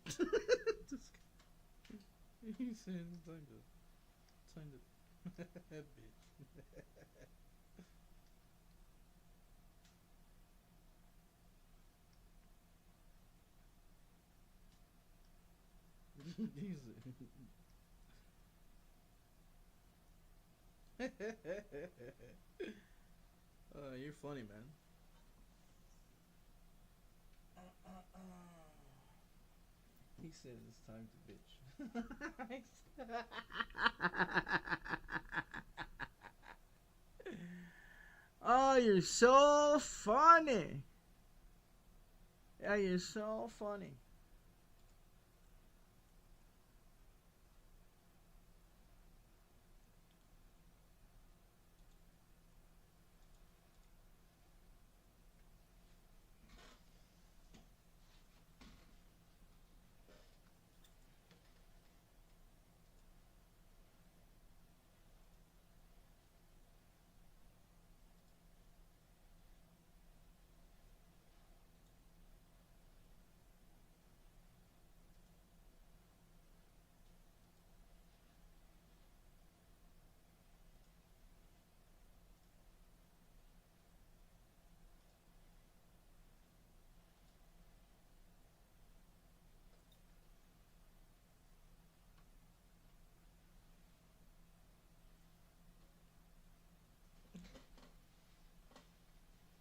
He said it's time to bitch. You're funny, man. He says it's time to bitch. Oh, you're so funny. Yeah, you're so funny.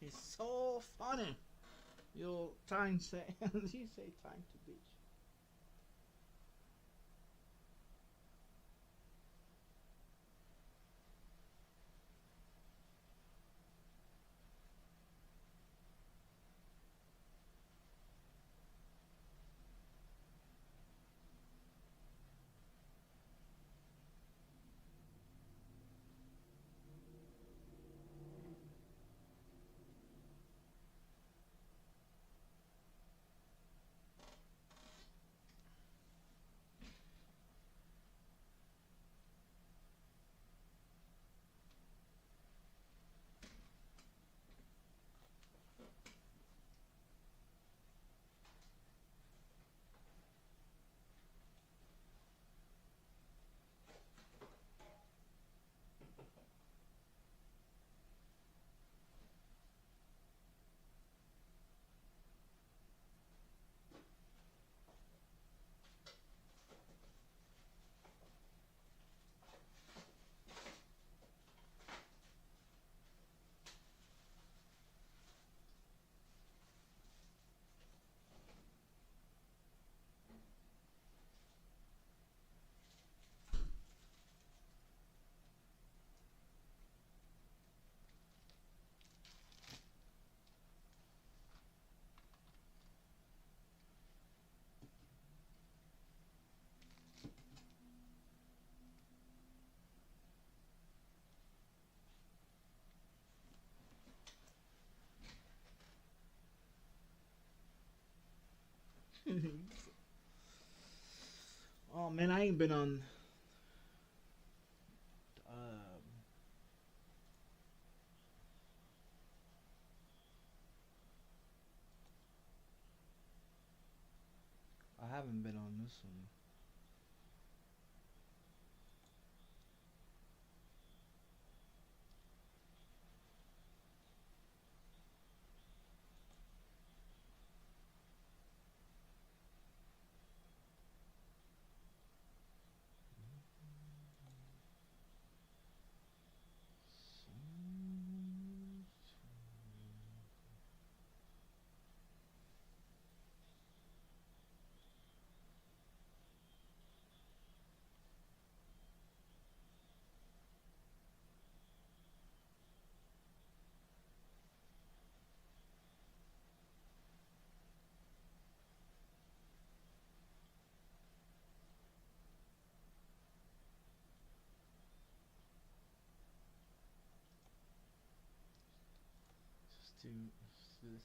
He's so funny. You'll time say you say time to bitch. Oh man, I ain't been on. I haven't been on this one. Let's do this.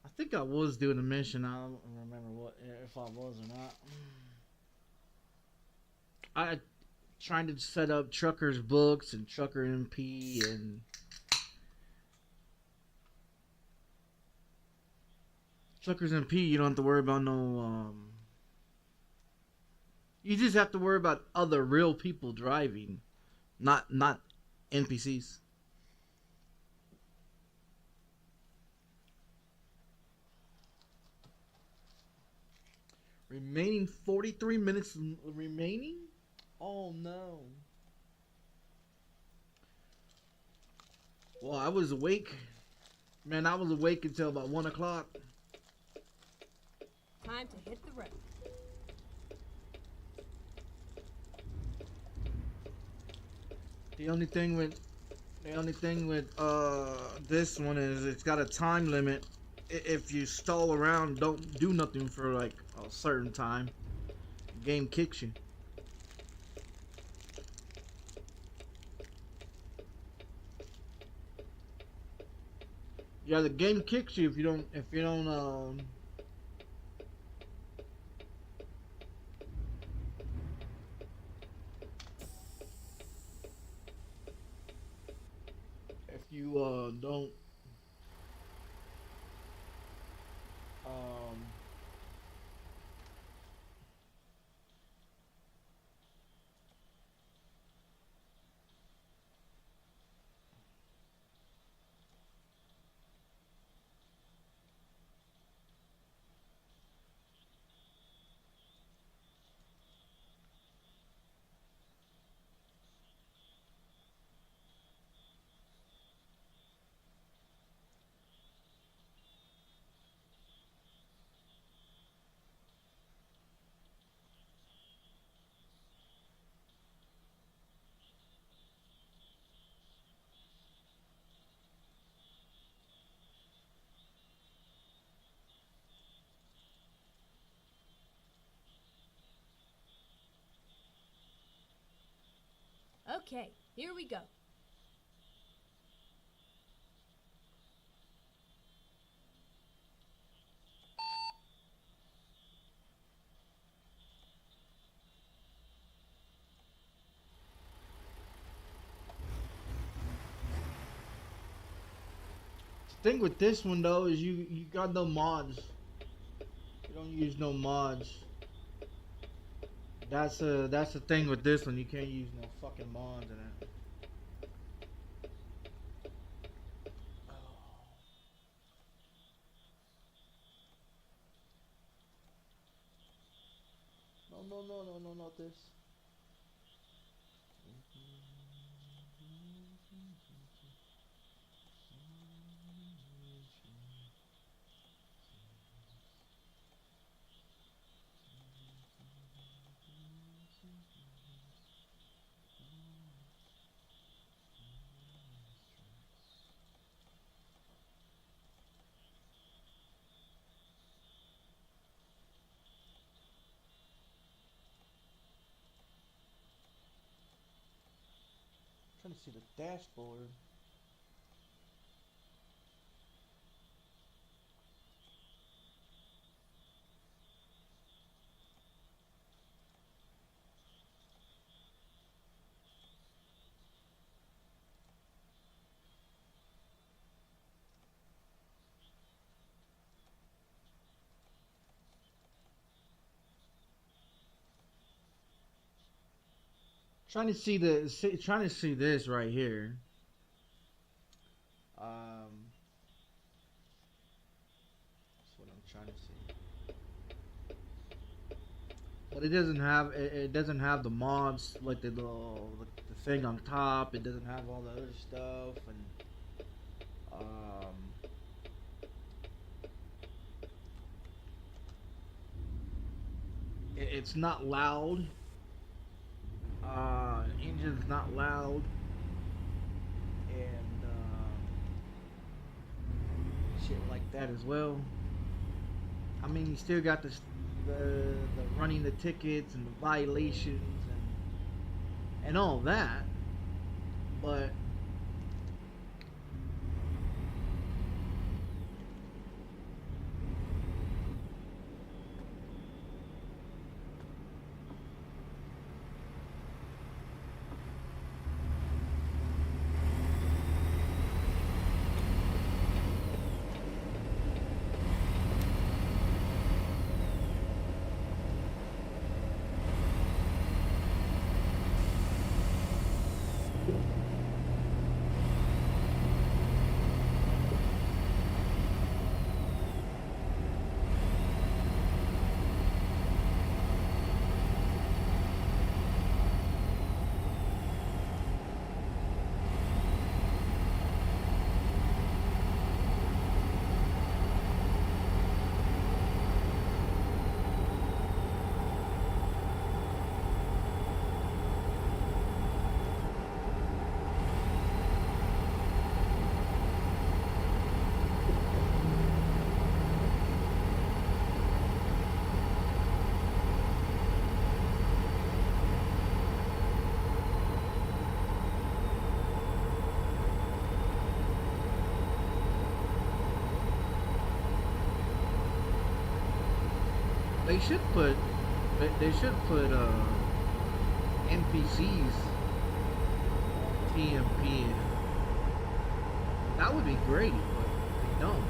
I think I was doing a mission. I don't remember what if I was or not. trying to set up Trucker's Books and Trucker MP and Truckers MP. You don't have to worry about no. You just have to worry about other real people driving, not NPCs. Remaining 43 minutes remaining? Oh no. Well, I was awake. Man, I was awake until about 1 o'clock. Time to hit the road. The only thing with this one is it's got a time limit. If you stall around, don't do nothing for like a certain time, the game kicks you. Yeah, the game kicks you if you don't don't um Okay, here we go. the thing with this one though is you got no mods. You don't use no mods. That's the thing with this one. You can't use no fucking mods in it. No, not this. I'm trying to see the dashboard. Trying to see this right here. That's what I'm trying to see. But it doesn't have the mods like the thing on top. It doesn't have all the other stuff um it's not loud. Engine's not loud, and shit like that as well. I mean, you still got the running the tickets and the violations and all that, but They should put NPCs TMP. That would be great, but they don't.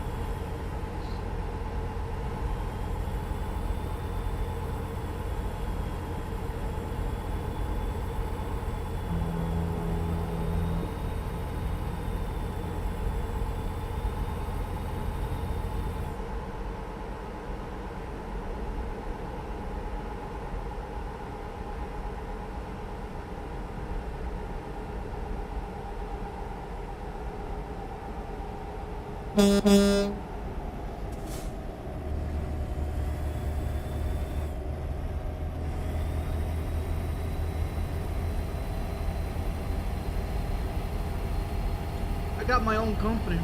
I got my own company.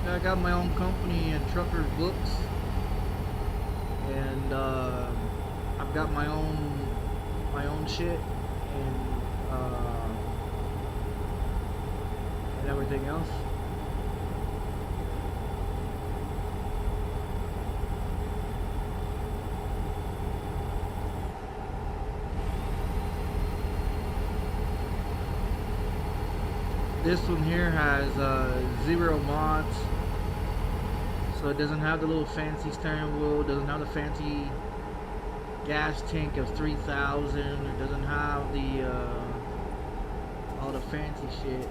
I got my own company in Truckers Books, and I've got my own shit and everything else. This one here has 0 mods, so it doesn't have the little fancy steering wheel, it doesn't have the fancy gas tank of 3,000, it doesn't have the all the fancy shit.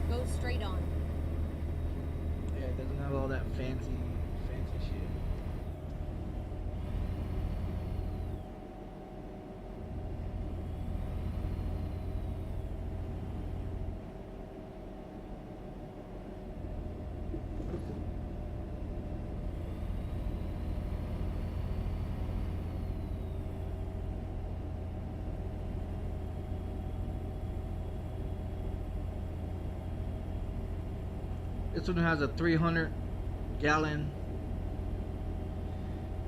Go straight on. Yeah, it doesn't have all that fancy shit. This one has a 300-gallon.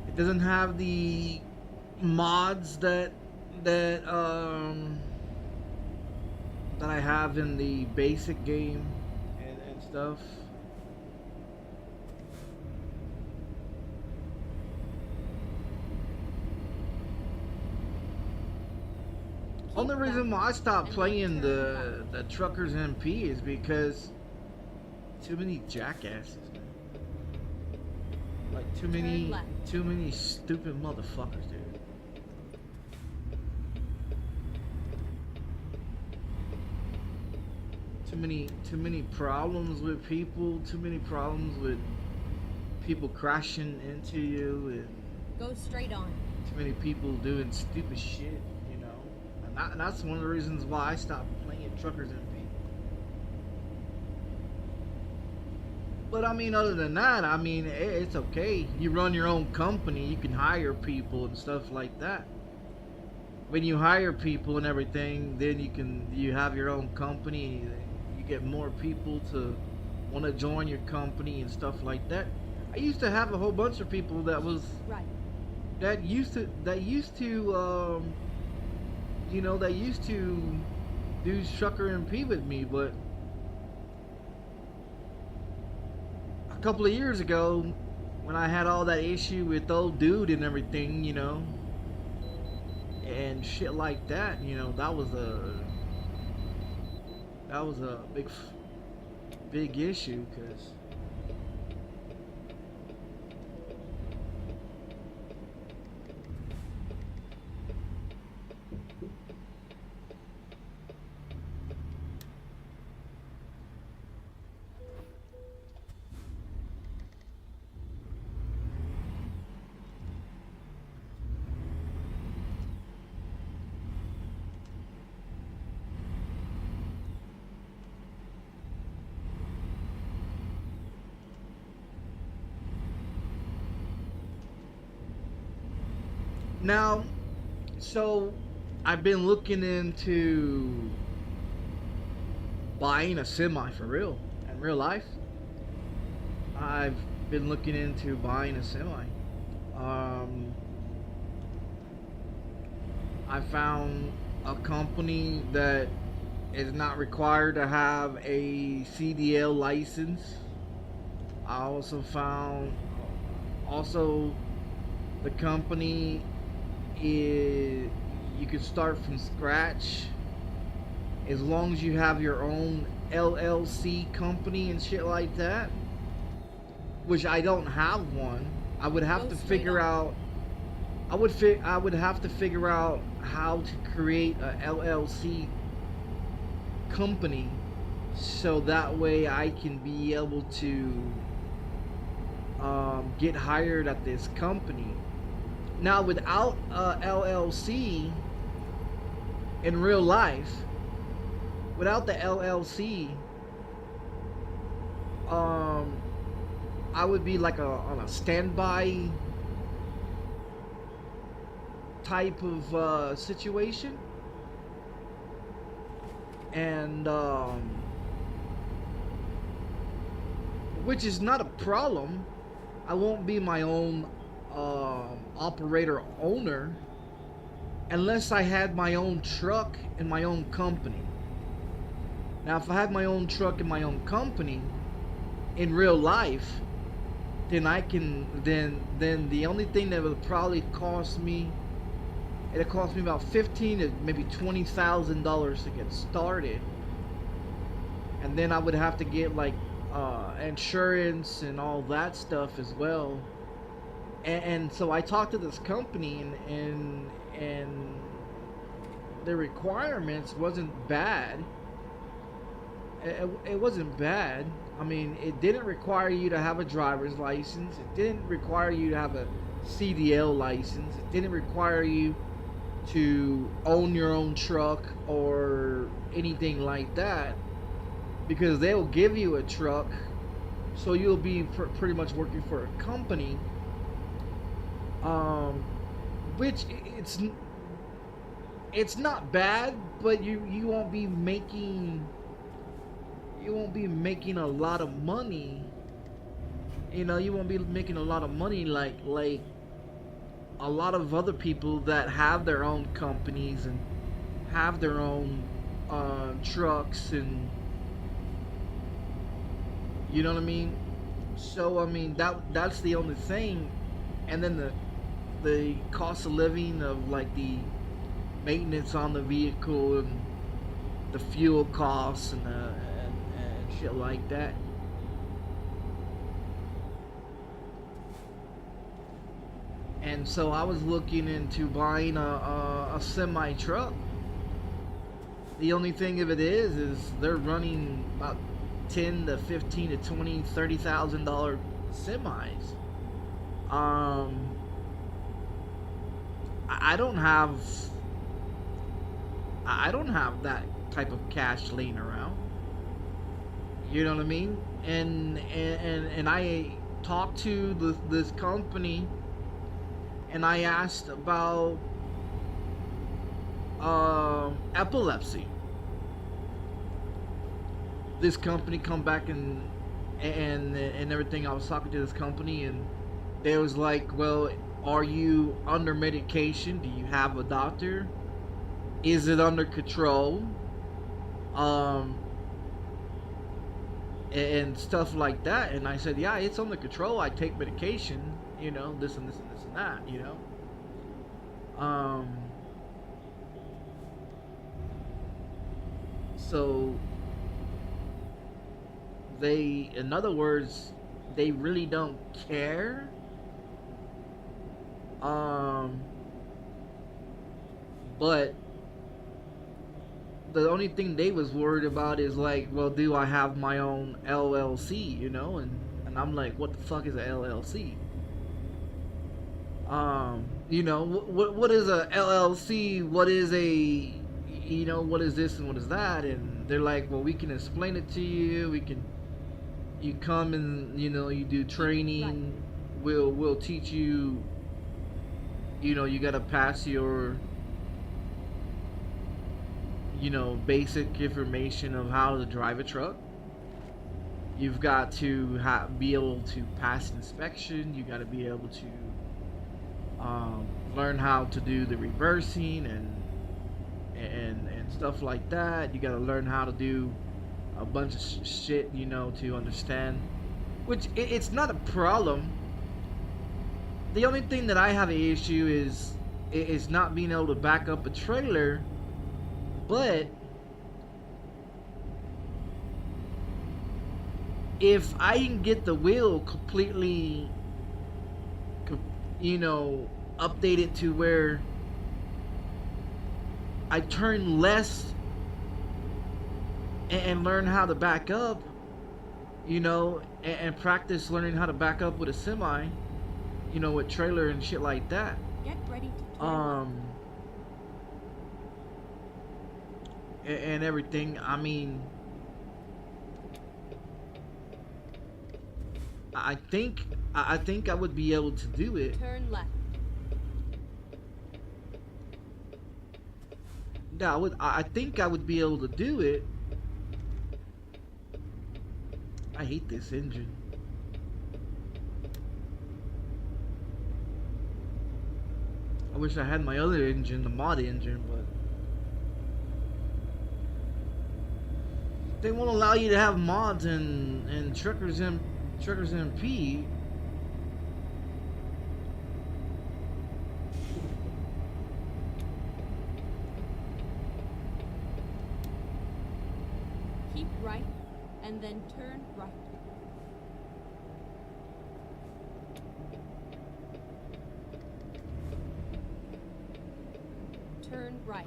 It doesn't have the mods that I have in the basic game and stuff. Only reason why I stopped playing the Truckers MP is because too many jackasses, man. Like too many stupid motherfuckers, dude. Too many problems with people, too many problems with people crashing into you, and Go straight on. too many people doing stupid shit, you know. And that's one of the reasons why I stopped playing Truckers MP. But I mean, other than that, I mean, it's okay. You run your own company, you can hire people and stuff like that. When you hire people and everything, then you have your own company. You get more people to want to join your company and stuff like that. I used to have a whole bunch of people that used to do Trucker MP with me, but a couple of years ago, when I had all that issue with old dude and everything, you know, and shit like that, you know, that was a big issue, because now, so I've been looking into buying a semi for real, in real life. I've been looking into buying a semi. I found a company that is not required to have a CDL license. I also found the company is, you can start from scratch as long as you have your own LLC company and shit like that, which I don't have one. I would have to figure out I would have to figure out how to create a LLC company so that way I can be able to get hired at this company. Now, without a LLC in real life, without the LLC, I would be like on a standby type of situation, and which is not a problem. I won't be my own operator owner unless I had my own truck and my own company. Now, if I had my own truck and my own company in real life, then I can then the only thing that would probably cost me, it'll cost me about $15,000 to maybe $20,000 to get started, and then I would have to get like insurance and all that stuff as well. And so I talked to this company, and the requirements wasn't bad. It wasn't bad. I mean, it didn't require you to have a driver's license. It didn't require you to have a CDL license. It didn't require you to own your own truck or anything like that, because they'll give you a truck, so you'll be pretty much working for a company, which it's not bad, but you won't be making a lot of money. You know, you won't be making a lot of money like a lot of other people that have their own companies and have their own trucks, and you know what I mean. So I mean, that's the only thing. And then the cost of living of like the maintenance on the vehicle and the fuel costs and shit like that. And so I was looking into buying a semi truck. The only thing of it is they're running about 10 to 15 to 20, $30,000 semis. I don't have that type of cash laying around. You know what I mean? And I talked to this company, and I asked about epilepsy. This company come back and everything. I was talking to this company, and they was like, well, are you under medication? Do you have a doctor? Is it under control? And stuff like that. And I said, yeah, it's under control. I take medication, you know, this and this and this and that, you know. So they, in other words, they really don't care. But the only thing they was worried about is like, well, do I have my own LLC, you know? And I'm like, what the fuck is a LLC? You know, what is a LLC? What is a, you know, what is this and what is that? And they're like, well, we can explain it to you. You come and, you know, you do training. We'll teach you. You know, you gotta pass your, you know, basic information of how to drive a truck. You've got to be able to pass inspection. You got to be able to learn how to do the reversing and stuff like that. You gotta learn how to do a bunch of shit, you know, to understand. Which it's not a problem. The only thing that I have an issue is not being able to back up a trailer, but if I can get the wheel completely, you know, updated to where I turn less and learn how to back up, you know, and practice learning how to back up with a semi, you know, with trailer and shit like that. Get ready to turn And everything. I mean, I think I would be able to do it. Turn left. Yeah, I think I would be able to do it. I hate this engine. I wish I had my other engine, the mod engine, but they won't allow you to have mods and Truckers MP. Keep right, and then turn right. Turn right.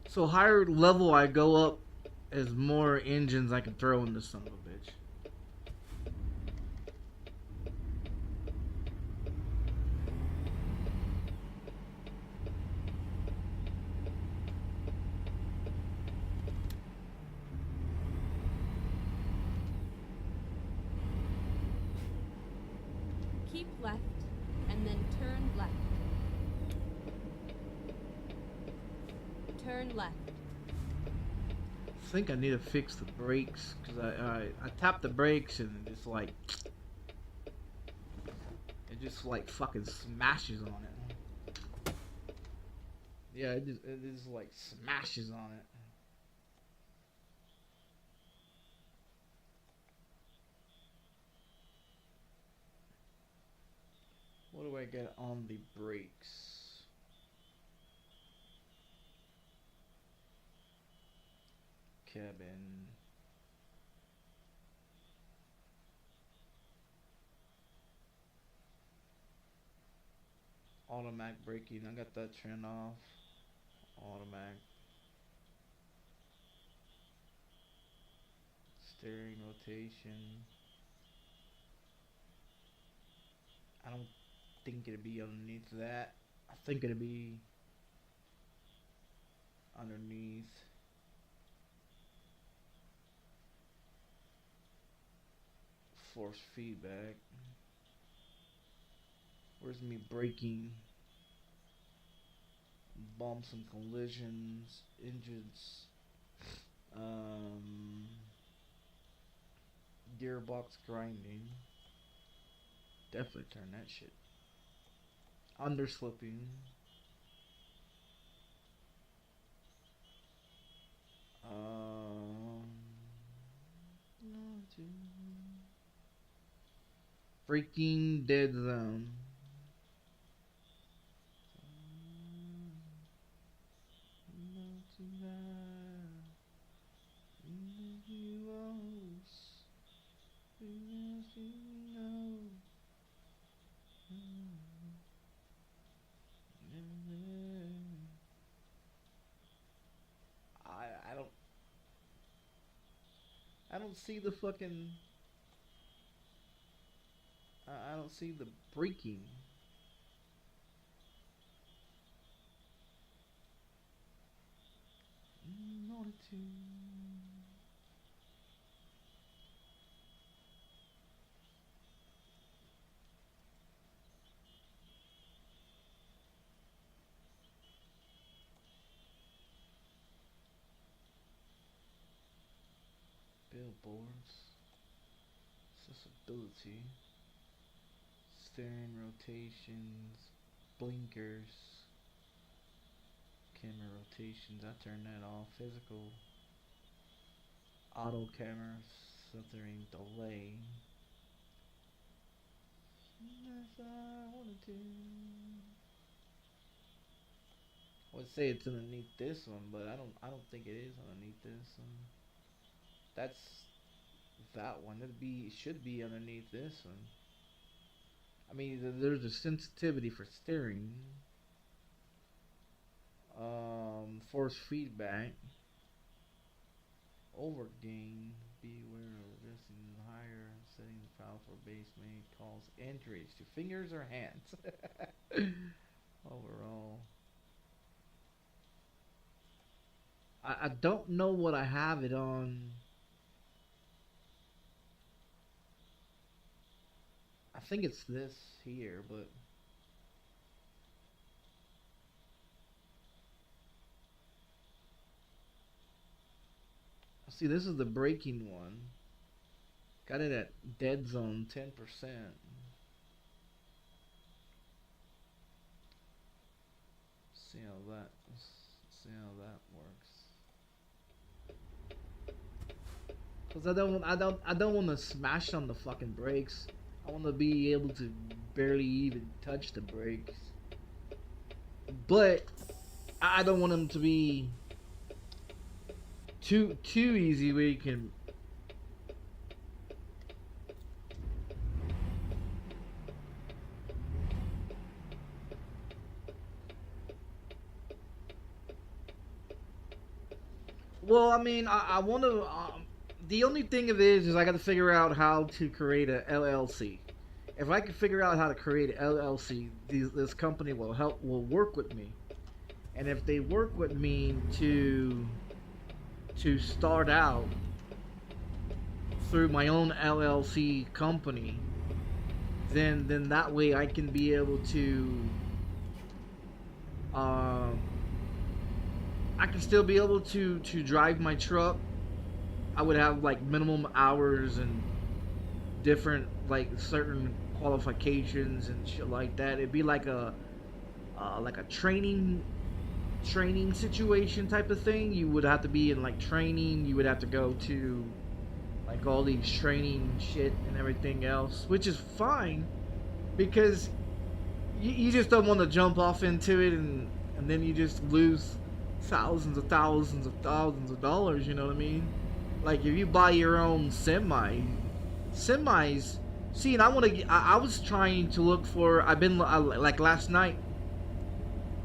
So higher level I go up, as more engines I can throw in this son of a bitch. Keep left, and then turn left. Turn left. I think I need to fix the brakes because I tap the brakes and it just like fucking smashes on it. Yeah, it just like smashes on it. What do I get on the brakes? Cabin. Automatic braking. I got that turned off. Automatic. Steering rotation. I don't think it'd be underneath that. I think it'd be underneath. Force feedback. Where's me braking? Bumps and collisions. Engines. Gearbox grinding. Definitely turn that shit. Underslipping. Freaking dead zone. I don't see the fucking. I don't see the braking. Billboards. Adjustability. Steering rotations. Blinkers. Camera rotations. I turn that off. Physical. Auto camera. Filtering delay. As I wanted to. I would say it's underneath this one, but I don't think it is underneath this one. That's that one. It should be underneath this one. I mean, there's a sensitivity for steering. Force feedback. Overgain. Beware of adjusting higher setting the file for base may cause injuries to fingers or hands. Overall. I don't know what I have it on. I think it's this here, but see, this is the braking one. Got it at dead zone 10%. See how that works. Cause I don't want to smash on the fucking brakes. I want to be able to barely even touch the brakes. But I don't want them to be too easy where you can. Well, I mean, I want to. The only thing of it is I got to figure out how to create a LLC. If I can figure out how to create an LLC, this company will work with me. And if they work with me to start out through my own LLC company, then that way I can be able to I can still be able to drive my truck. I would have like minimum hours and different like certain qualifications and shit like that. It'd be like a training situation type of thing. You would have to be in like training. You would have to go to like all these training shit and everything else, which is fine because you just don't want to jump off into it and then you just lose thousands of dollars, you know what I mean? Like if you buy your own semis, see, and I was trying to look for, I've been, like last night,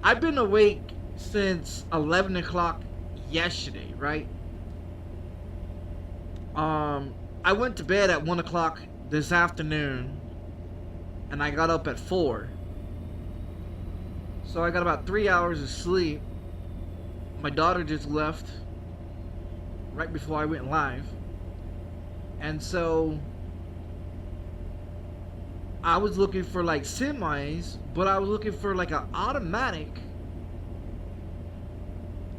I've been awake since 11 o'clock yesterday, right? I went to bed at 1 o'clock this afternoon, and I got up at 4. So I got about 3 hours of sleep. My daughter just left right before I went live. And so I was looking for like semis, but I was looking for like an automatic,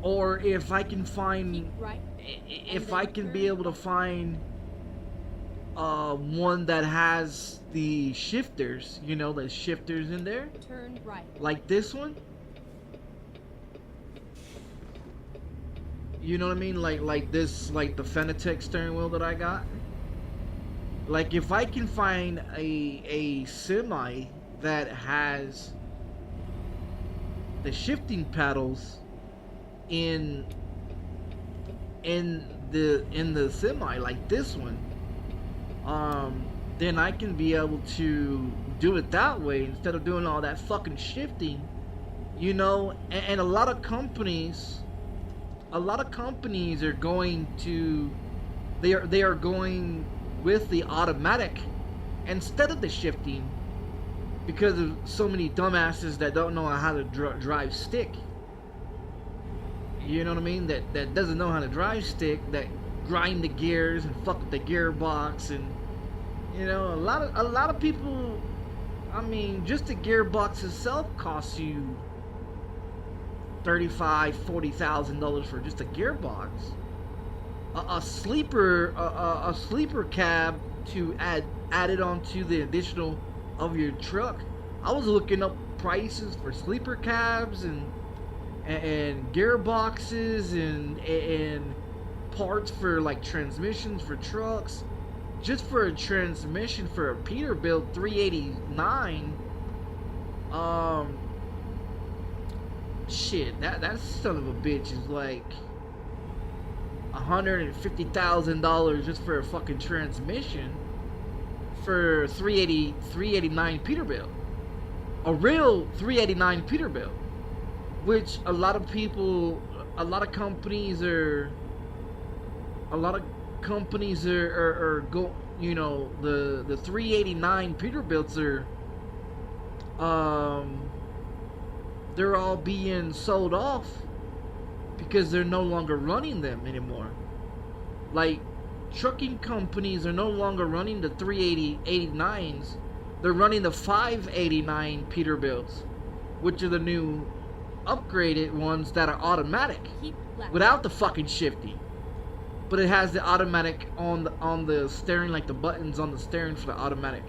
or if I can find, if I can be able to find one that has the shifters, you know, the shifters in there. Turn right. Like this one. You know what I mean? Like this, like the Fanatec steering wheel that I got. Like if I can find a semi that has the shifting paddles in the semi, like this one, then I can be able to do it that way instead of doing all that fucking shifting, you know. And a lot of companies are going to, they are going with the automatic instead of the shifting because of so many dumbasses that don't know how to drive stick. You know what I mean? That doesn't know how to drive stick, that grind the gears and fuck with the gearbox, and you know, a lot of people. I mean, just the gearbox itself costs you $35,000-$40,000 for just a gearbox. A sleeper cab to add added onto the additional of your truck. I was looking up prices for sleeper cabs and gearboxes and parts for like transmissions for trucks. Just for a transmission for a Peterbilt 389, shit, that son of a bitch is like $150,000 just for a fucking transmission for 389 Peterbilt, a real 389 Peterbilt, which a lot of people, a lot of companies are go, you know, the 389 Peterbilts are they're all being sold off because they're no longer running them anymore. Like, trucking companies are no longer running the 389s. They're running the 589 Peterbilts, which are the new upgraded ones that are automatic without the fucking shifting. But it has the automatic on the steering, like the buttons on the steering for the automatic.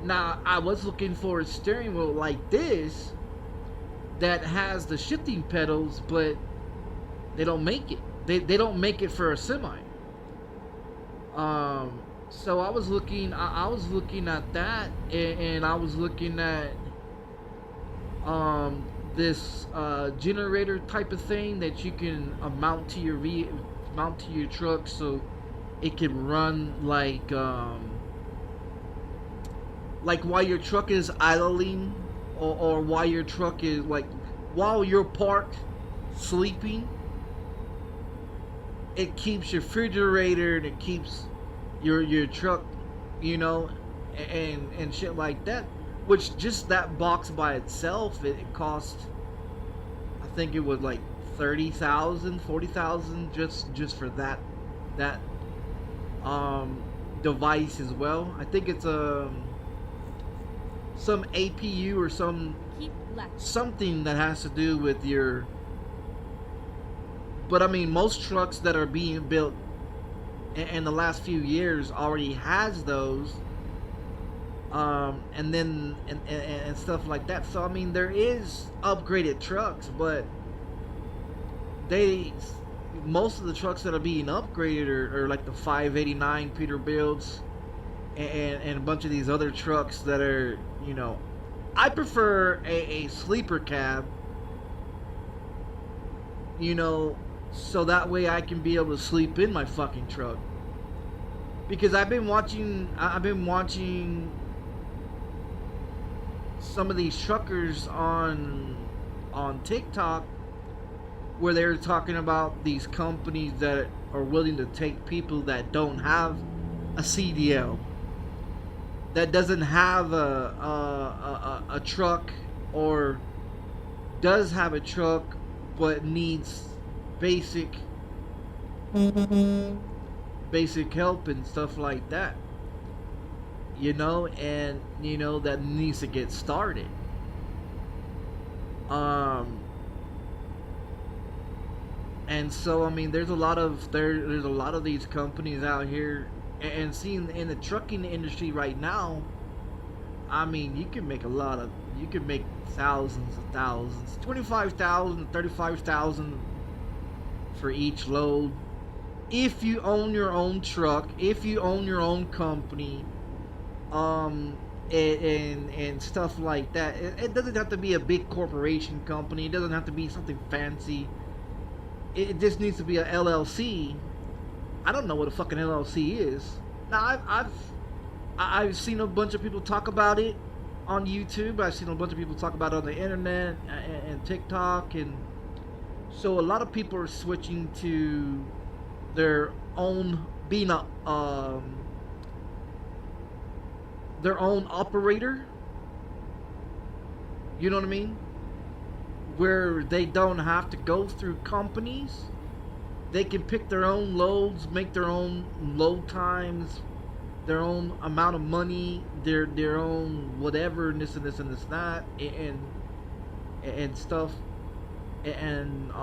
Now I was looking for a steering wheel like this that has the shifting pedals, but they don't make it. They don't make it for a semi. So I was looking at that, and I was looking at this generator type of thing that you can mount to your truck, so it can run like while your truck is idling, or while your truck is like while you're parked sleeping. It keeps your refrigerator and it keeps your truck, you know, and shit like that. Which just that box by itself, it cost, I think it was like 30,000, 40,000 just for that device as well. I think it's some APU or something that has to do with your. But I mean, most trucks that are being built in the last few years already has those, and then and stuff like that. So I mean, there is upgraded trucks, but most of the trucks that are being upgraded are like the 589 Peterbilts and a bunch of these other trucks that are, you know, I prefer a sleeper cab, you know, so that way I can be able to sleep in my fucking truck. Because I've been watching some of these truckers on TikTok where they're talking about these companies that are willing to take people that don't have a CDL, that doesn't have a truck, or does have a truck but needs basic help and stuff like that, you know, and you know that needs to get started. And so I mean, there's a lot of these companies out here, and seeing in the trucking industry right now, I mean, you can make thousands of thousands, 25,000, 35,000 for each load, if you own your own truck, if you own your own company, and stuff like that. It doesn't have to be a big corporation company. It doesn't have to be something fancy. It just needs to be a LLC. I don't know what a fucking LLC is. Now I've seen a bunch of people talk about it on YouTube. I've seen a bunch of people talk about it on the internet and TikTok, and so a lot of people are switching to their own, being their own operator. You know what I mean? Where they don't have to go through companies. They can pick their own loads, make their own load times, their own amount of money, their own whatever, and this and this and this and that, and stuff. And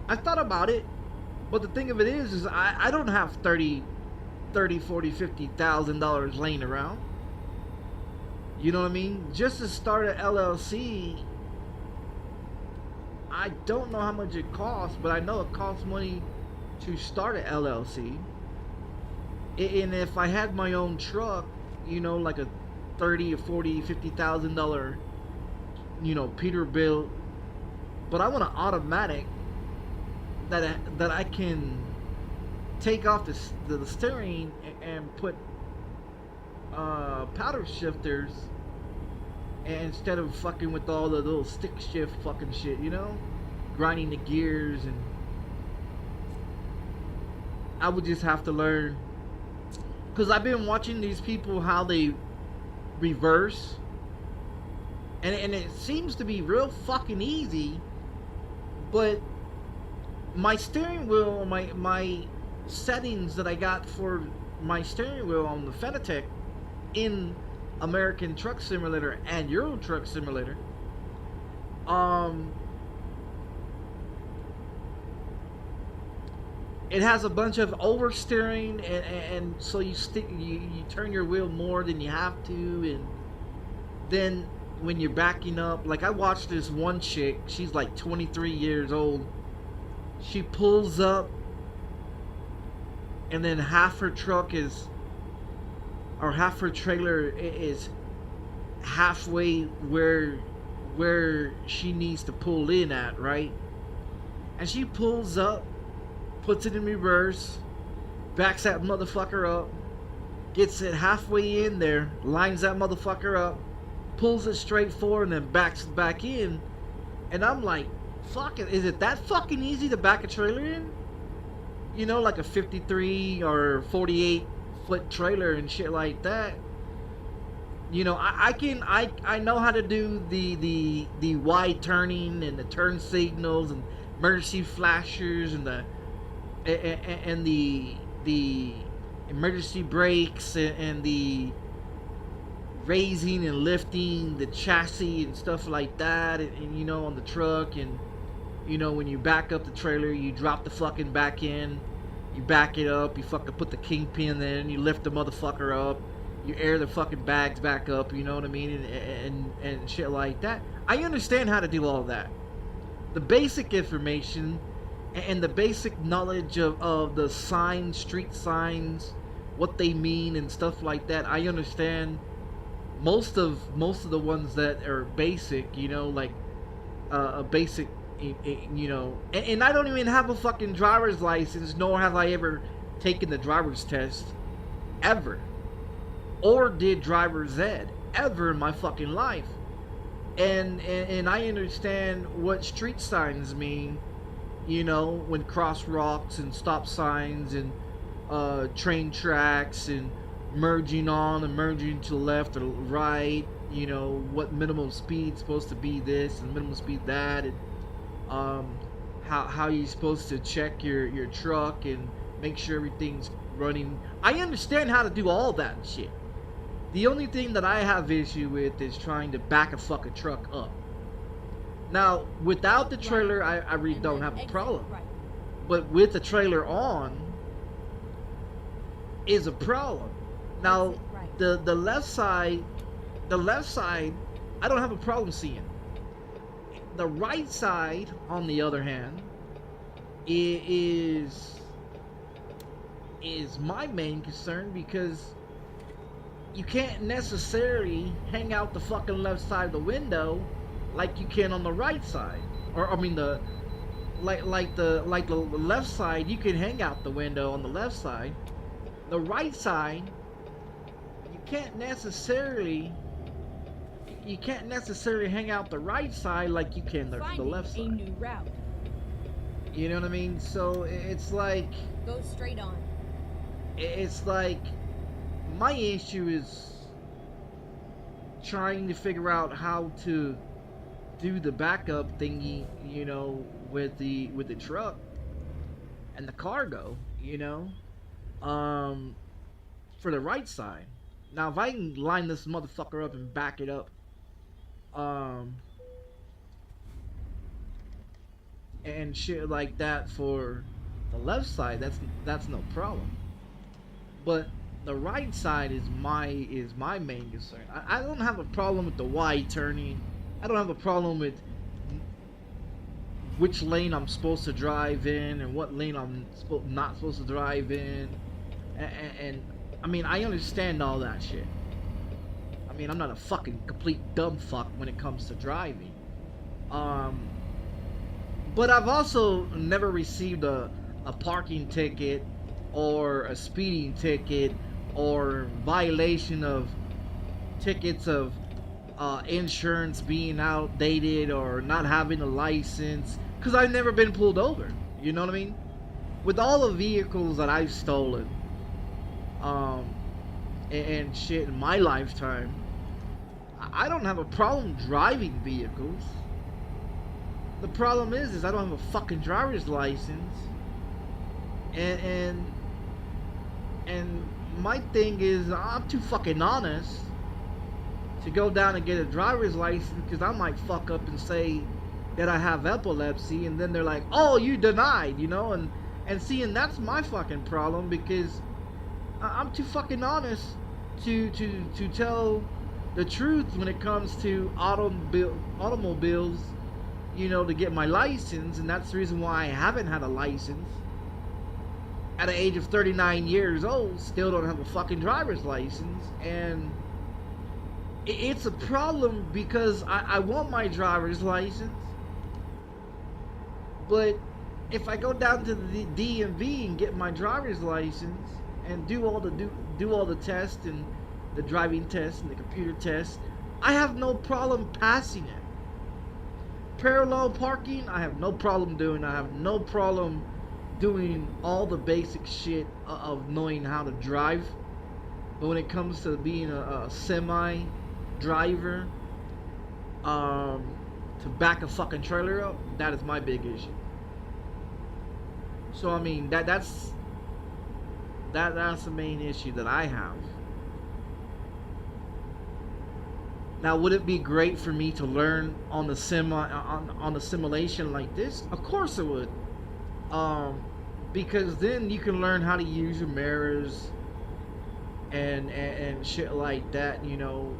I thought about it, but the thing of it is I don't have 30 30, 40, 50,000 dollars laying around. You know what I mean? Just to start an LLC, I don't know how much it costs, but I know it costs money to start an LLC. And if I had my own truck, you know, like a 30 or 40, 50,000 dollar, you know, Peterbilt, but I want an automatic that I can take off the steering and put powder shifters, and instead of fucking with all the little stick shift fucking shit, you know, grinding the gears. And I would just have to learn, because I've been watching these people how they reverse, and it seems to be real fucking easy, but my steering wheel, my settings that I got for my steering wheel on the Fanatec in American Truck Simulator and Euro Truck Simulator, it has a bunch of oversteering, and so you turn your wheel more than you have to, and then when you're backing up, like I watched this one chick, she's like 23 years old, she pulls up and then half her truck is, or half her trailer is halfway where she needs to pull in at, right? And she pulls up, puts it in reverse, backs that motherfucker up, gets it halfway in there, lines that motherfucker up, pulls it straight forward, and then backs back in. And I'm like, fuck it, is it that fucking easy to back a trailer in? You know, like a 53 or 48 foot trailer and shit like that. You know, I know how to do the wide turning and the turn signals and emergency flashers and the emergency brakes and the raising and lifting the chassis and stuff like that, and you know, on the truck. And you know, when you back up the trailer, you drop the fucking back end, you back it up, you fucking put the kingpin in, you lift the motherfucker up, you air the fucking bags back up, you know what I mean, and shit like that. I understand how to do all that. The basic information and the basic knowledge of the signs, street signs, what they mean and stuff like that, I understand. Most of the ones that are basic, you know, like a basic, you know, and I don't even have a fucking driver's license, nor have I ever taken the driver's test ever, or did driver's ed ever in my fucking life. And I understand what street signs mean, you know, when crosswalks and stop signs and train tracks and merging on and merging to the left or right, you know, what minimum speed's supposed to be this and minimum speed that, and how you're supposed to check your truck and make sure everything's running. I understand how to do all that shit. The only thing that I have issue with is trying to back a fucking truck up. Now, without the trailer, I really don't have a problem. But with the trailer on is a problem. Now, the left side, I don't have a problem seeing. The right side, on the other hand, is my main concern, because you can't necessarily hang out the fucking left side of the window like you can on the right side. Or I mean the left side, you can hang out the window on the left side. The right side, you can't necessarily hang out the right side like you can the left side. A new route. You know what I mean? So it's like, Go straight on. it's like, my issue is trying to figure out how to do the backup thingy, you know, with the truck and the cargo, you know, for the right side. Now, if I can line this motherfucker up and back it up, and shit like that for the left side, that's no problem. But the right side is my main concern. I don't have a problem with the wide turning. I don't have a problem with which lane I'm supposed to drive in and what lane I'm not supposed to drive in. And I mean, I understand all that shit. I mean, I'm not a fucking complete dumb fuck when it comes to driving. But I've also never received a parking ticket or a speeding ticket or violation of tickets of insurance being outdated or not having a license, because I've never been pulled over. You know what I mean? With all the vehicles that I've stolen and shit in my lifetime, I don't have a problem driving vehicles. The problem is I don't have a fucking driver's license, and my thing is I'm too fucking honest to go down and get a driver's license, because I might fuck up and say that I have epilepsy, and then they're like, oh, you denied, you know, and see, and that's my fucking problem, because I'm too fucking honest to tell the truth when it comes to automobiles, you know, to get my license. And that's the reason why I haven't had a license at the age of 39 years old. Still don't have a fucking driver's license, and it's a problem because I want my driver's license, but if I go down to the DMV and get my driver's license and do all the tests and the driving test and the computer test, I have no problem passing it. Parallel parking, I have no problem doing. I have no problem doing all the basic shit of knowing how to drive. But when it comes to being a semi driver, to back a fucking trailer up, that is my big issue. So I mean, that's the main issue that I have. Now, would it be great for me to learn on the simulation like this? Of course it would. Because then you can learn how to use your mirrors and shit like that, you know,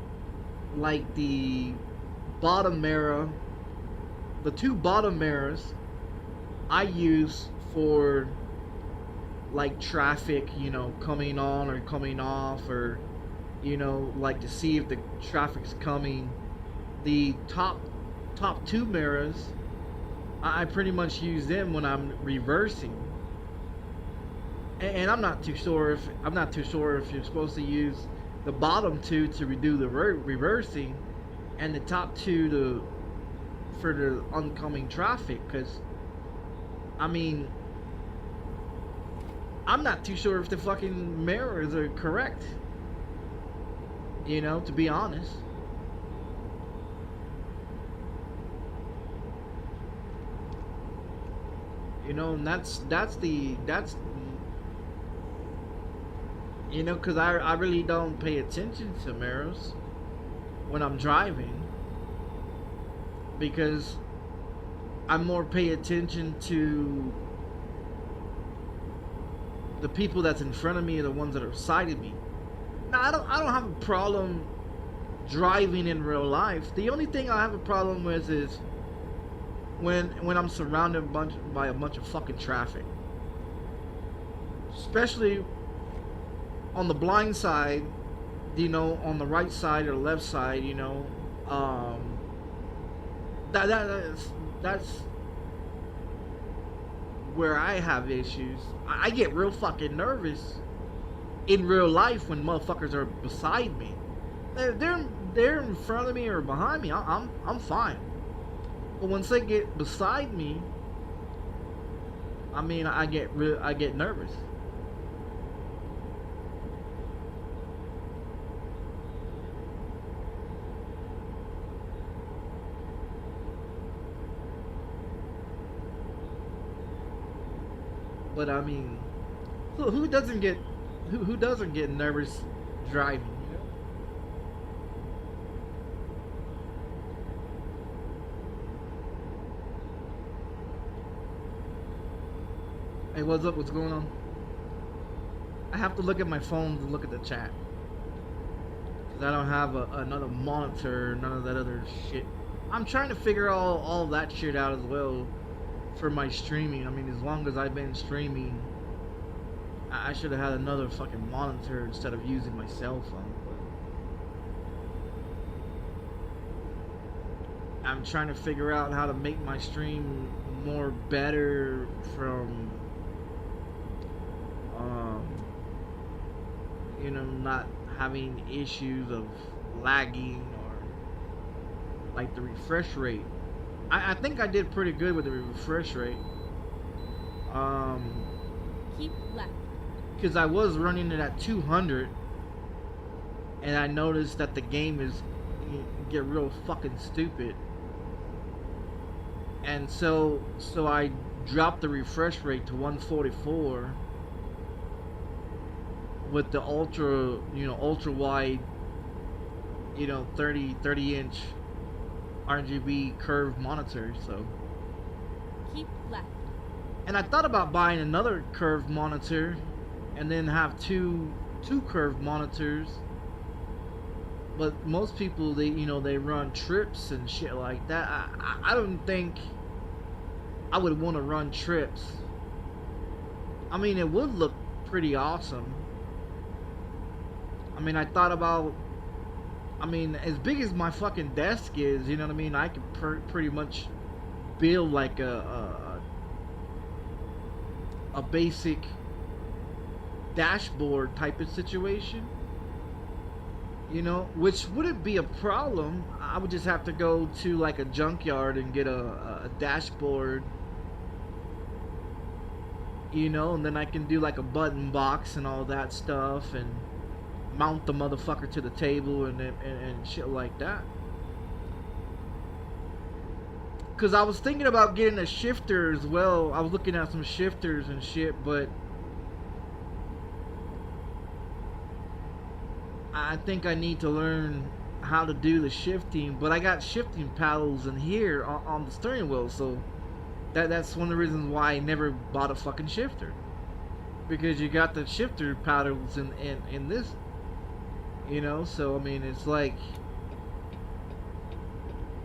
like the bottom mirror, the two bottom mirrors I use for like traffic, you know, coming on or coming off, or you know, like to see if the traffic's coming. The top two mirrors, I pretty much use them when I'm reversing. And I'm not too sure if you're supposed to use the bottom two to do the reversing, and the top two for the oncoming traffic. Because I mean, I'm not too sure if the fucking mirrors are correct, you know, to be honest. You know, and that's you know, because I really don't pay attention to mirrors when I'm driving, because I more pay attention to the people that's in front of me and the ones that are beside of me. Now, I don't have a problem driving in real life. The only thing I have a problem with is when I'm surrounded by a bunch of fucking traffic, especially on the blind side, you know, on the right side or left side, you know. That's where I have issues. I get real fucking nervous in real life when motherfuckers are beside me. They're in front of me or behind me, I'm fine. But once they get beside me, I mean, I get nervous. But I mean, who doesn't get nervous driving? You know? Hey, what's up? What's going on? I have to look at my phone to look at the chat. Because I don't have another monitor, none of that other shit. I'm trying to figure all that shit out as well for my streaming. I mean, as long as I've been streaming, I should have had another fucking monitor instead of using my cell phone. But I'm trying to figure out how to make my stream more better from, you know, not having issues of lagging or like the refresh rate. I think I did pretty good with the refresh rate. Keep left. Because I was running it at 200, and I noticed that the game is get real fucking stupid, and so I dropped the refresh rate to 144 with the ultra, you know, ultra wide, you know, 30 inch RGB curved monitor. So keep left. And I thought about buying another curved monitor and then have two curved monitors, but most people, they, you know, they run trips and shit like that. I don't think I would want to run trips. I mean, it would look pretty awesome. I mean, I thought about, I mean, as big as my fucking desk is, you know what I mean, I could pretty much build like a basic dashboard type of situation, you know, which wouldn't be a problem. I would just have to go to like a junkyard and get a dashboard, you know, and then I can do like a button box and all that stuff and mount the motherfucker to the table and shit like that. Because I was thinking about getting a shifter as well. I was looking at some shifters and shit, but I think I need to learn how to do the shifting. But I got shifting paddles in here on the steering wheel, so that's one of the reasons why I never bought a fucking shifter. Because you got the shifter paddles in this, you know. So I mean, it's like,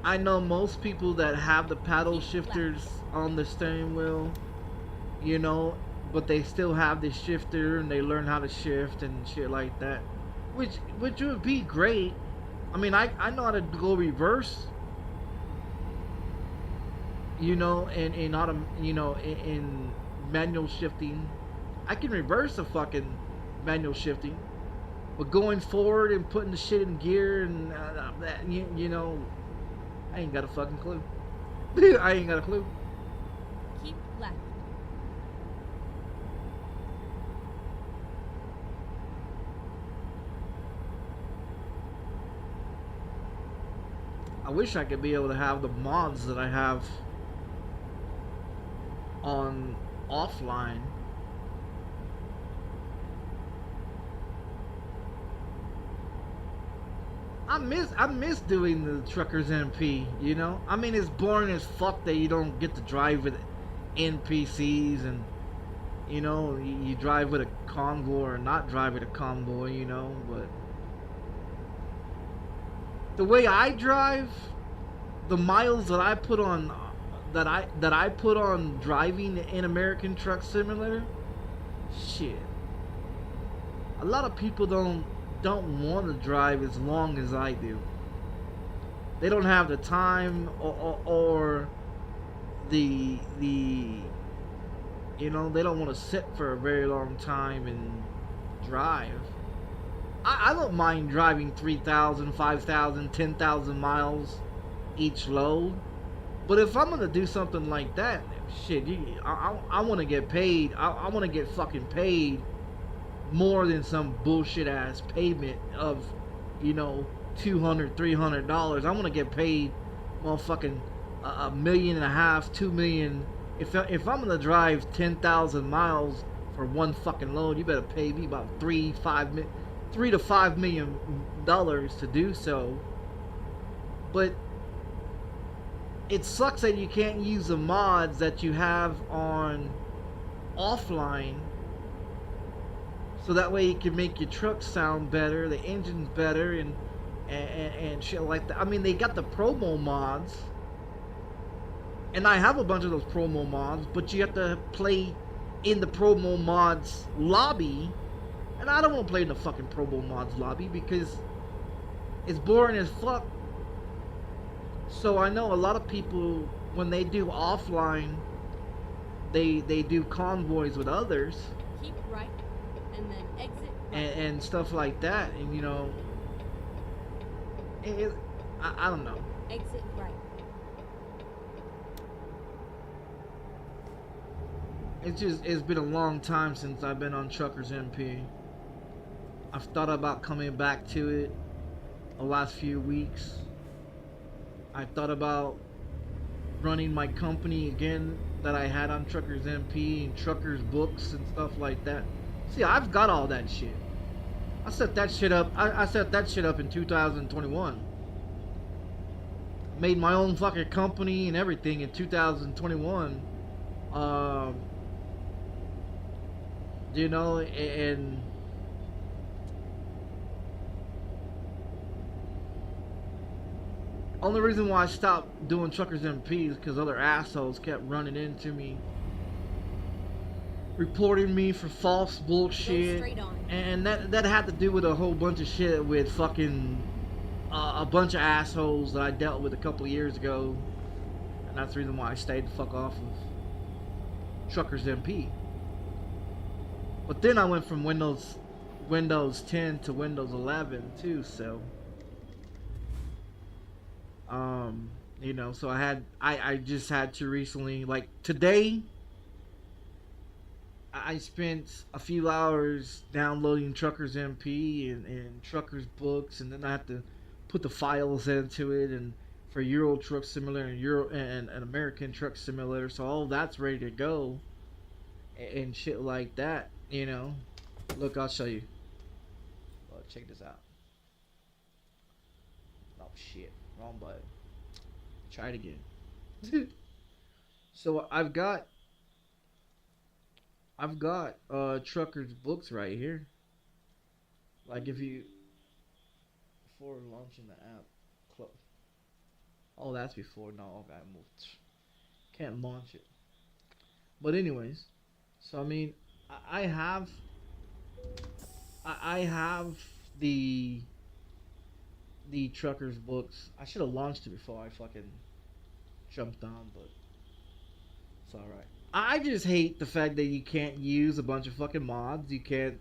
I know most people that have the paddle shifters on the steering wheel, you know, but they still have the shifter and they learn how to shift and shit like that, which would be great. I mean, I know how to go reverse, you know, in manual shifting. I can reverse a fucking manual shifting, but going forward and putting the shit in gear and that, you know, I ain't got a fucking clue. I ain't got a clue. Keep left. I wish I could be able to have the mods that I have on offline. I miss doing the Truckers MP, you know? I mean, it's boring as fuck that you don't get to drive with NPCs and, you know, you drive with a convoy or not drive with a convoy, you know, but the way I drive, the miles that I put on that I put on driving in American Truck Simulator, shit. A lot of people don't want to drive as long as I do. They don't have the time or the you know, they don't want to sit for a very long time and drive. I don't mind driving 3,000, 5,000, 10,000 miles each load, but if I'm gonna do something like that, shit, I want to get paid. I want to get fucking paid more than some bullshit ass payment of, you know, $200, $300. I want to get paid motherfucking $1.5 million, $2 million. If I'm gonna drive 10,000 miles for one fucking load, you better pay me about $3 to $5 million to do so. But it sucks that you can't use the mods that you have on offline. so that way you can make your truck sound better, the engine's better, and shit like that. I mean, they got the promo mods, and I have a bunch of those promo mods, but you have to play in the promo mods lobby, and I don't want to play in the fucking promo mods lobby because it's boring as fuck. So I know a lot of people, when they do offline, they do convoys with others. Keep right, and then exit right. And stuff like that, and you know, I don't know. Exit right. It's been a long time since I've been on Truckers MP. I've thought about coming back to it the last few weeks. I thought about running my company again that I had on Truckers MP and Truckers Books and stuff like that. See, I've got all that shit. I set that shit up. I set that shit up in 2021. Made my own fucking company and everything in 2021. You know, and only reason why I stopped doing Truckers MP is because other assholes kept running into me, reporting me for false bullshit, and that had to do with a whole bunch of shit with fucking a bunch of assholes that I dealt with a couple of years ago, and that's the reason why I stayed the fuck off of Truckers MP. But then I went from Windows 10 to Windows 11 too, so you know, so I just had to recently, like today, I spent a few hours downloading Truckers MP and Truckers Books, and then I have to put the files into it, and for Euro Truck Simulator and American Truck Simulator, so all that's ready to go and shit like that, you know. Look, I'll show you. Well, check this out. Oh shit, wrong button. Try it again. So I've got Truckers Books right here. Like if you, before launching the app, oh, that's before. No, okay, I moved. Can't launch it. But anyways, so I mean, I have the Truckers Books. I should have launched it before I fucking jumped on, but it's alright. I just hate the fact that you can't use a bunch of fucking mods. You can't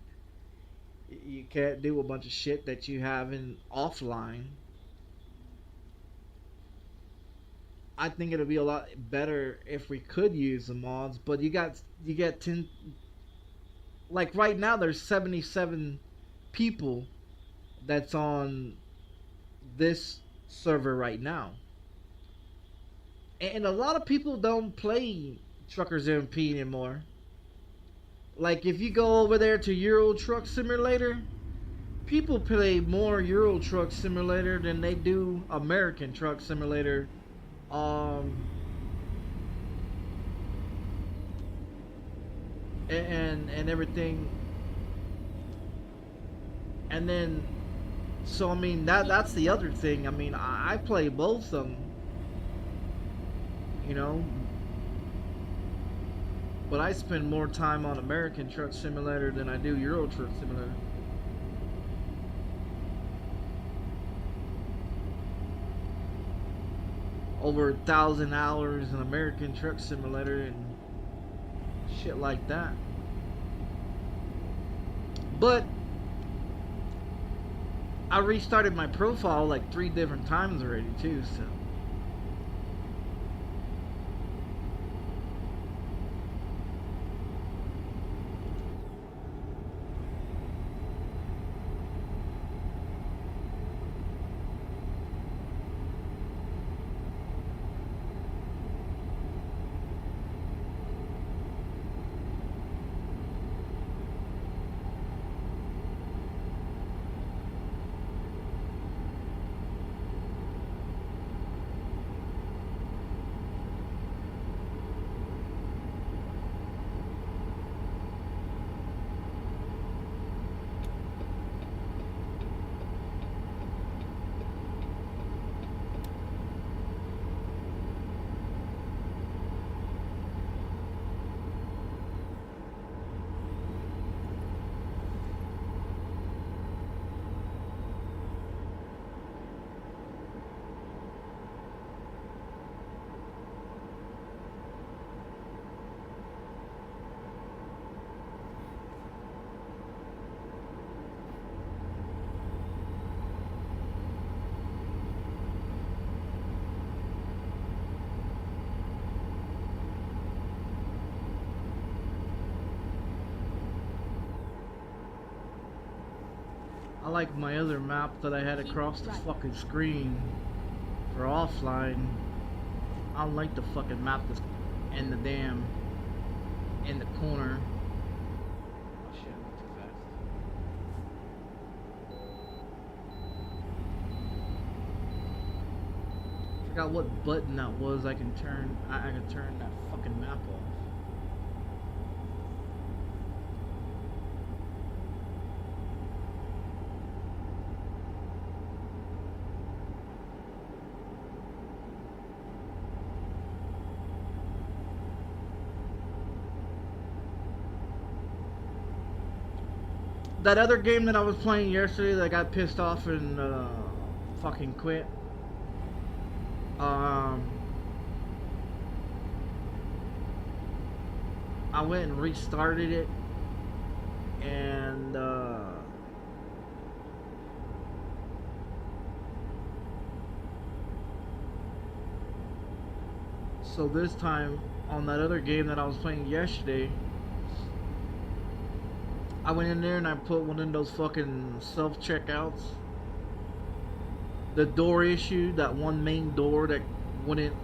do a bunch of shit that you have in offline. I think it'll be a lot better if we could use the mods, but you get 10, like right now there's 77 people that's on this server right now. And a lot of people don't play Truckers MP anymore. Like if you go over there to Euro Truck Simulator, people play more Euro Truck Simulator than they do American Truck Simulator. And everything. And then, so I mean that's the other thing. I mean I play both of them, you know, but I spend more time on American Truck Simulator than I do Euro Truck Simulator. Over 1,000 hours in American Truck Simulator and shit like that. But I restarted my profile like 3 different times already too, so I like my other map that I had Keep across the right. fucking screen for offline. I don't like the fucking map that's in the damn in the corner. Oh shit, I went too fast. Forgot what button that was. I can turn that fucking map off. That other game that I was playing yesterday that I got pissed off and fucking quit. I went and restarted it, and so this time on that other game that I was playing yesterday, I went in there and I put one of those fucking self-checkouts. The door issue, that one main door that wouldn't,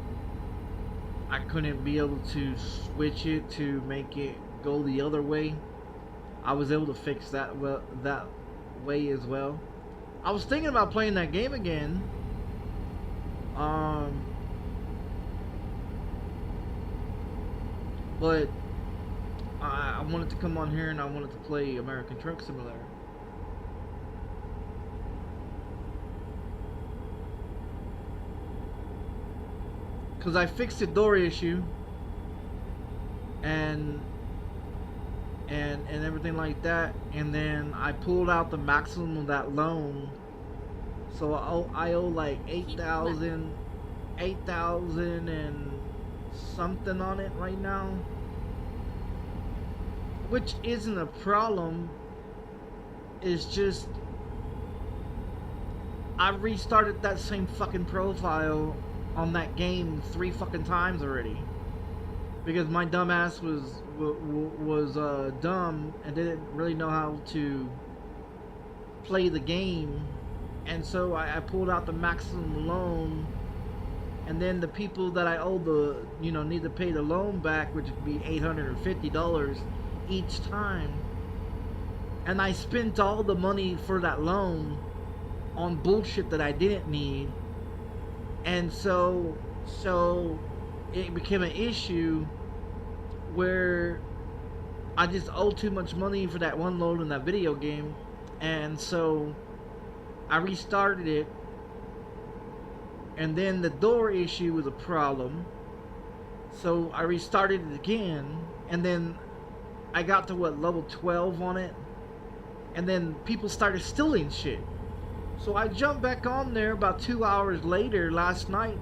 I couldn't be able to switch it to make it go the other way. I was able to fix that that way as well. I was thinking about playing that game again. But I wanted to come on here and I wanted to play American Truck Simulator. Because I fixed the door issue and everything like that, and then I pulled out the maximum of that loan, so I owe like 8,000 and something on it right now, which isn't a problem. It's just I restarted that same fucking profile on that game 3 fucking times already, because my dumb ass was dumb and didn't really know how to play the game, and so I pulled out the maximum loan, and then the people that I owe the, you know, need to pay the loan back, which would be $850 each time, and I spent all the money for that loan on bullshit that I didn't need. And so it became an issue where I just owe too much money for that one load in that video game, and so I restarted it, and then the door issue was a problem, so I restarted it again, and then I got to what, level 12 on it, and then people started stealing shit. So I jumped back on there about 2 hours later last night,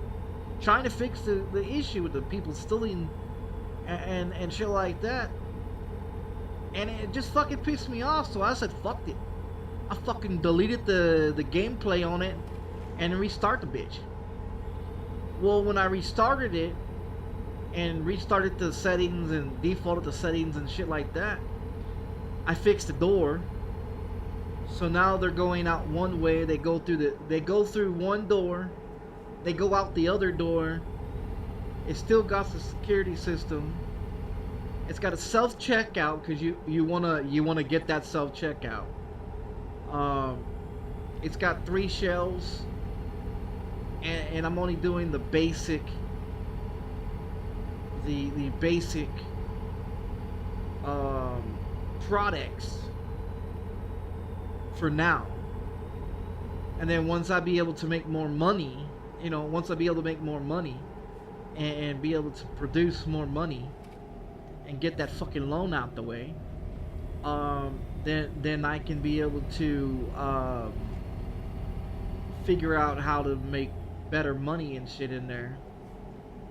trying to fix the issue with the people stealing and shit like that. And it just fucking pissed me off, so I said fuck it. I fucking deleted the gameplay on it and restart the bitch. Well, when I restarted it and restarted the settings and defaulted the settings and shit like that, I fixed the door. So now they're going out one way. They go through one door, they go out the other door. It still got the security system. It's got a self checkout because you wanna get that self checkout. It's got 3 shelves, and I'm only doing the basic products for now. And then once I be able to make more money, once I be able to make more money and be able to produce more money and get that fucking loan out the way, then I can be able to figure out how to make better money and shit in there.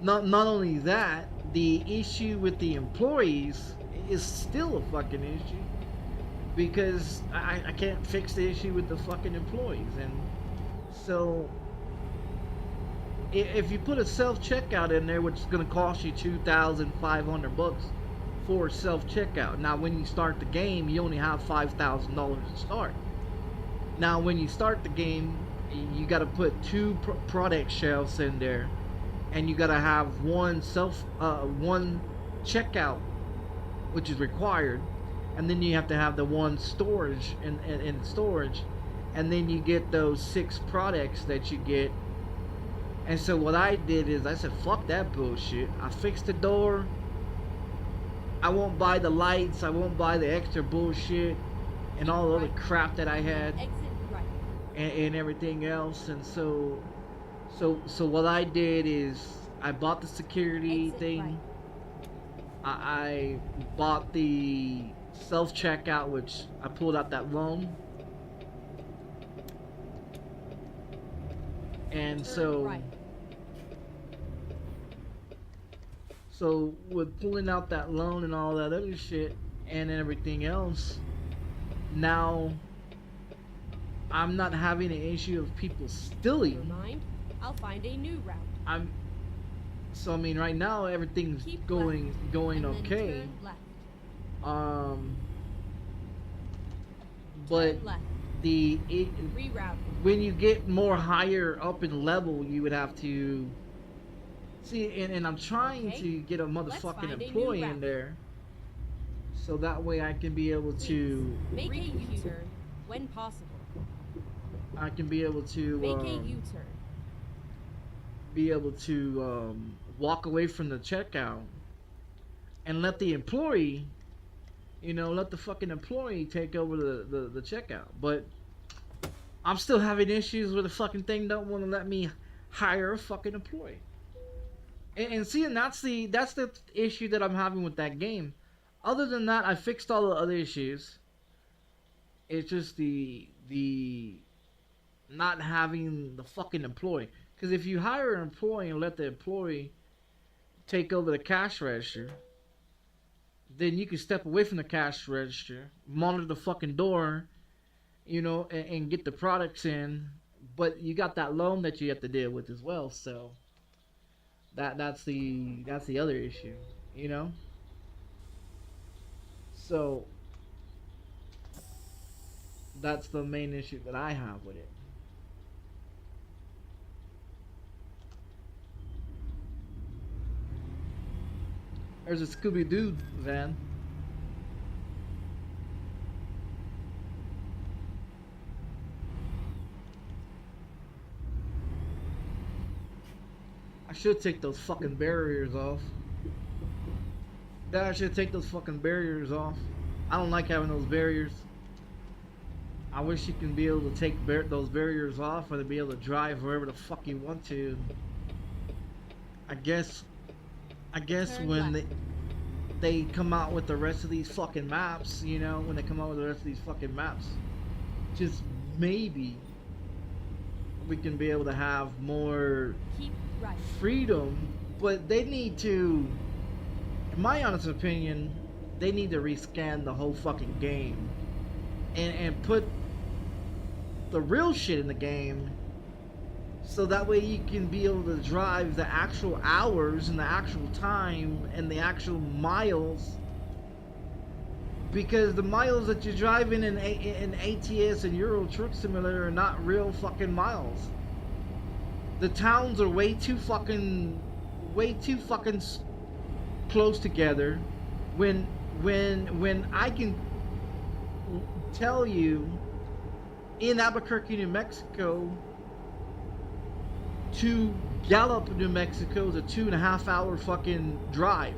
Not only that, the issue with the employees is still a fucking issue, because I can't fix the issue with the fucking employees. And so if you put a self-checkout in there, which is going to cost you $2,500 for self-checkout. Now when you start the game, you only have $5,000 to start. Now, when you start the game, you got to put two product shelves in there, and you got to have one checkout, which is required, and then you have to have the one storage in storage, and then you get those 6 products that you get. And so what I did is I said, fuck that bullshit. I fixed the door. I won't buy the lights. I won't buy the extra bullshit and all the other crap that I had, and everything else. And so what I did is I bought the security thing. I bought the self checkout, which I pulled out that loan. And so with pulling out that loan and all that other shit and everything else, now I'm not having an issue of people stealing. Never mind. I'll find a new route. So I mean, right now everything's going okay. But when you get more higher up in level, you would have to see, and I'm trying to get a motherfucking employee in there, so that way I can be able to make a U-turn when possible. I can be able to make a U-turn. Be able to walk away from the checkout and let the employee, let the fucking employee take over the checkout. But I'm still having issues with the fucking thing. Don't want to let me hire a fucking employee. And see, and that's the issue that I'm having with that game. Other than that, I fixed all the other issues. It's just the not having the fucking employee. Because if you hire an employee and let the employee take over the cash register, then you can step away from the cash register, monitor the fucking door, and get the products in. But you got that loan that you have to deal with as well. So that's the other issue, So that's the main issue that I have with it. There's a Scooby-Doo van. I should take those fucking barriers off. I should take those fucking barriers off. I don't like having those barriers. I wish you can be able to take those barriers off, or to be able to drive wherever the fuck you want to. I guess when they come out with the rest of these fucking maps, when they come out with the rest of these fucking maps, just maybe we can be able to have more freedom. But they need to, in my honest opinion, they need to rescan the whole fucking game and put the real shit in the game, so that way you can be able to drive the actual hours and the actual time and the actual miles, because the miles that you're driving in ATS and Euro Truck Simulator are not real fucking miles. The towns are way too fucking close together. When I can tell you, in Albuquerque, New Mexico, to Gallup, New Mexico is a 2.5 hour fucking drive.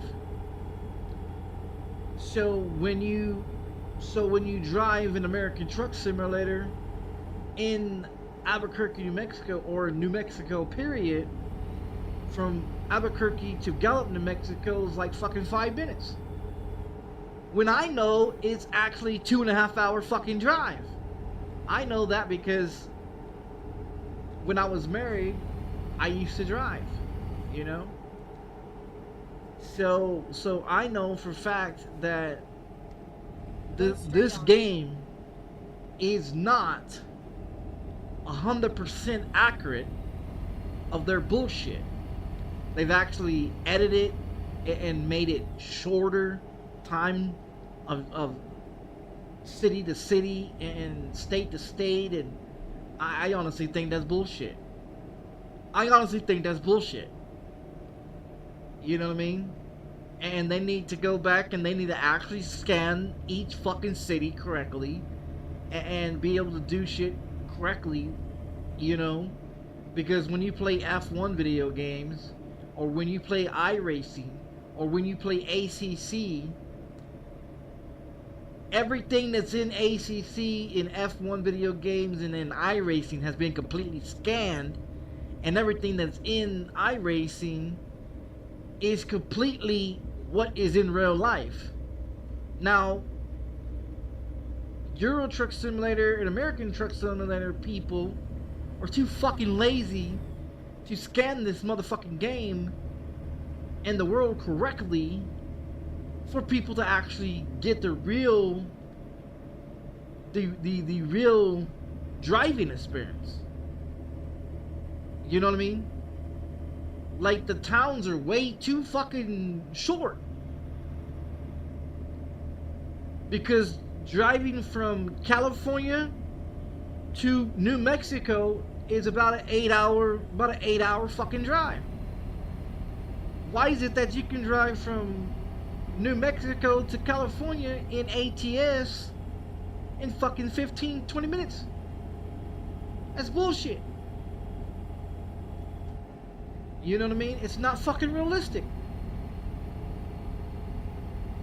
So when you drive an American Truck Simulator in Albuquerque, New Mexico, or New Mexico period, from Albuquerque to Gallup, New Mexico is like fucking 5 minutes. When I know it's actually 2.5 hour fucking drive. I know that because when I was married, I used to drive, So I know for a fact that this game is not 100% accurate of their bullshit. They've actually edited it and made it shorter time of city to city and state to state, and I honestly think that's bullshit. I honestly think that's bullshit. You know what I mean? And they need to go back and they need to actually scan each fucking city correctly and be able to do shit correctly, you know? Because when you play F1 video games, or when you play iRacing, or when you play ACC, everything that's in ACC, in F1 video games, and in iRacing has been completely scanned, and everything that's in iRacing is completely what is in real life. Now, Euro Truck Simulator and American Truck Simulator people are too fucking lazy to scan this motherfucking game and the world correctly for people to actually get the real the real driving experience. You know what I mean? Like, the towns are way too fucking short. Because driving from California to New Mexico is about an 8 hour fucking drive. Why is it that you can drive from New Mexico to California in ATS in fucking 15-20 minutes? That's bullshit. You know what I mean? It's not fucking realistic.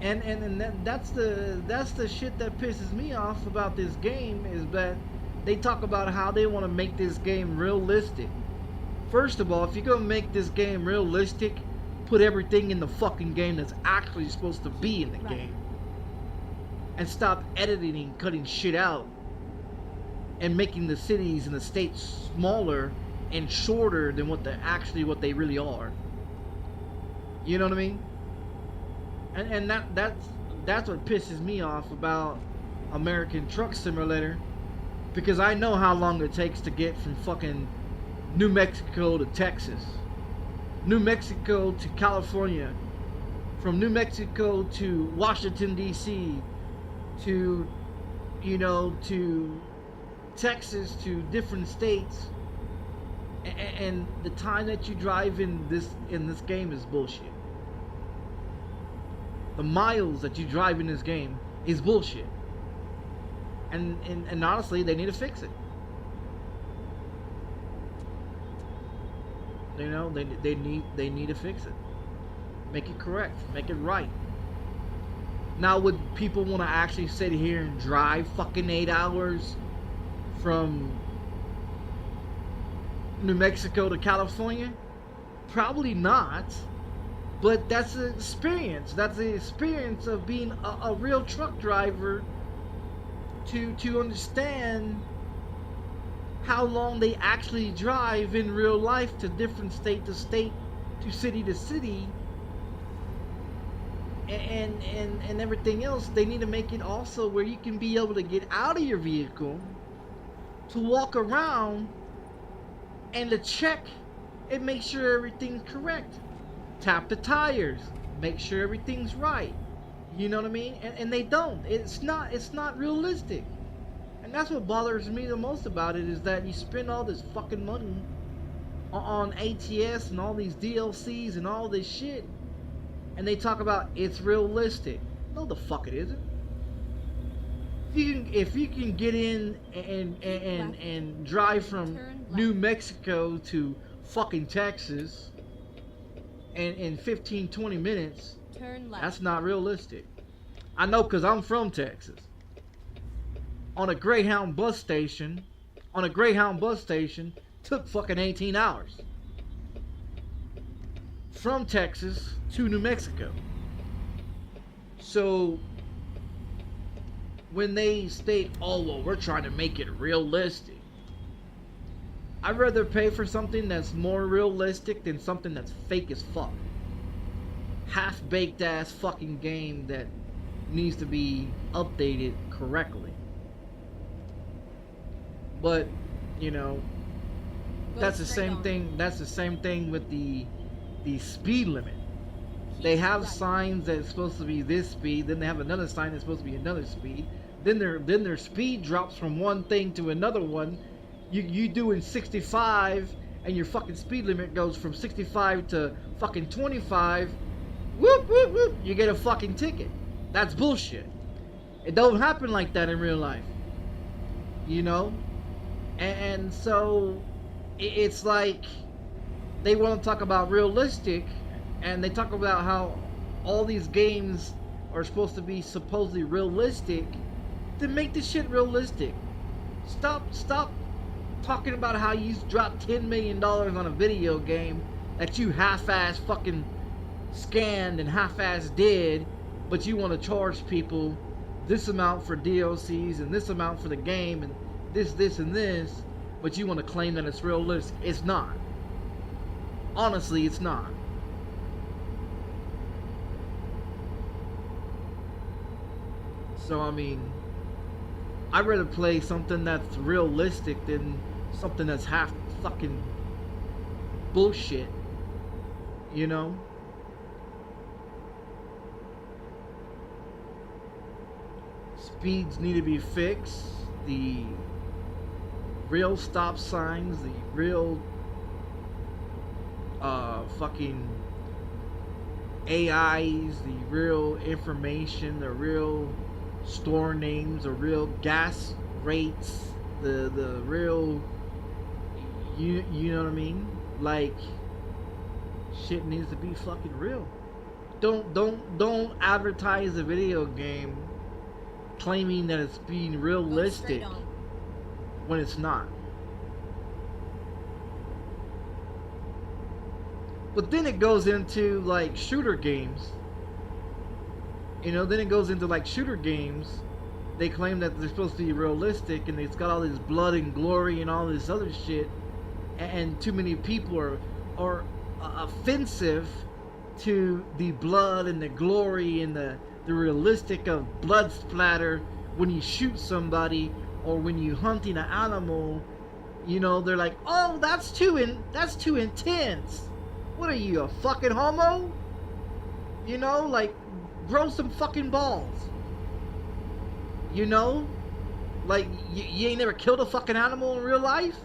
And that's the shit that pisses me off about this game, is that they talk about how they want to make this game realistic. First of all, if you're gonna make this game realistic, put everything in the fucking game that's actually supposed to be in the game. And stop editing and cutting shit out and making the cities and the states smaller and shorter than what they really are. You know what I mean? And that's what pisses me off about American Truck Simulator, because I know how long it takes to get from fucking New Mexico to Texas, New Mexico to California, from New Mexico to Washington DC, to, you know, to Texas, to different states. And the time that you drive in this game is bullshit. The miles that you drive in this game is bullshit. And honestly, they need to fix it. You know, they need to fix it. Make it correct. Make it right. Now, would people want to actually sit here and drive fucking 8 hours from New Mexico to California? Probably not. But that's the experience. That's the experience of being a real truck driver, to understand how long they actually drive in real life to different state to state, to city, and everything else. They need to make it also where you can be able to get out of your vehicle, to walk around, and to check and make sure everything's correct. Tap the tires, make sure everything's right. You know what I mean? And they don't. It's not realistic. And that's what bothers me the most about it, is that you spend all this fucking money on ATS and all these DLCs and all this shit, and they talk about it's realistic. No, the fuck it isn't. If you can get in and drive from New Mexico to fucking Texas in 15-20 minutes, that's not realistic. I know, because I'm from Texas. On a Greyhound bus station, took fucking 18 hours. From Texas to New Mexico. So when they state, oh, well, we're trying to make it realistic, I'd rather pay for something that's more realistic than something that's fake as fuck. Half-baked ass fucking game that needs to be updated correctly. But, you know, that's the same thing. That's the same thing with the speed limit. They have signs that it's supposed to be this speed, then they have another sign that's supposed to be another speed. then their speed drops from one thing to another one. You doing 65 and your fucking speed limit goes from 65 to fucking 25. Whoop whoop whoop, you get a fucking ticket. That's bullshit. It don't happen like that in real life. You know? And so it's like they want to talk about realistic, and they talk about how all these games are supposed to be supposedly realistic. Then make this shit realistic. Stop talking about how you dropped $10 million on a video game that you half-ass fucking scanned and half-ass did, but you want to charge people this amount for DLCs and this amount for the game and this and this, but you want to claim that it's realistic. It's not. Honestly, it's not. So I mean, I'd rather play something that's realistic than something that's half fucking bullshit, you know? Speeds need to be fixed. The real stop signs, the real fucking AIs, the real information, the real store names, the real gas rates, the real, you know what I mean? Like, shit needs to be fucking real. Don't advertise a video game claiming that it's being realistic when it's not. But then it goes into like shooter games. You know, then it goes into like shooter games. They claim that they're supposed to be realistic, and it's got all this blood and glory and all this other shit. And too many people are offensive to the blood and the glory and the realistic of blood splatter when you shoot somebody or when you hunting an animal. You know, they're like, oh, that's too intense. What are you, a fucking homo? You know, like, grow some fucking balls. You know, like, you ain't never killed a fucking animal in real life.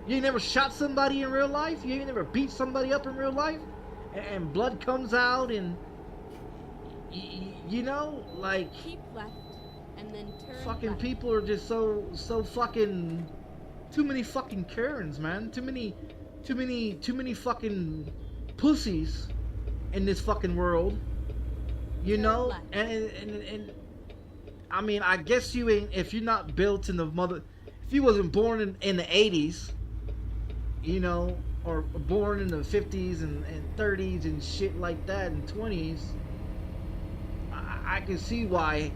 You ain't never shot somebody in real life. You ain't never beat somebody up in real life, and blood comes out, and you know, like, keep left and then turn fucking left. people are just so fucking, too many fucking Karens, man. Too many fucking pussies in this fucking world. You know, and I mean, I guess you ain't, if you're not built in the if you wasn't born in the 80s, you know, or born in the 50s and 30s and shit like that, and 20s, I can see why,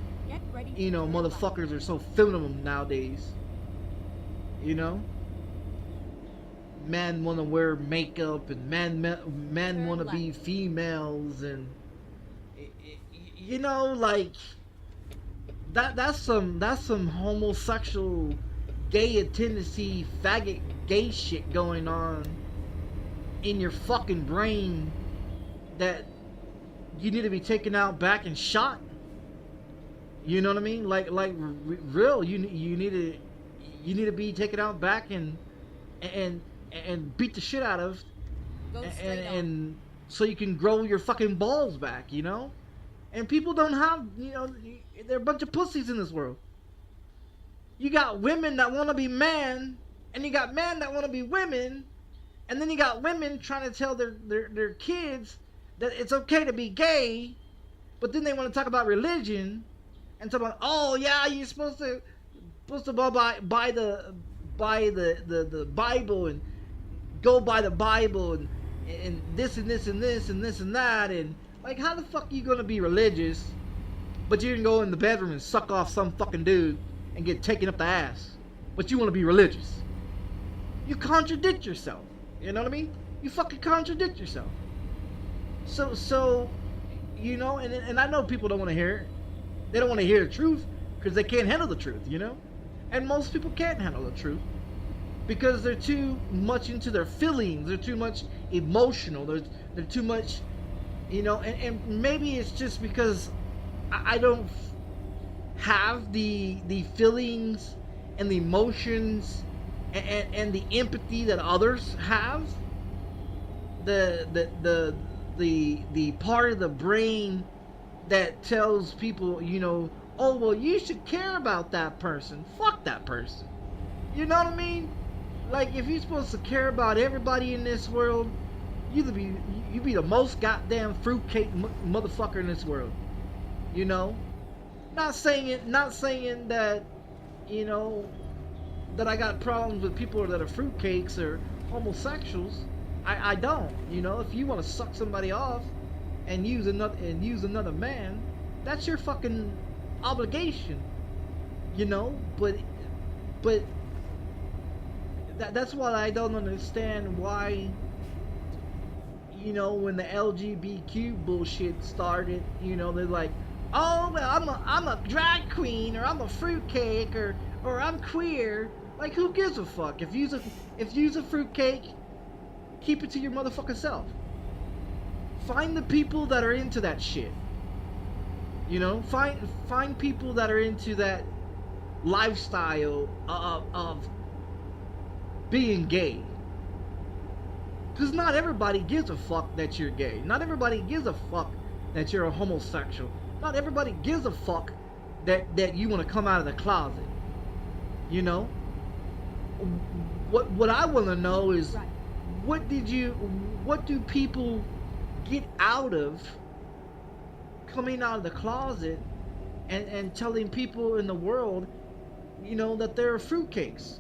you know, motherfuckers are so feminine nowadays. You know, men want to wear makeup, and men want to be females, and you know, like, that's some homosexual, gay tendency, faggot gay shit going on in your fucking brain that you need to be taken out back and shot. You know what I mean? Like real, you need to be taken out back and beat the shit out of, and so you can grow your fucking balls back, you know? And people don't have, you know, there are a bunch of pussies in this world. You got women that want to be men, and you got men that want to be women, and then you got women trying to tell their kids that it's okay to be gay, but then they want to talk about religion and talk about, oh yeah, you're supposed to buy the Bible and go by the Bible and this and this and this and this and that, and like, how the fuck are you gonna be religious, but you can go in the bedroom and suck off some fucking dude and get taken up the ass, but you want to be religious? You contradict yourself. You know what I mean? You fucking contradict yourself. So, you know, and I know people don't want to hear it. They don't want to hear the truth because they can't handle the truth, you know? And most people can't handle the truth because they're too much into their feelings. They're too much emotional. They're too much, you know, and maybe it's just because I don't, have the feelings and the emotions and the empathy that others have, the part of the brain that tells people, you know, oh well, you should care about that person. Fuck that person. You know what I mean? Like, if you're supposed to care about everybody in this world, you be the most goddamn fruitcake motherfucker in this world. You know, not saying that, you know, that I got problems with people that are fruitcakes or homosexuals. I don't. You know, if you want to suck somebody off and use another man, that's your fucking obligation. You know, but that's what I don't understand, why, you know, when the LGBTQ bullshit started, you know, they're like, oh well, I'm a drag queen, or I'm a fruitcake, or I'm queer. Like, who gives a fuck? If you's a fruitcake, keep it to your motherfucking self. Find the people that are into that shit. You know, find people that are into that lifestyle of being gay. Because not everybody gives a fuck that you're gay. Not everybody gives a fuck that you're a homosexual. Not everybody gives a fuck that you want to come out of the closet. You know? What I want to know is, Right. what do people get out of coming out of the closet and telling people in the world, you know, that they're fruitcakes?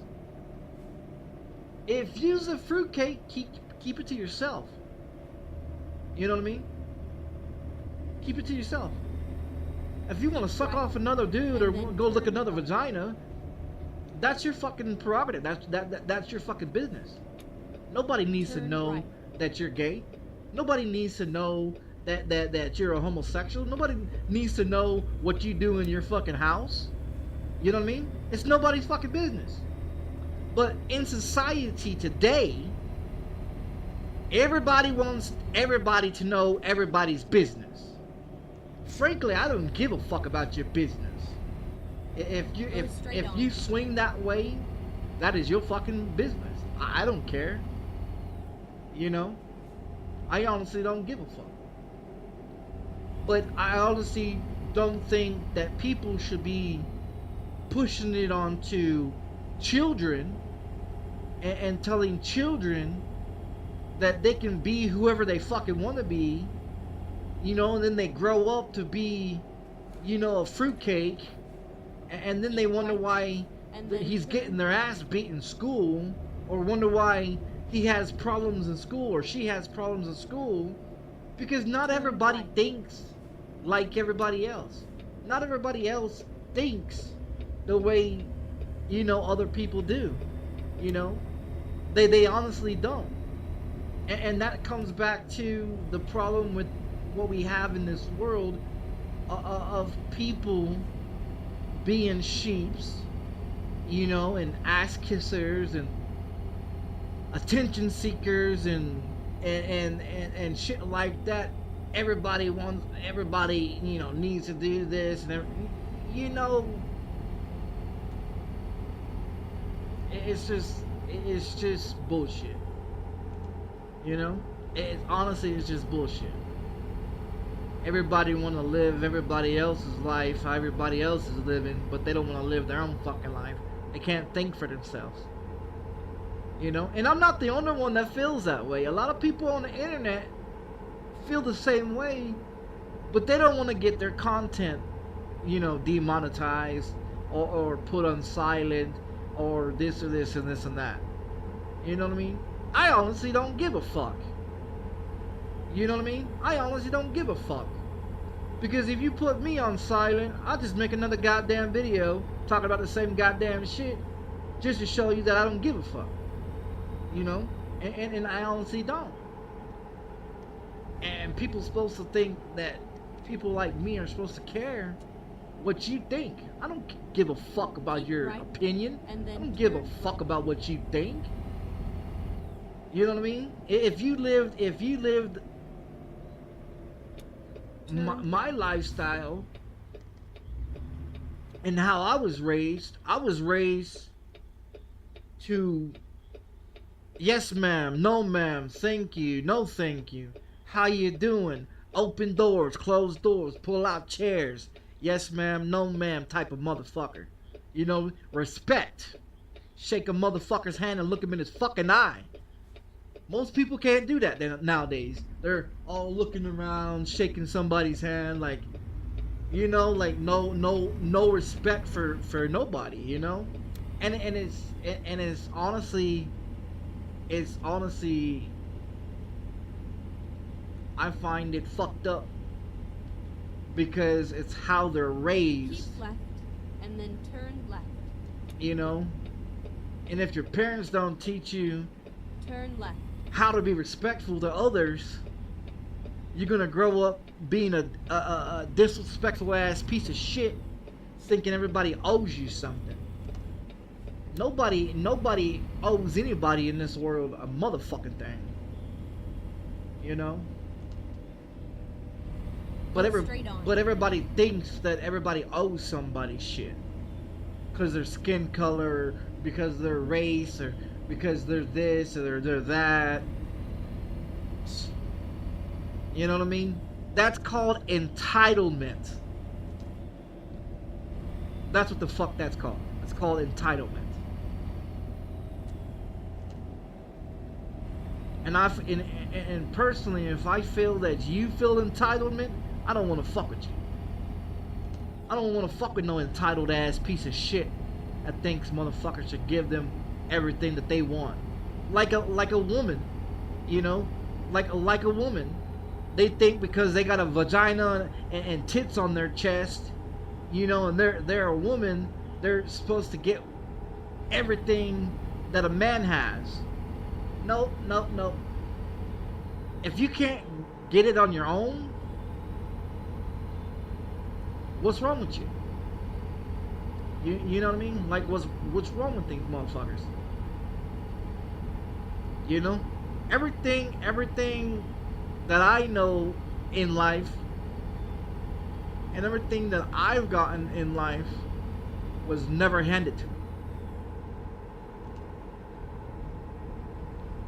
If you're a fruitcake, keep it to yourself. You know what I mean? Keep it to yourself. If you want to suck off another dude or go lick another vagina, that's your fucking prerogative. That's your fucking business. Nobody needs to know that you're gay. Nobody needs to know that you're a homosexual. Nobody needs to know what you do in your fucking house. You know what I mean? It's nobody's fucking business. But in society today, everybody wants everybody to know everybody's business. Frankly, I don't give a fuck about your business. If you swing that way, that is your fucking business. I don't care. You know? I honestly don't give a fuck. But I honestly don't think that people should be pushing it onto children and telling children that they can be whoever they fucking want to be, you know, and then they grow up to be, you know, a fruitcake, and then they wonder why he's getting their ass beat in school, or wonder why he has problems in school or she has problems in school, because not everybody thinks like everybody else. Not everybody else thinks the way, you know, other people do. You know, they honestly don't. And that comes back to the problem with what we have in this world of people being sheeps, you know, and ass kissers and attention seekers and shit like that. Everybody, you know, needs to do this, and you know, it's just bullshit. You know, honestly, it's just bullshit. Everybody want to live everybody else's life, how everybody else is living, but they don't want to live their own fucking life. They can't think for themselves. You know, and I'm not the only one that feels that way. A lot of people on the internet feel the same way, but they don't want to get their content, you know, demonetized or put on silent or this or this and this and that. You know what I mean? I honestly don't give a fuck. You know what I mean? I honestly don't give a fuck. Because if you put me on silent, I'll just make another goddamn video talking about the same goddamn shit just to show you that I don't give a fuck. You know? And I honestly don't. And people supposed to think that people like me are supposed to care what you think. I don't give a fuck about your opinion. I don't give a fuck about what you think. You know what I mean? If you lived my lifestyle, And how I was raised to yes ma'am, no ma'am, thank you, no thank you. How you doing? Open doors, close doors, pull out chairs. Yes ma'am, no ma'am type of motherfucker. You know, respect. Shake a motherfucker's hand and look him in his fucking eye. Most people can't do that nowadays. They're all looking around, shaking somebody's hand, like, you know, like no respect for nobody, you know. And it's honestly, I find it fucked up because it's how they're raised. Keep left and then turn left. You know, and if your parents don't teach you Turn left. how to be respectful to others, you're gonna grow up being a disrespectful ass piece of shit, thinking everybody owes you something. Nobody owes anybody in this world a motherfucking thing. You know? But everybody thinks that everybody owes somebody shit. Because their skin color, because their race, or because they're this or they're that. You know what I mean? That's called entitlement. That's what the fuck that's called. It's called entitlement. And personally, if I feel that you feel entitlement, I don't want to fuck with you. I don't want to fuck with no entitled ass piece of shit that thinks motherfuckers should give them everything that they want. Like a woman, you know, like a woman. They think because they got a vagina and tits on their chest, you know, and they're a woman, they're supposed to get everything that a man has. No. If you can't get it on your own, what's wrong with you? You know what I mean? Like, what's wrong with these motherfuckers? You know? Everything that I know in life and everything that I've gotten in life was never handed to me.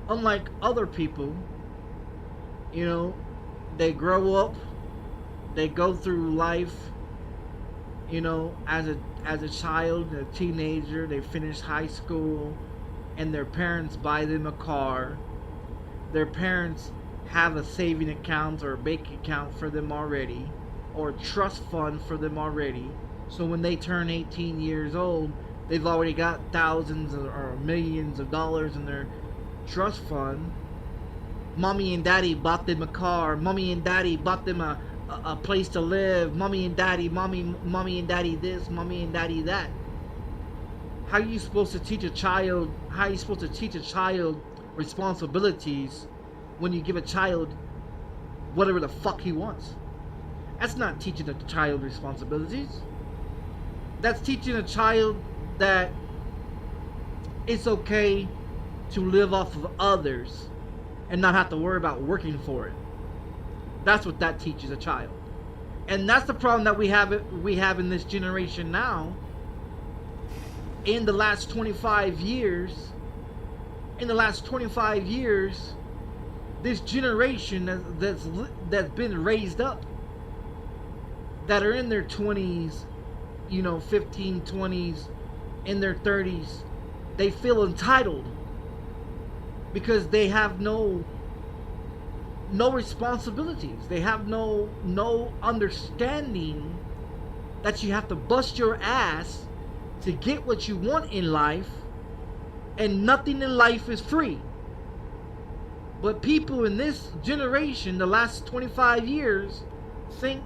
Unlike other people, you know, they grow up, they go through life, you know, as a child, a teenager, they finish high school, and their parents buy them a car. Their parents have a saving account or a bank account for them already, or a trust fund for them already. So when they turn 18 years old, they've already got thousands or millions of dollars in their trust fund. Mommy and daddy bought them a car. Mommy and daddy bought them a place to live. Mommy and daddy this, mommy and daddy that. How are you supposed to teach a child responsibilities when you give a child whatever the fuck he wants? That's not teaching a child responsibilities. That's teaching a child that it's okay to live off of others and not have to worry about working for it. That's what that teaches a child. And that's the problem that we have in this generation now. In the last 25 years, this generation that's been raised up, that are in their 20s, you know, 15, 20s, in their 30s, they feel entitled because they have no responsibilities. They have no understanding that you have to bust your ass to get what you want in life, and nothing in life is free. But people in this generation, the last 25 years, think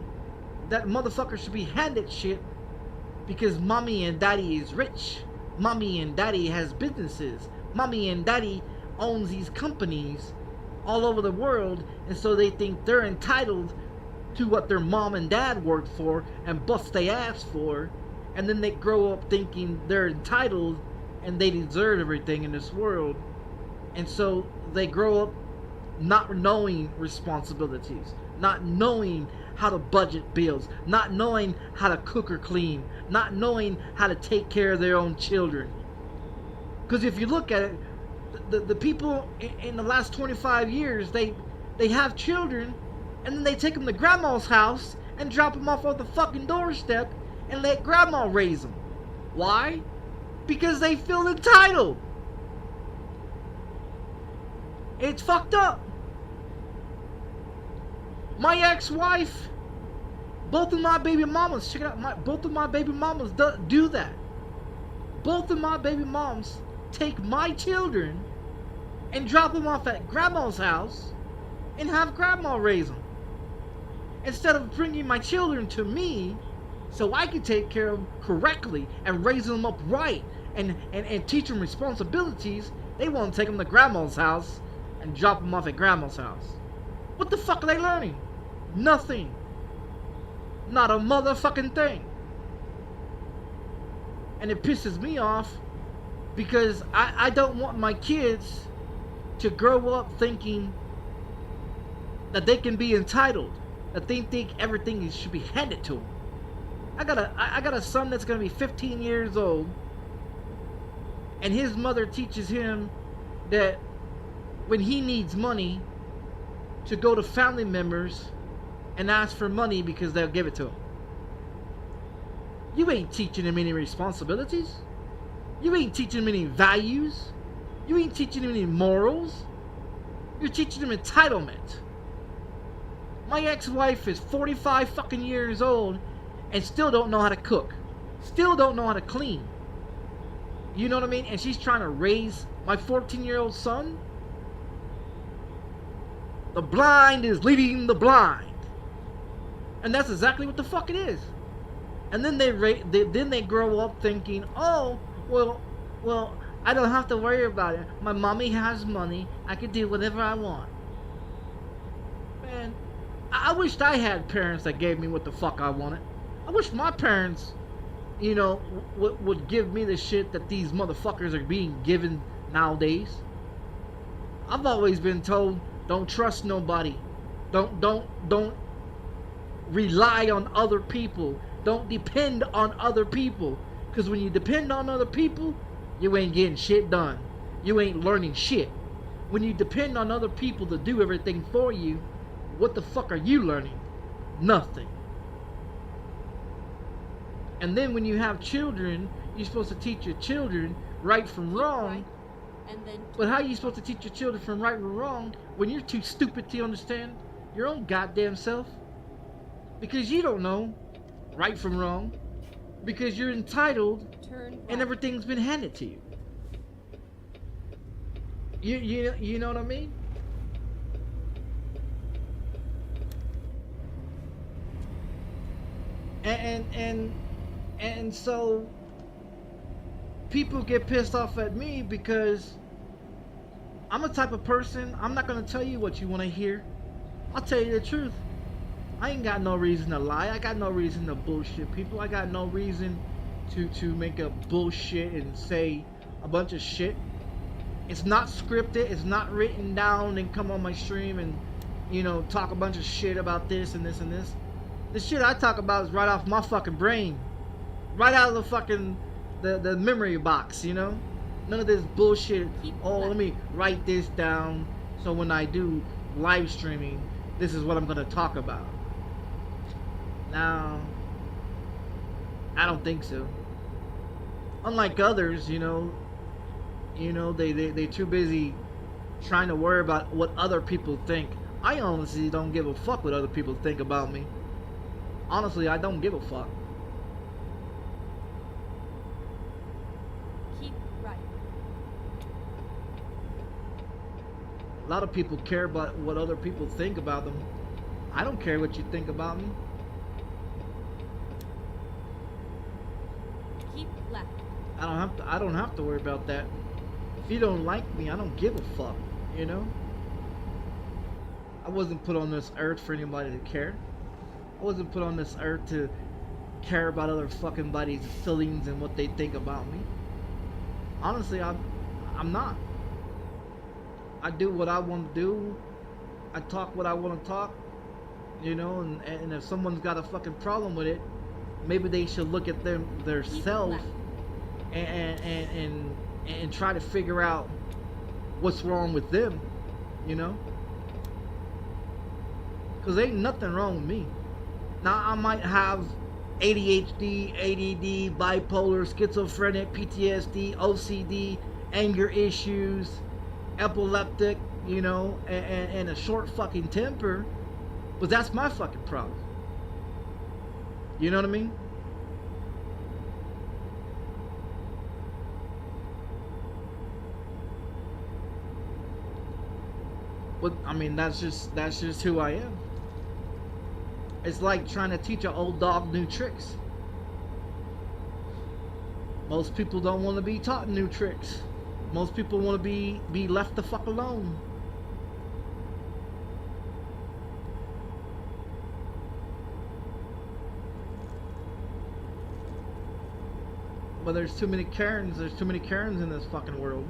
that motherfuckers should be handed shit because mommy and daddy is rich. Mommy and daddy has businesses. Mommy and daddy owns these companies all over the world, and so they think they're entitled to what their mom and dad worked for and bust their ass for, and then they grow up thinking they're entitled and they deserve everything in this world, and so they grow up not knowing responsibilities, not knowing how to budget bills, not knowing how to cook or clean, not knowing how to take care of their own children. Because if you look at it, the people in the last 25 years, they have children, and then they take them to grandma's house and drop them off at the fucking doorstep and let grandma raise them. Why? Because they feel entitled. It's fucked up. My ex-wife, both of my baby mamas, check it out, both of my baby mamas do that. Both of my baby moms take my children and drop them off at grandma's house and have grandma raise them. Instead of bringing my children to me so I can take care of them correctly and raise them up right and teach them responsibilities, they want to take them to grandma's house and drop them off at grandma's house. What the fuck are they learning? Nothing. Not a motherfucking thing. And it pisses me off because I don't want my kids to grow up thinking that they can be entitled, that they think everything should be handed to them. I got a son that's gonna be 15 years old, and his mother teaches him that when he needs money, to go to family members and ask for money because they'll give it to him. You ain't teaching him any responsibilities. You ain't teaching him any values. You ain't teaching him any morals. You're teaching him entitlement. My ex-wife is 45 fucking years old and still don't know how to cook. Still don't know how to clean. You know what I mean? And she's trying to raise my 14-year-old son. The blind is leading the blind. And that's exactly what the fuck it is. And then they grow up thinking, oh, well, I don't have to worry about it. My mommy has money. I can do whatever I want. Man, I wished I had parents that gave me what the fuck I wanted. I wish my parents, you know, would give me the shit that these motherfuckers are being given nowadays. I've always been told, don't trust nobody. Don't rely on other people. Don't depend on other people. Because when you depend on other people, you ain't getting shit done. You ain't learning shit. When you depend on other people to do everything for you, what the fuck are you learning? Nothing. And then when you have children, you're supposed to teach your children right from wrong. But how are you supposed to teach your children from right from wrong when you're too stupid to understand your own goddamn self? Because you don't know right from wrong. Because you're entitled and everything's been handed to you. You know what I mean? And so people get pissed off at me because I'm a type of person, I'm not gonna tell you what you want to hear. I'll tell you the truth. I ain't got no reason to lie. I got no reason to bullshit people. I got no reason to make a bullshit and say a bunch of shit. It's not scripted. It's not written down and come on my stream and, you know, talk a bunch of shit about this and this and this. The shit I talk about is right off my fucking brain. Right out of the fucking the memory box, you know? None of this bullshit. Oh, let me write this down so when I do live streaming, this is what I'm gonna talk about. Now, I don't think so. Unlike others, you know, they too busy trying to worry about what other people think. I honestly don't give a fuck what other people think about me. Honestly, I don't give a fuck. Keep right. A lot of people care about what other people think about them. I don't care what you think about me. Keep left. I don't have to worry about that. If you don't like me, I don't give a fuck, you know? I wasn't put on this earth for anybody to care. I wasn't put on this earth to care about other fucking body's feelings and what they think about me. Honestly, I'm not. I do what I want to do I talk what I want to talk, you know, and if someone's got a fucking problem with it, maybe they should look at their Keep self left. and try to figure out what's wrong with them, you know, because ain't nothing wrong with me. Now I might have ADHD, ADD, bipolar, schizophrenic, PTSD, OCD, anger issues, epileptic, you know, and a short fucking temper, but that's my fucking problem. You know what I mean? But I mean, that's just who I am. It's like trying to teach an old dog new tricks. Most people don't want to be taught new tricks. Most people want to be left the fuck alone. But there's too many Karens. There's too many Karens in this fucking world.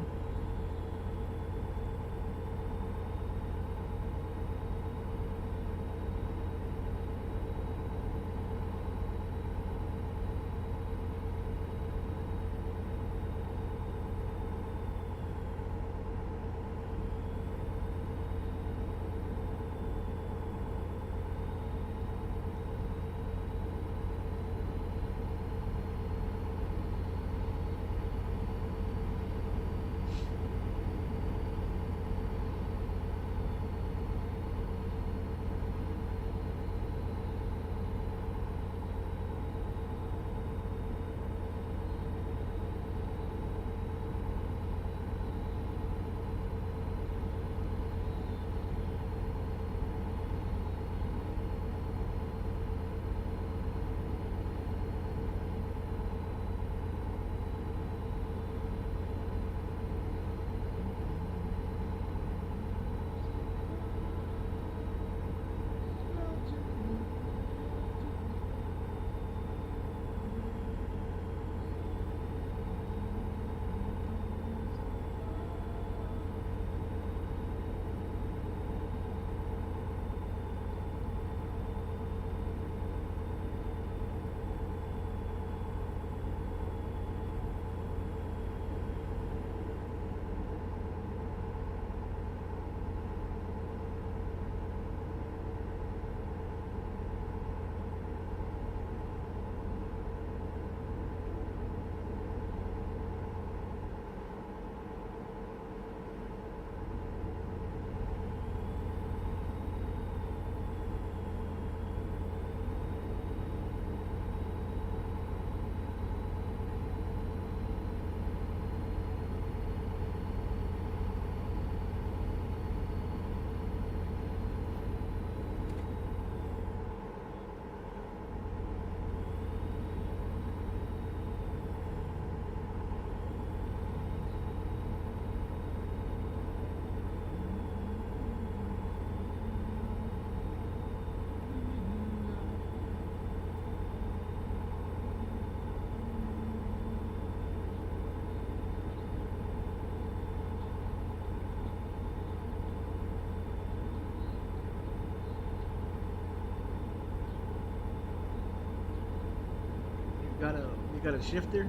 You got a shifter?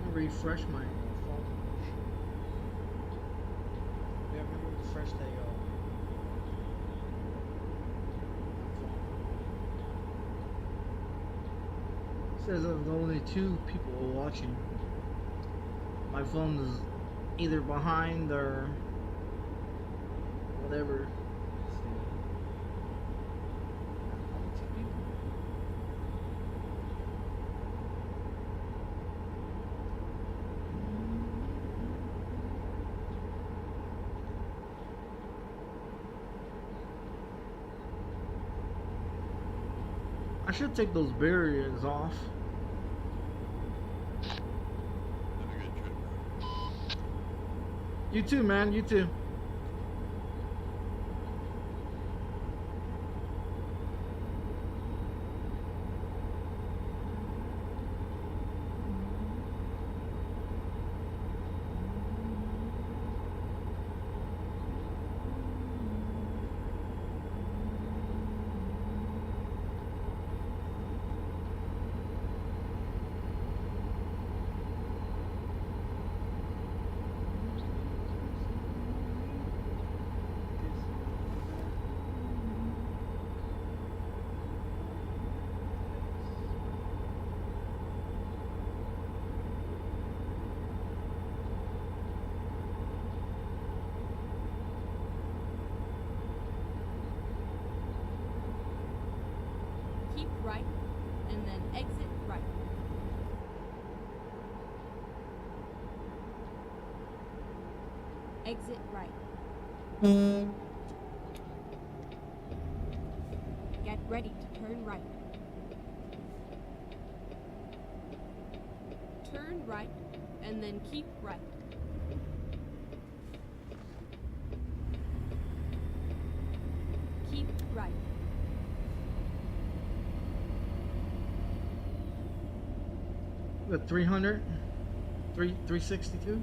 Let me refresh my phone. Yeah, let me refresh that It says there's only 2 people watching. My phone is either behind or whatever. I should take those barriers off. You too, man. You too. Exit right. Get ready to turn right. Turn right, and then keep right. Keep right. What, 300? 362?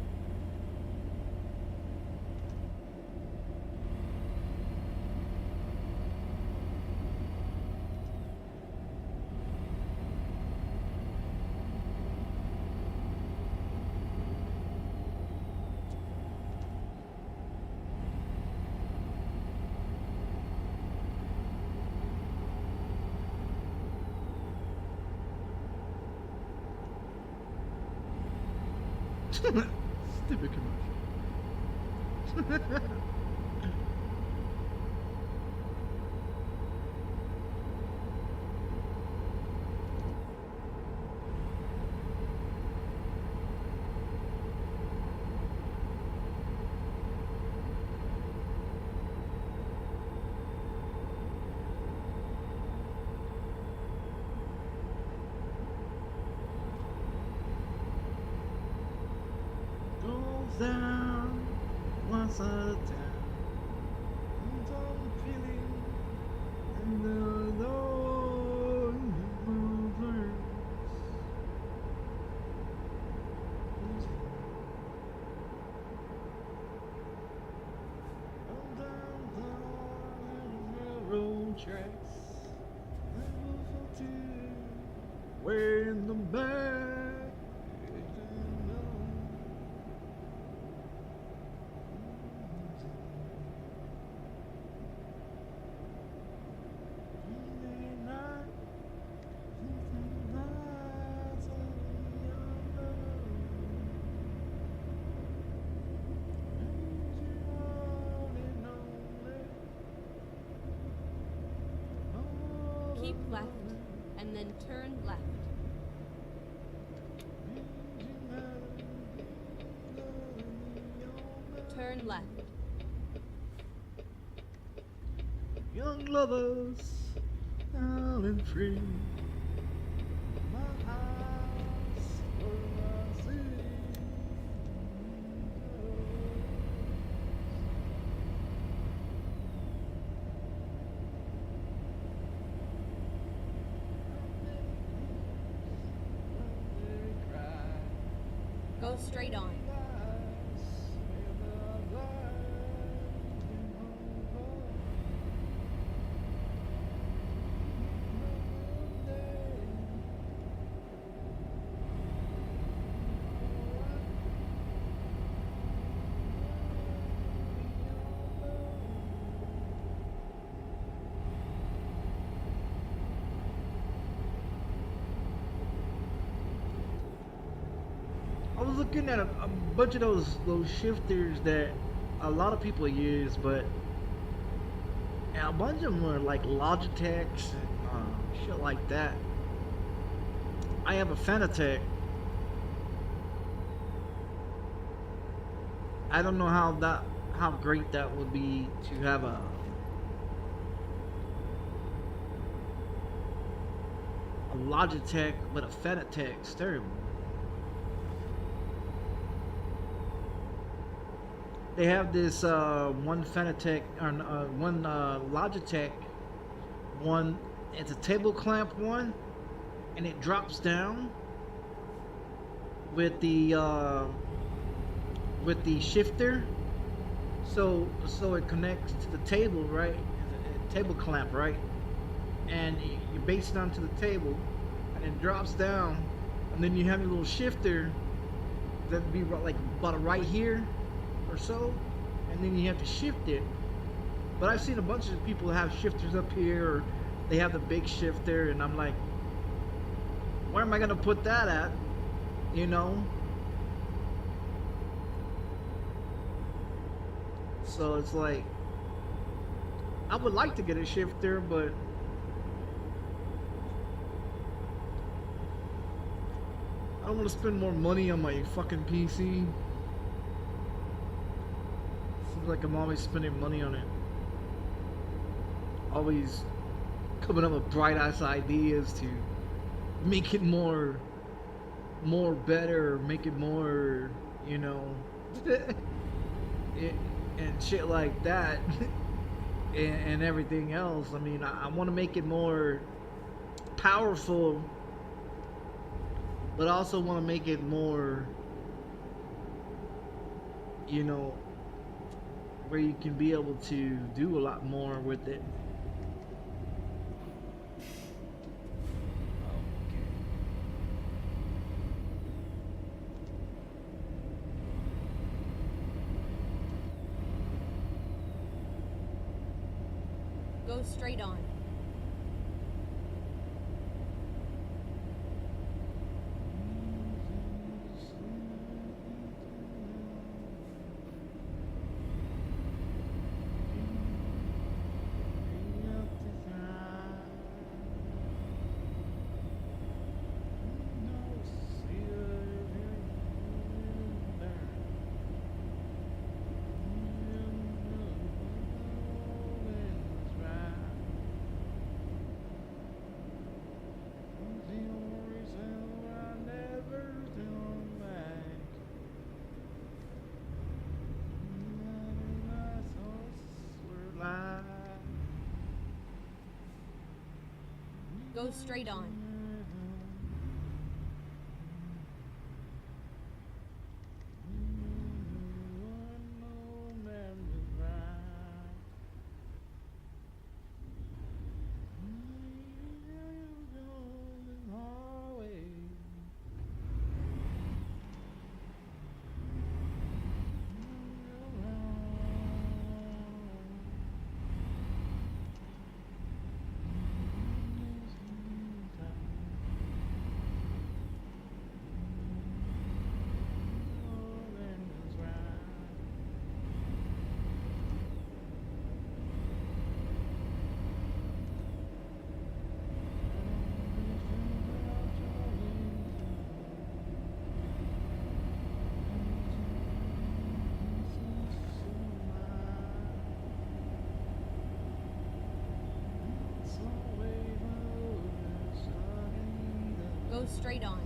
Stupid commercial. Down once at a time, and I'm feeling and the Lord movers. I'm down the railroad tracks, way in the back. Keep left, and then turn left. Turn left. Young lovers, out and free. My eyes for my city. Go straight on. I was looking at a bunch of those shifters that a lot of people use, but a bunch of them were like Logitechs and shit like that. I have a Fanatec. I don't know how great that would be to have a Logitech with a Fanatec stereo. They have this one Fanatec or one Logitech one. It's a table clamp one, and it drops down with the shifter, so it connects to the table, right? It's a table clamp, right? And you base it onto the table, and it drops down, and then you have your little shifter that'd be like about right here or so, and then you have to shift it. But I've seen a bunch of people have shifters up here, or they have the big shifter, and I'm like, where am I gonna put that at? You know? So it's like, I would like to get a shifter, but I don't want to spend more money on my fucking PC. Seems like I'm always spending money on it. Always coming up with bright ass ideas to make it more better, make it more, you know, and shit like that, and everything else. I mean, I want to make it more powerful, but I also want to make it more, you know, where you can be able to do a lot more with it. Go straight on. Go straight on. Go straight on.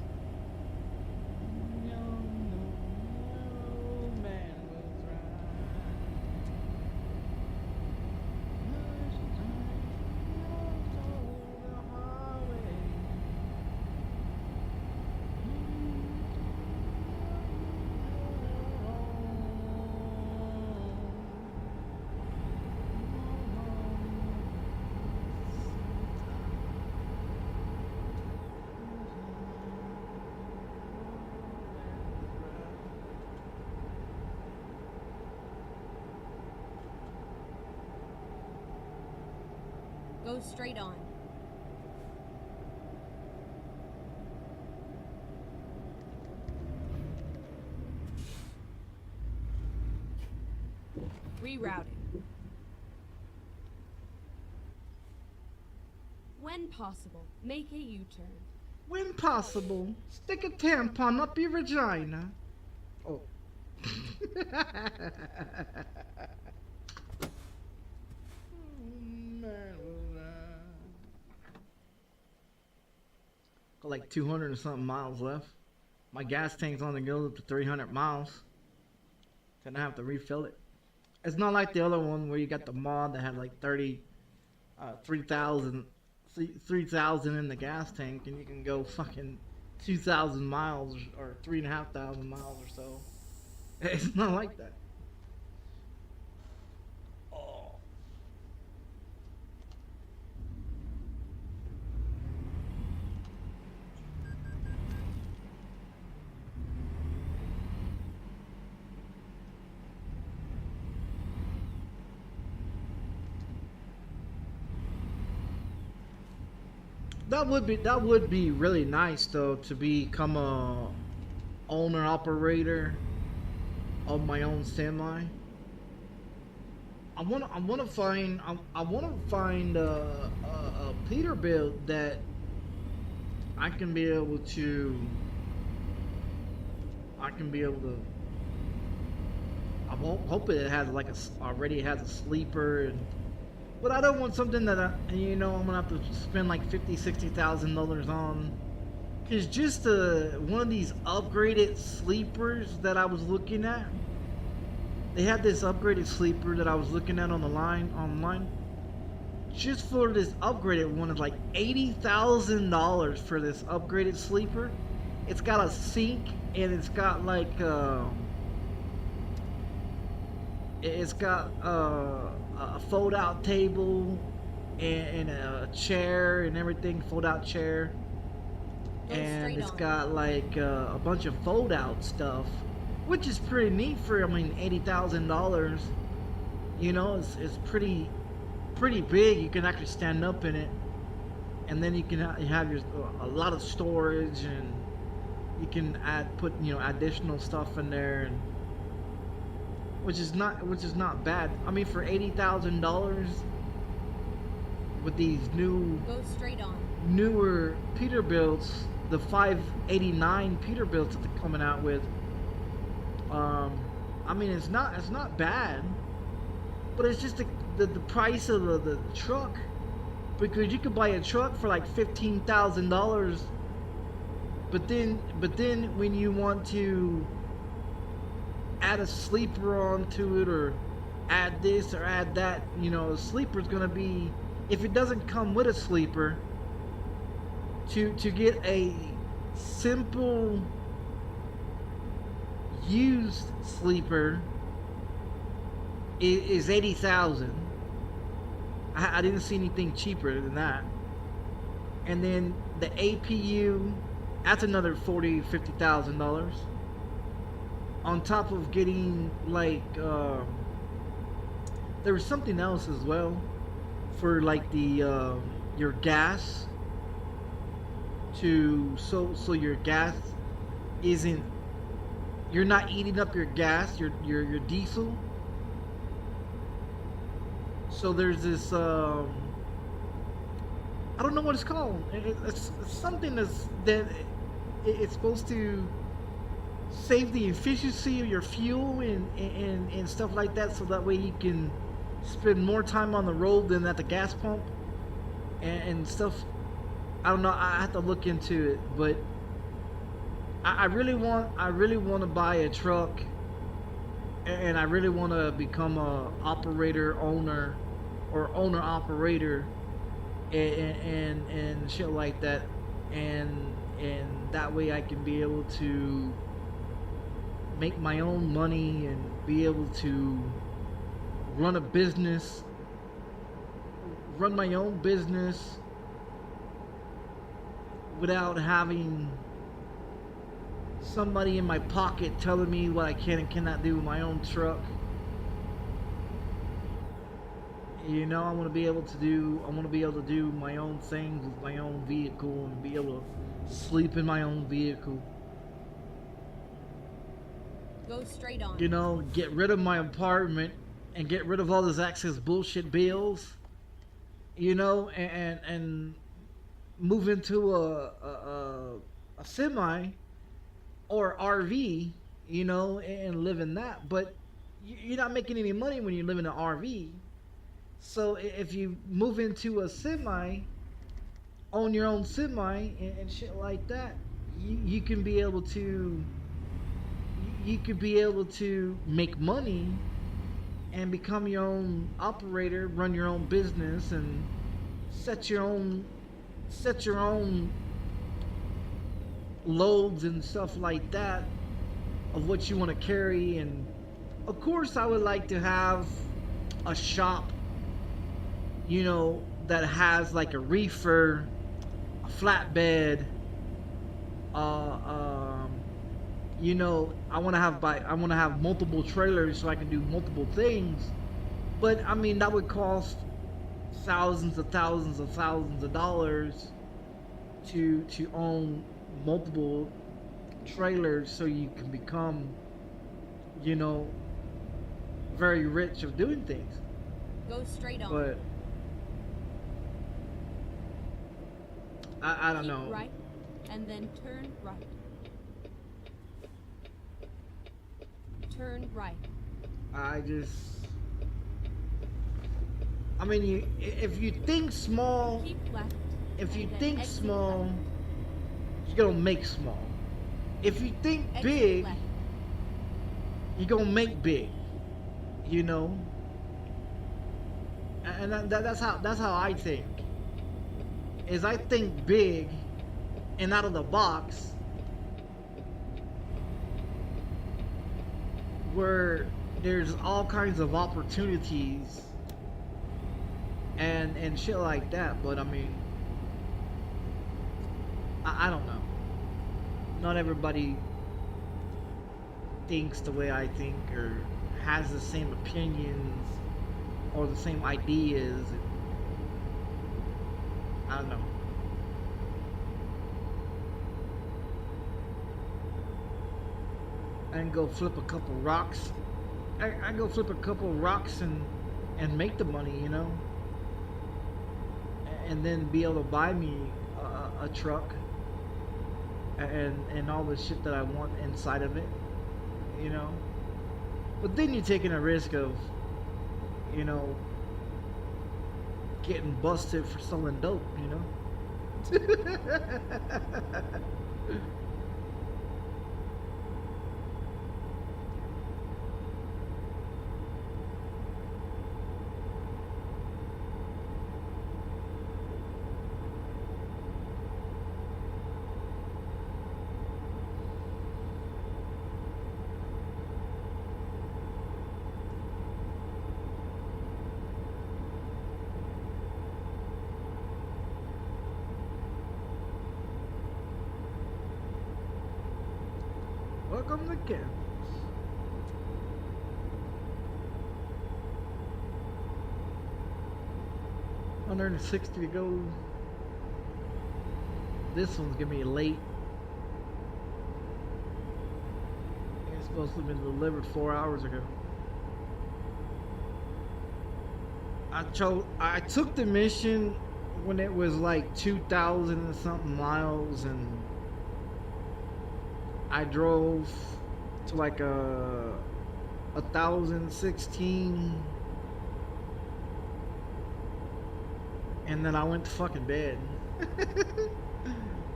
Go straight on. Rerouting. When possible, make a U-turn. When possible, stick a tampon up your vagina. Oh. Got like 200 and something miles left. My gas tank's only goes up to 300 miles. Then I have to refill it. It's not like the other one where you got the mod that had like 3,000 in the gas tank, and you can go fucking 2,000 miles or 3,500 miles or so. It's not like that. Oh. That would be really nice though, to become a owner operator of my own semi. I want to find a Peterbilt that I can be able to, 'cause, you know, I'm hoping it has like already has a sleeper, but I don't want something that I'm gonna have to spend like $50,000-$60,000 on. Cause just one of these upgraded sleepers that I was looking at, they had this upgraded sleeper that I was looking at on the line online. Just for this upgraded one, it's like $80,000 for this upgraded sleeper. It's got a sink and it's got like it's got a fold-out table and a chair and everything, fold-out chair, and it's got like a bunch of fold-out stuff, which is pretty neat for $80,000. You know, it's pretty big. You can actually stand up in it, and then you can have a lot of storage, and you can put additional stuff in there, and which is not bad. I mean, for $80,000 with these newer Peterbilts, the 589 Peterbilts that they're coming out with, I mean, it's not bad, but it's just the price of the truck, because you could buy a truck for like $15,000, but then when you want to add a sleeper onto it, or add this or add that, the sleeper's gonna be, if it doesn't come with a sleeper, to get a simple used sleeper is $80,000. I didn't see anything cheaper than that. And then the APU, that's another $40,000-$50,000. On top of getting like there was something else as well for like the your gas, so your gas isn't, you're not eating up your gas, your diesel. So there's this I don't know what it's called. It's something that it's supposed to save the efficiency of your fuel and stuff like that, so that way you can spend more time on the road than at the gas pump and stuff. I don't know, I have to look into it, but I really want to buy a truck, and I really want to become a owner operator and shit like that, and that way I can be able to make my own money and be able to run my own business without having somebody in my pocket telling me what I can and cannot do with my own truck. I want to be able to do my own things with my own vehicle, and be able to sleep in my own vehicle. Go straight on. Get rid of my apartment and get rid of all this excess bullshit bills. And move into a semi or RV, and live in that. But you're not making any money when you live in an RV. So if you move into a semi, own your own semi and shit like that, you can be able to make money and become your own operator, run your own business, and set your own loads and stuff like that of what you want to carry. And of course I would like to have a shop, that has like a reefer, a flatbed, I want to have multiple trailers so I can do multiple things. But I mean, that would cost thousands of dollars to own multiple trailers, so you can become, very rich of doing things. Go straight on. But I don't Keep know. Right, and then turn right. Turn right. I just, I mean, if you think small, Keep left. if you and then think exit small, left. you're gonna make small. If you think Exit big, left. you're gonna make big. You know, and that's how I think. Is I think big and out of the box, where there's all kinds of opportunities and shit like that. But I mean, I don't know. Not everybody thinks the way I think or has the same opinions or the same ideas. I don't know. I can go flip a couple rocks. I go flip a couple rocks and make the money, you know, and then be able to buy me a truck and all the shit that I want inside of it, you know. But then you're taking a risk of, you know, getting busted for selling dope, you know. Welcome to campus. $160 to go. This one's gonna be late. It's supposed to have been delivered 4 hours ago. I took the mission when it was like 2,000 and something miles, and I drove to like 1,016, and then I went to fucking bed.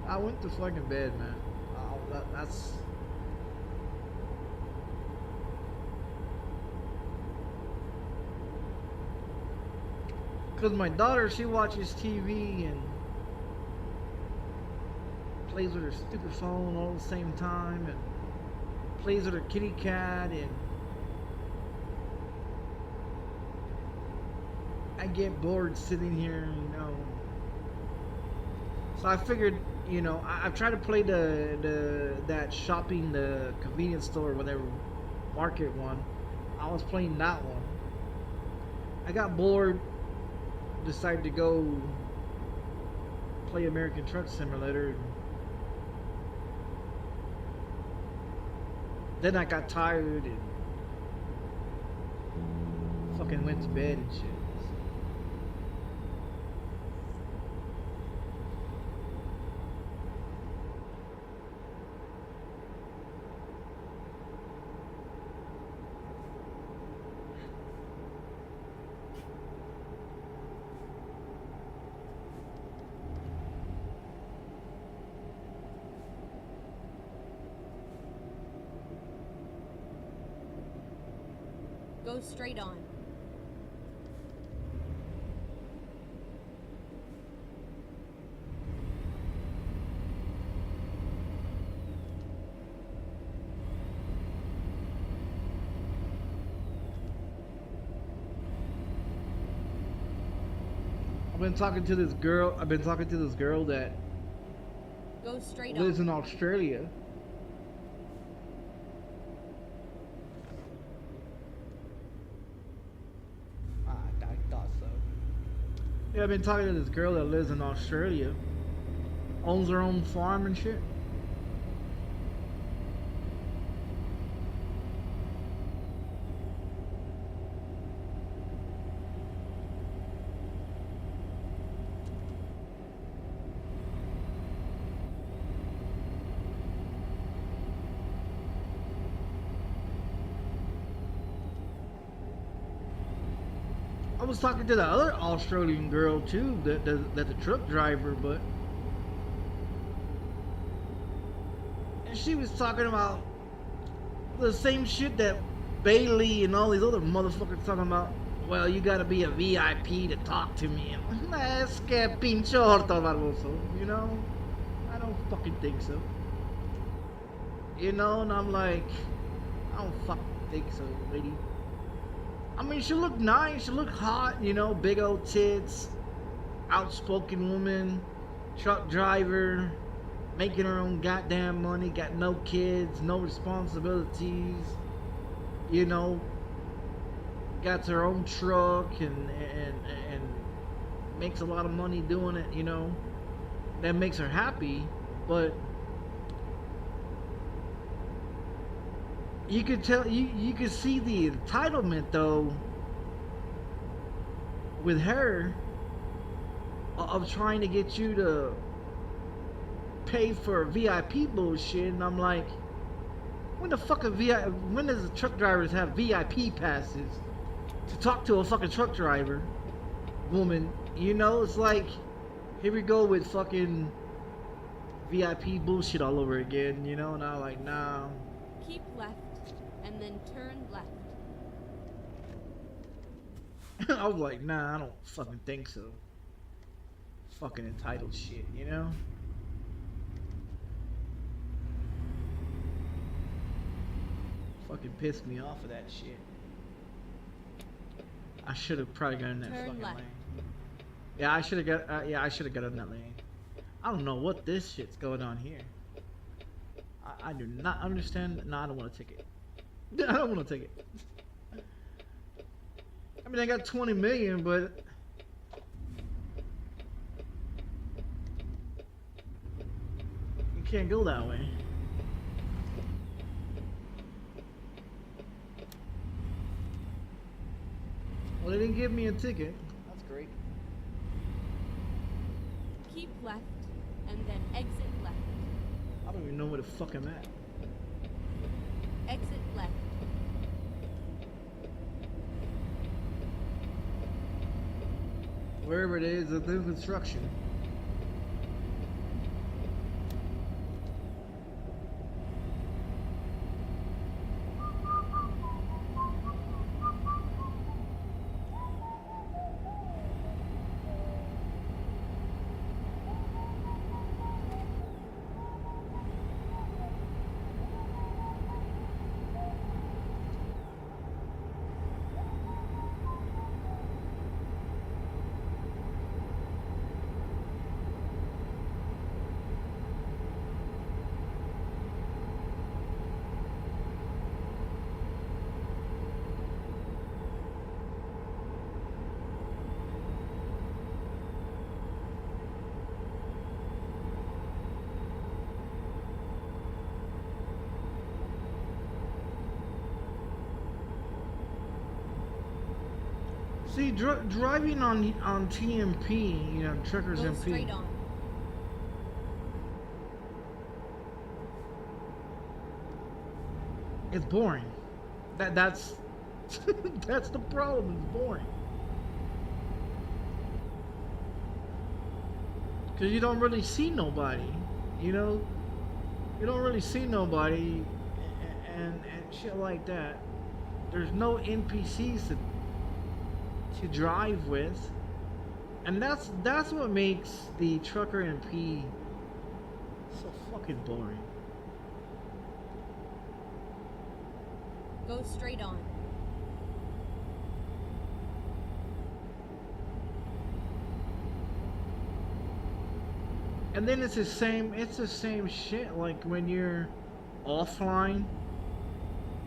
I went to fucking bed, man. That's because my daughter, she watches TV and plays with her stupid phone all at the same time, and plays with her kitty cat, and I get bored sitting here, you know. So I figured, you know, I've tried to play that shopping, the convenience store, whatever, market one. I was playing that one. I got bored, decided to go play American Truck Simulator. Then I got tired and fucking went to bed and shit. Go straight on. I've been talking to this girl that Go straight lives on. in Australia. I thought so. Yeah, I've been talking to this girl that lives in Australia. Owns her own farm and shit. was talking to the other Australian girl too, the truck driver, but and she was talking about the same shit that Bailey and all these other motherfuckers talking about. Well, you gotta be a VIP to talk to me. And I'm like, es que pinche orto barboso, you know? I don't fucking think so. You know, and I'm like, I don't fucking think so, lady. I mean, she looked nice, she looked hot, you know, big old tits, outspoken woman, truck driver, making her own goddamn money, got no kids, no responsibilities, you know, got her own truck and makes a lot of money doing it, you know. That makes her happy, but you could tell, you could see the entitlement though with her of trying to get you to pay for VIP bullshit. And I'm like, when the fuck when does the truck drivers have VIP passes to talk to a fucking truck driver woman? You know, it's like, here we go with fucking VIP bullshit all over again, you know. And I'm like, nah. Keep left and then turn left. I was like, nah, I don't fucking think so. Fucking entitled shit, you know? Fucking pissed me off of that shit. I should have probably got in that Turn fucking left. lane. Yeah, I should have got. Yeah, I should have got in that lane. I don't know what this shit's going on here. I do not understand. No, I don't want a ticket. I don't want a ticket. I mean, I got 20 million, but you can't go that way. Well, they didn't give me a ticket. That's great. Keep left and then exit left. I don't even know where the fuck I'm at. Exit left. Wherever it is, it's new construction. See, driving on TMP, you know, Truckers Go MP. straight on. It's boring. That's that's the problem. It's boring. Cause you don't really see nobody, you know. You don't really see nobody, and shit like that. There's no NPCs to drive with, and that's what makes the Trucker MP so fucking boring. Go straight on. And then it's the same shit like when you're offline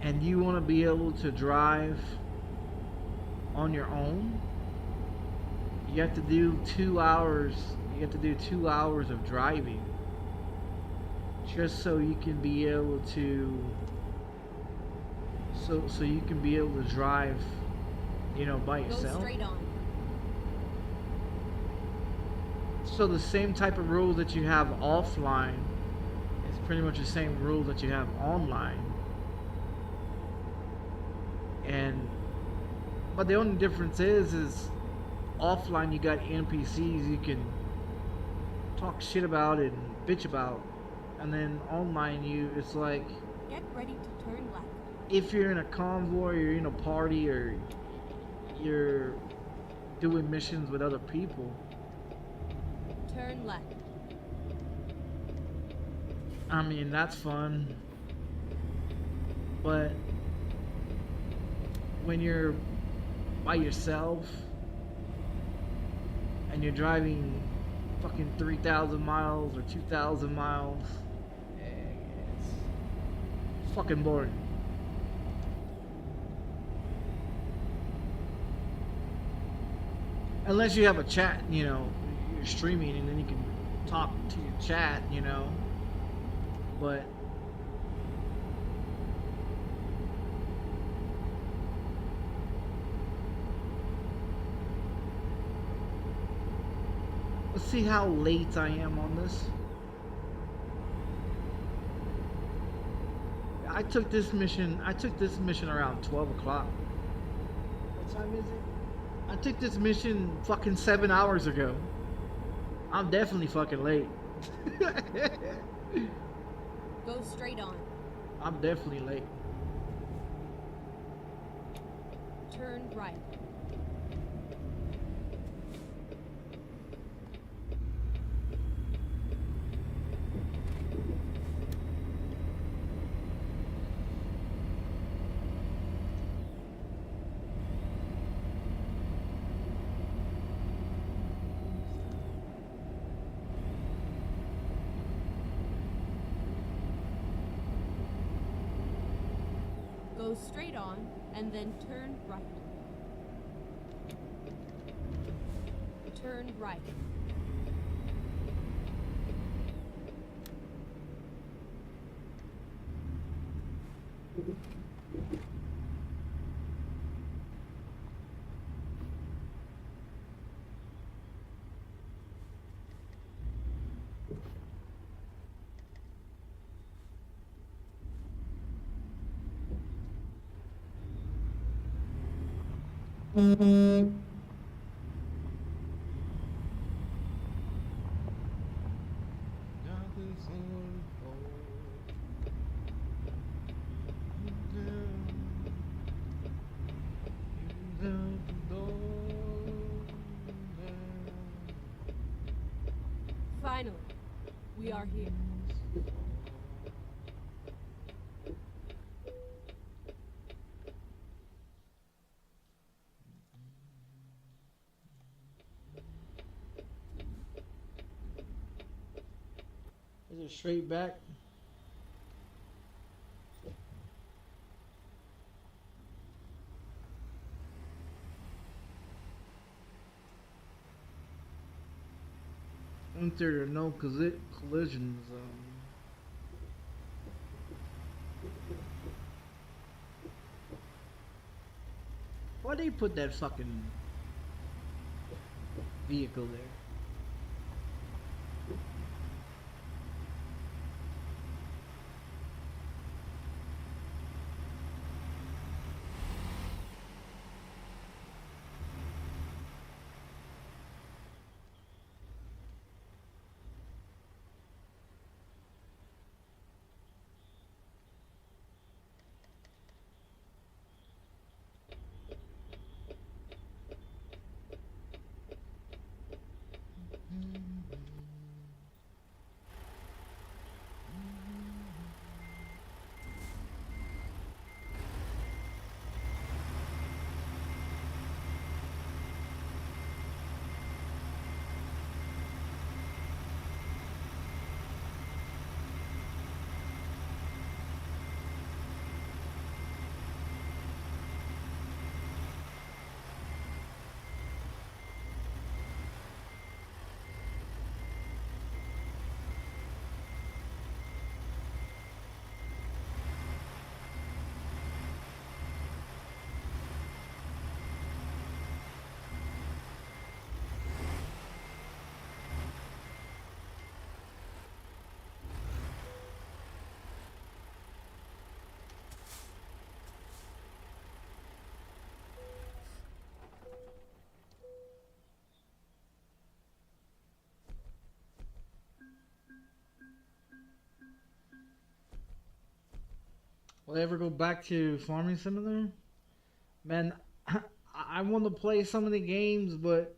and you want to be able to drive on your own. You have to do 2 hours. You have to do 2 hours of driving just so you can be able to so you can be able to drive, you know, by Go yourself. straight on. So the same type of rule that you have offline is pretty much the same rule that you have online. But the only difference is offline you got NPCs you can talk shit about and bitch about, and then online it's like Get ready to turn left. if you're in a convoy, you're in a party, or you're doing missions with other people, Turn left. I mean, that's fun. But when you're by yourself and you're driving fucking 3,000 miles or 2,000 miles, it's fucking boring. Unless you have a chat, you know, you're streaming and then you can talk to your chat, you know. But let's see how late I am on this. I took this mission around 12 o'clock. What time is it? I took this mission fucking 7 hours ago. I'm definitely fucking late. Go straight on. I'm definitely late. Turn right. Go straight on and then turn right. Turn right. Finally, we are here. Is it straight back? Enter the no collision zone. Why they put that fucking vehicle there? Will I ever go back to Farming Simulator? Man, I want to play some of the games, but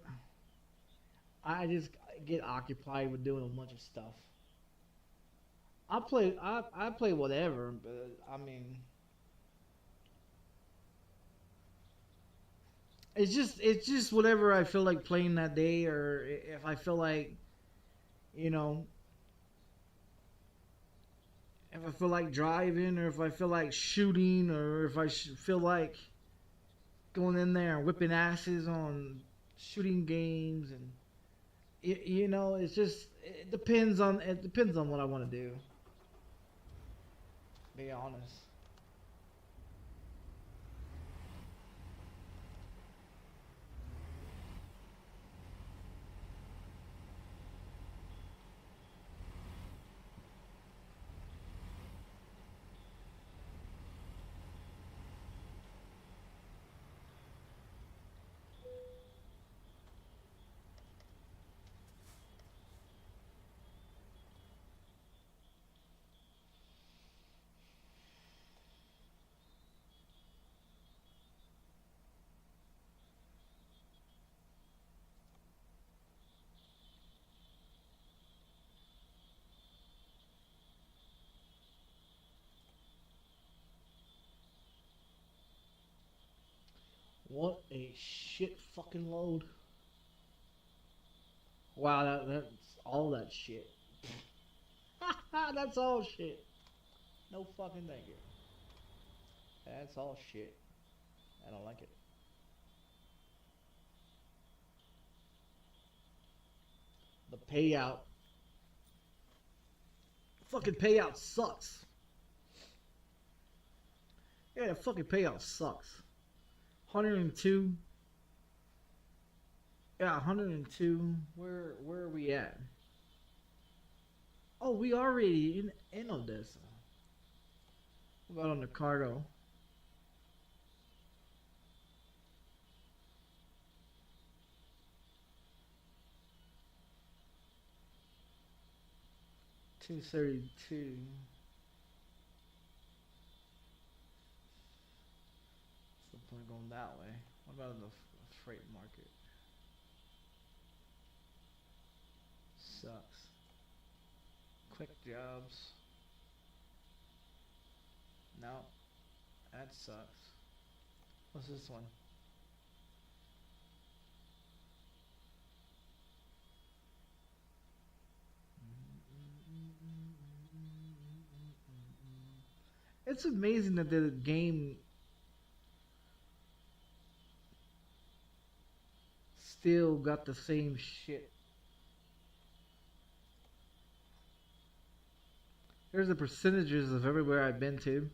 I just get occupied with doing a bunch of stuff. I play whatever, but I mean, it's just whatever I feel like playing that day, or if I feel like, you know, if I feel like driving, or if I feel like shooting, or if I feel like going in there and whipping asses on shooting games, and you know, it depends on what I want to do. Be honest. What a shit fucking load. Wow, that's all that shit. That's all shit. No fucking thank you. That's all shit. I don't like it. The payout. Fucking payout sucks. Yeah, the fucking payout sucks. 102. Yeah, 102. Where are we at? Oh, we already in Odessa. What about on the cargo? $232. What's the point of going that way? What about in the freight market? Sucks. Quick jobs. No. That sucks. What's this one? It's amazing that the game still got the same shit. Here's the percentages of everywhere I've been to.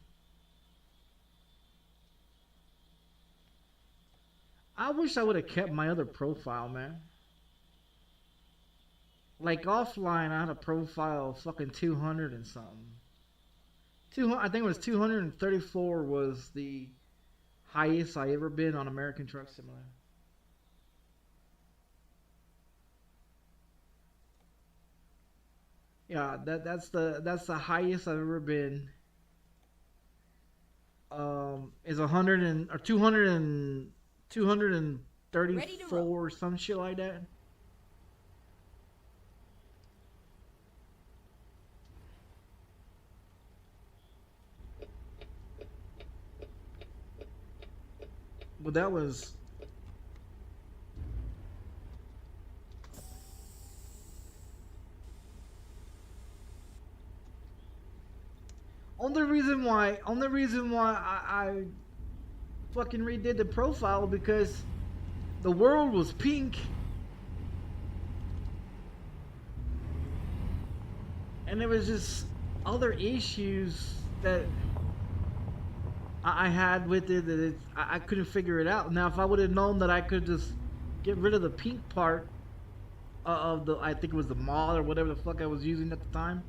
I wish I would have kept my other profile, man. Like offline, I had a profile of fucking 200 and something. 200, I think it was 234 was the highest I ever been on American Truck Simulator. Yeah, that's the highest I've ever been. Is 100 and or 200 and 234 or some shit like that. But that was only reason why I fucking redid the profile, because the world was pink and there was just other issues that I had with it that I couldn't figure it out. Now, if I would have known that I could just get rid of the pink part of the, I think it was the mod or whatever the fuck I was using at the time,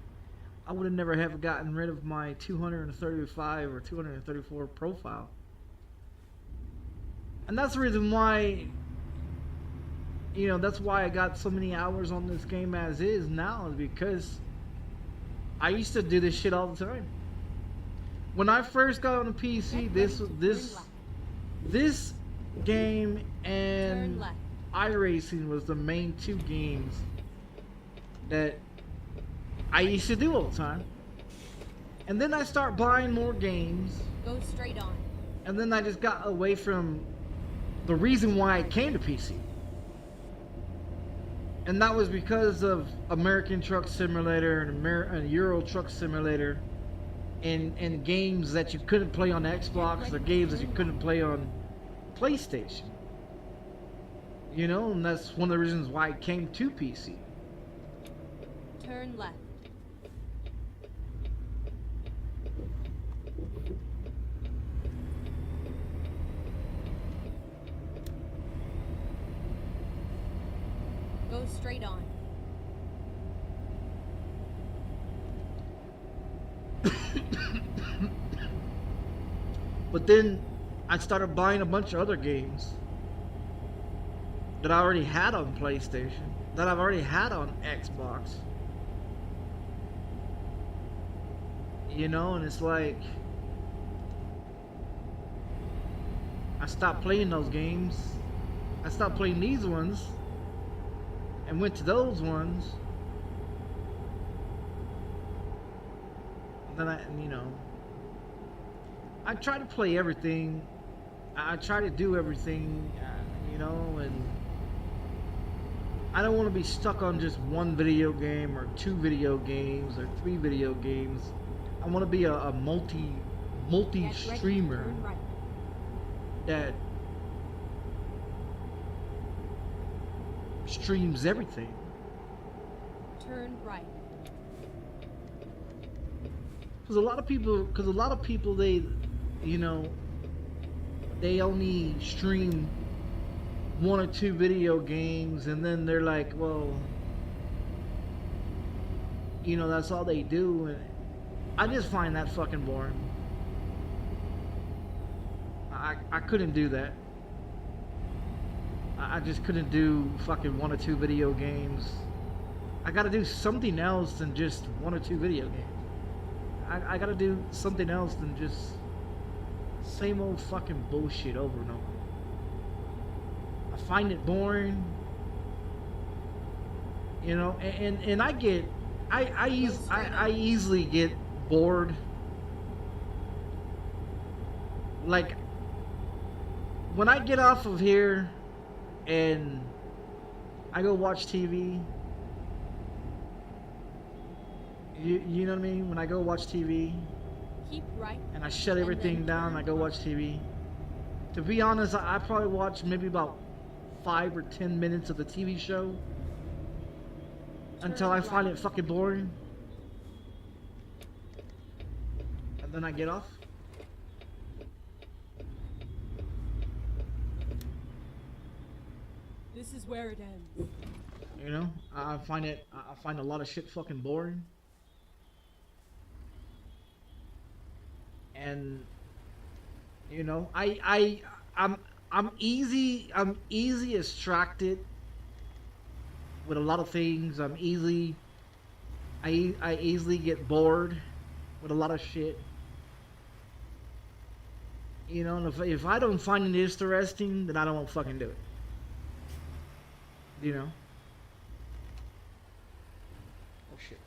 I would have never have gotten rid of my 235 or 234 profile. And that's the reason why, you know, that's why I got so many hours on this game as is now, is because I used to do this shit all the time. when I first got on the PC, Get ready to turn left. this game Turn and left. iRacing was the main two games that I used to do all the time. And then I start buying more games, Go straight on. and then I just got away from the reason why I came to PC. And that was because of American Truck Simulator and Euro Truck Simulator, and games that you couldn't play on Xbox, or games that you couldn't play on PlayStation. You know, and that's one of the reasons why I came to PC. Turn left. Go straight on. But then I started buying a bunch of other games that I already had on PlayStation, that I've already had on Xbox. You know, and it's like I stopped playing those games. I stopped playing these ones and went to those ones. And then you know, I try to play everything. I try to do everything, you know, and I don't want to be stuck on just one video game or two video games or three video games. I want to be a multi-streamer Right. that streams everything. Turn right. Because a lot of people, they, you know, they only stream one or two video games, and then they're like, well, you know, that's all they do, and I just find that fucking boring. I couldn't do that. I just couldn't do fucking one or two video games. I gotta do something else than just one or two video games. I gotta do something else than just same old fucking bullshit over and over. I find it boring, you know, and I easily get bored. Like when I get off of here and I go watch TV, you know what I mean? When I go watch TV, Keep right. and I shut everything down and I go watch TV. To be honest, I probably watch maybe about 5 or 10 minutes of the TV show until I find it fucking boring. And then I get off. This is where it ends. You know, I find a lot of shit fucking boring. And you know, I'm easy distracted with a lot of things. I easily get bored with a lot of shit. You know, and if I don't find it interesting, then I don't fucking do it. You know? Oh shit.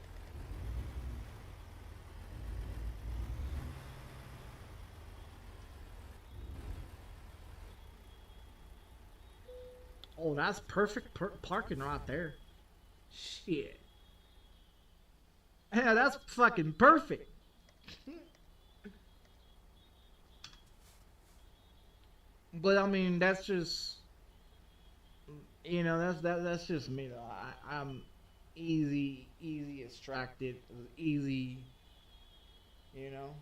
Oh, that's perfect parking right there. Shit. Yeah, that's fucking perfect. But I mean, that's just, you know, that's just me though. I'm easy distracted, easy, you know.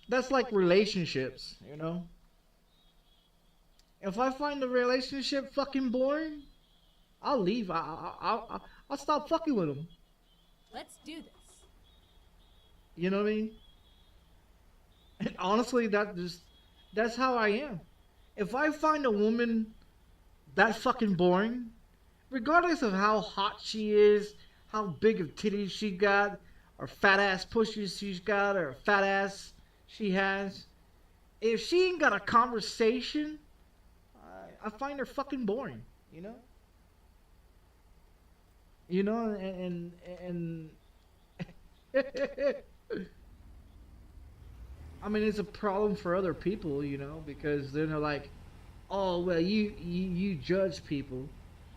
That's like relationships, you know. If I find the relationship fucking boring, I'll leave. I'll stop fucking with them. Let's do this. You know what I mean? And honestly, that's how I am. If I find a woman that fucking boring. Regardless of how hot she is, how big of titties she got, or fat ass pushes she's got, or fat ass she has, if she ain't got a conversation, I find her fucking boring. You know. You know, and I mean, it's a problem for other people, you know, because they're like, oh well, you judge people.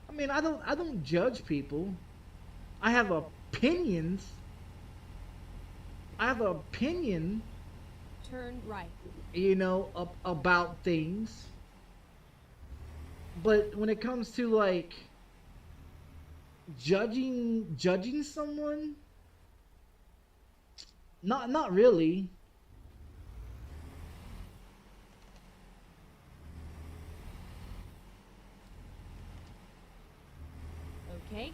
I mean, I don't judge people. I have opinions. I have an opinion, Turn right. you know, about things. But when it comes to like judging someone, not really. Okay,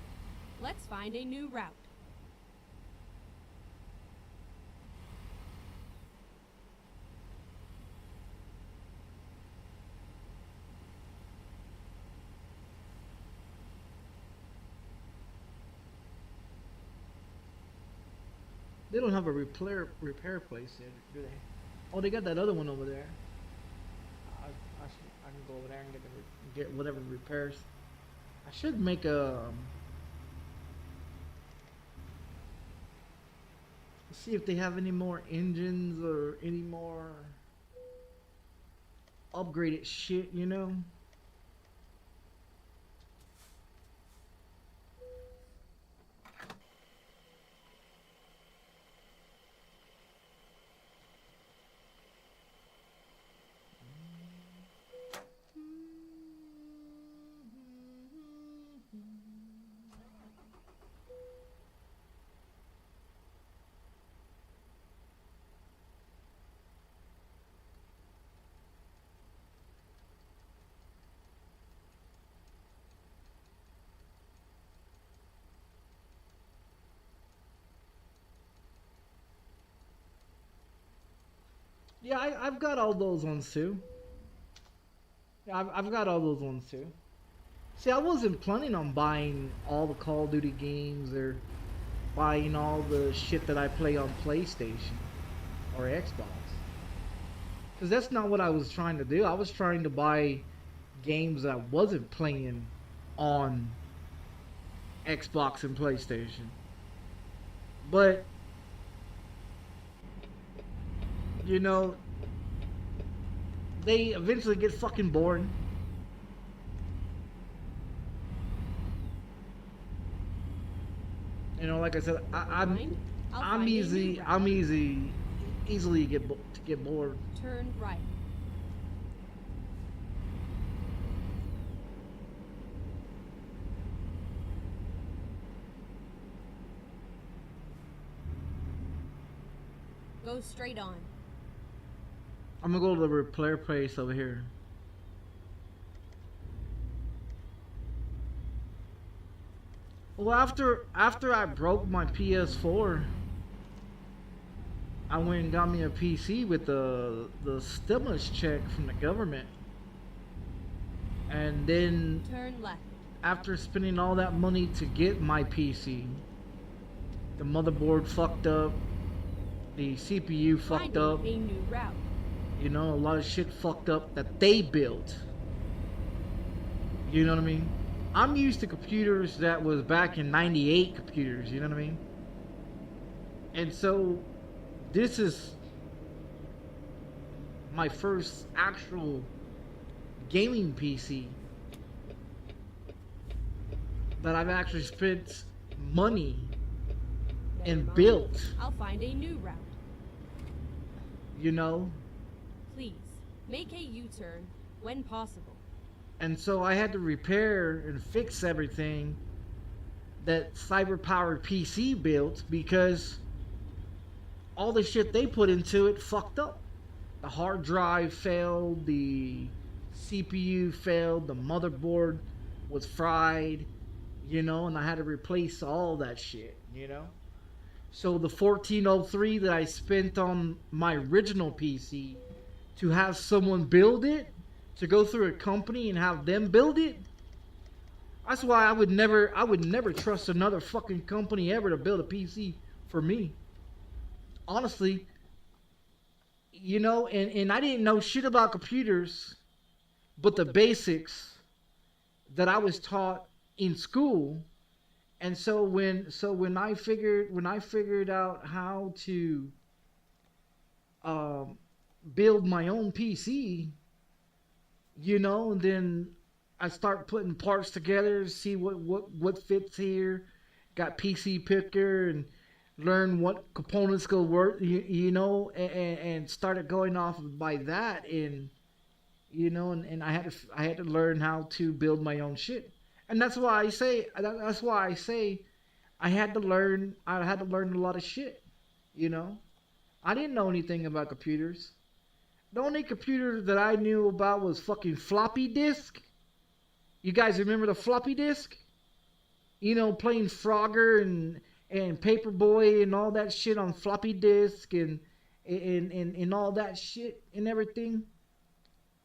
let's find a new route. They don't have a repair place there, do they? Oh, they got that other one over there. I can go over there and get whatever repairs. I should make a see if they have any more engines or any more upgraded shit, you know. Yeah, I've got all those ones too. Yeah, I've got all those ones too. See, I wasn't planning on buying all the Call of Duty games or buying all the shit that I play on PlayStation or Xbox. Because that's not what I was trying to do. I was trying to buy games that I wasn't playing on Xbox and PlayStation. But you know, they eventually get fucking boring. You know, like I said, I'm easily get bored. Turn right. Go straight on. I'm gonna go to the repair place over here. Well, after I broke my PS4, I went and got me a PC with the stimulus check from the government, and then Turn left. after spending all that money to get my PC, the motherboard fucked up, the CPU fucked Finding up. a new route. You know, a lot of shit fucked up that they built. You know what I mean? I'm used to computers that was back in '98 computers, you know what I mean? And so, this is my first actual gaming PC that I've actually spent money and Never mind. built, I'll find a new route. you know? Please, make a U-turn when possible. And so I had to repair and fix everything that cyber-powered PC built because all the shit they put into it fucked up. The hard drive failed, the CPU failed, the motherboard was fried, you know, and I had to replace all that shit, you know? So the 1403 that I spent on my original PC to have someone build it, to go through a company and have them build it, That's why I would never trust another fucking company ever to build a PC for me. Honestly, you know, and I didn't know shit about computers, but the basics that I was taught in school. And so when I figured out how to um, build my own PC, you know, and then I start putting parts together, see what fits here. Got PC Picker and learn what components go work, you know, and started going off by that, and you know, and I had to learn how to build my own shit, and that's why I say I had to learn a lot of shit, you know. I didn't know anything about computers. The only computer that I knew about was fucking floppy disk. You guys remember the floppy disk? You know, playing Frogger and Paperboy and all that shit on floppy disk and all that shit and everything.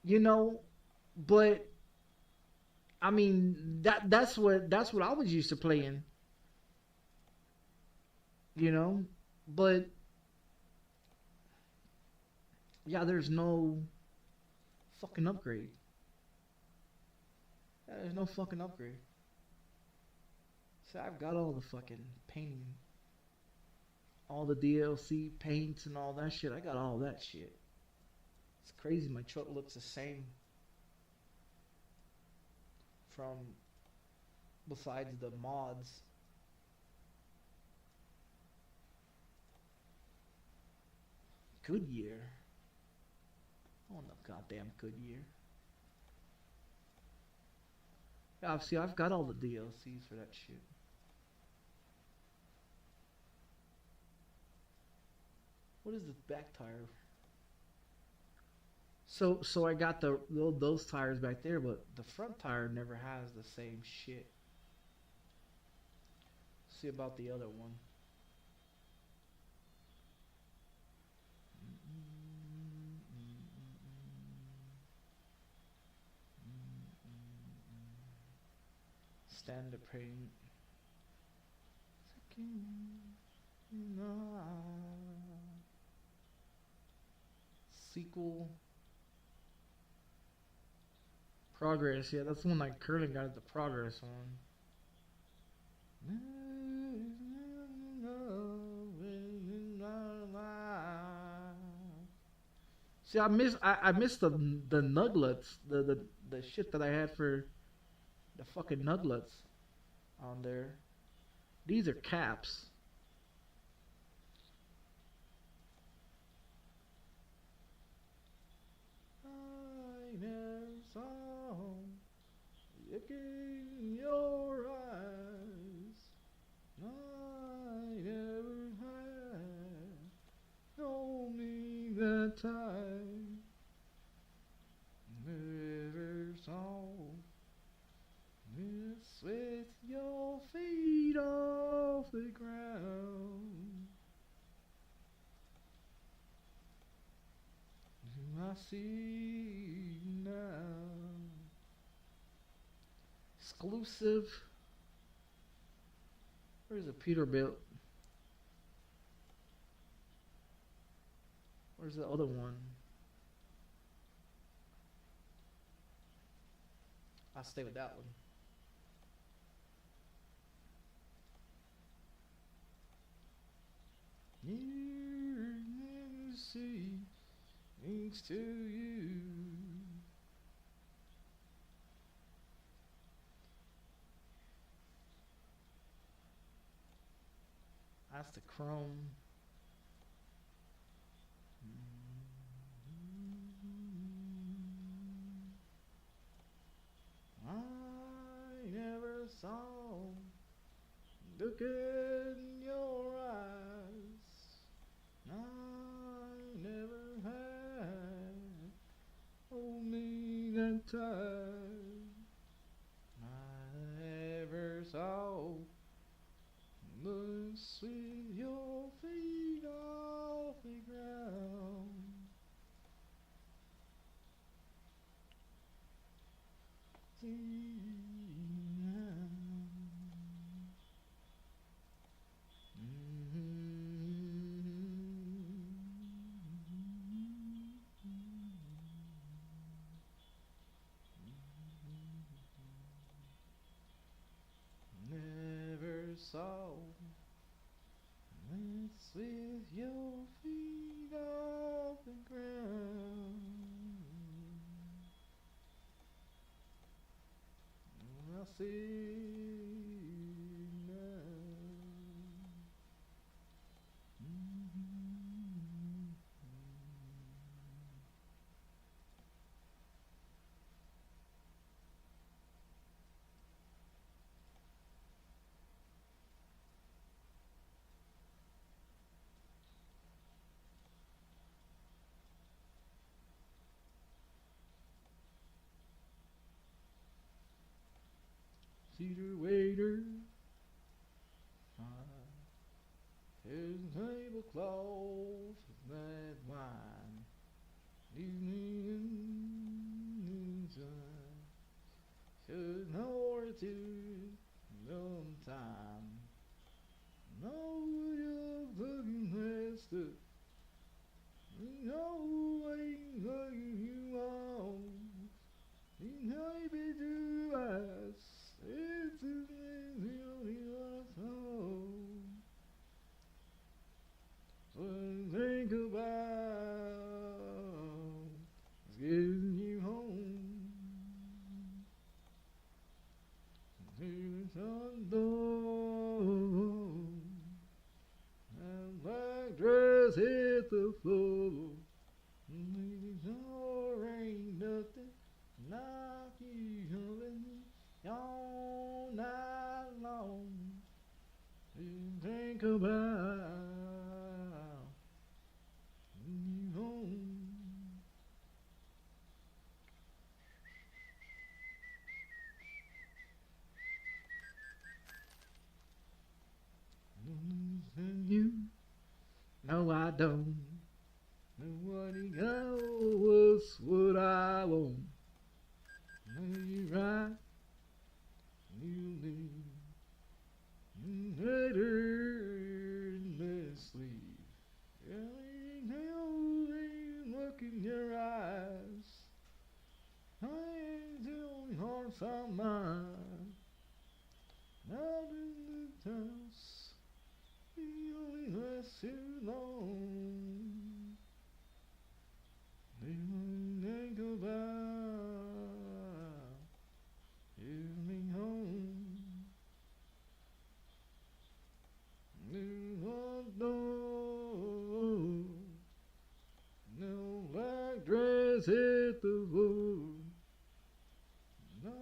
You know, but I mean that's what I was used to playing. You know, but yeah, there's no fucking upgrade. Yeah, there's no fucking upgrade. So I've got all the fucking painting, all the DLC paints and all that shit. I got all that shit. It's crazy. My truck looks the same from besides the mods. Goodyear. Oh no, goddamn Goodyear. Yeah, see, I've got all the DLCs for that shit. What is this back tire? So I got those tires back there, but the front tire never has the same shit. See about the other one. Standard paint. Sequel. Progress, yeah, that's the one I currently got the progress on. See, I missed the nuglets, the shit that I had for the fucking nuglets on there. These are caps. I never saw look in your eyes. I never had told me that time. Never saw this with your feet off the ground. I see now. Exclusive. Where's the Peterbilt? Where's the other one? I'll stay with that one. You see, thanks to you. That's the chrome. I never saw look in your eyes. I never had hold me that time. I never saw loose with your feet off the ground. See now. soul. Let's with your feet off the ground. I see now. Cedar waiter, his tablecloth is red wine, evening inside, should know her to long time. Know you're looking at it, you know I ain't looking you on. You know be do us. It's the only one what I think about is getting you home to the sun door. And black dress hit the floor. There ain't nothing like you loving me all night long. You think about you home. And you, no I don't. Nobody knows what I want. No, you're right. You leave. Better than sleep. I know look in your eyes. I ain't the only hearts on mine. Not in the house. You only last too long. They only think about giving me home. No black dress hit the floor. No,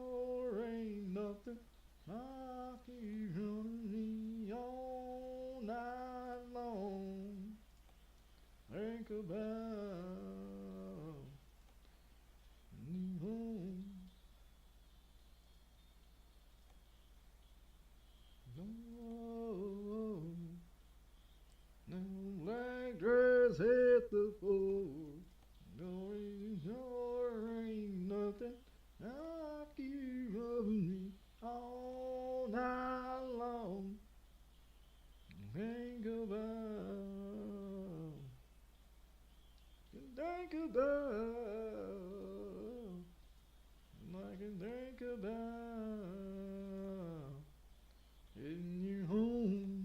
there ain't nothing like you running me all night long. Think about you home. No black dress hit the floor. No, ain't nothing like you loving me all night long. Think about, think about, I can think about in your home.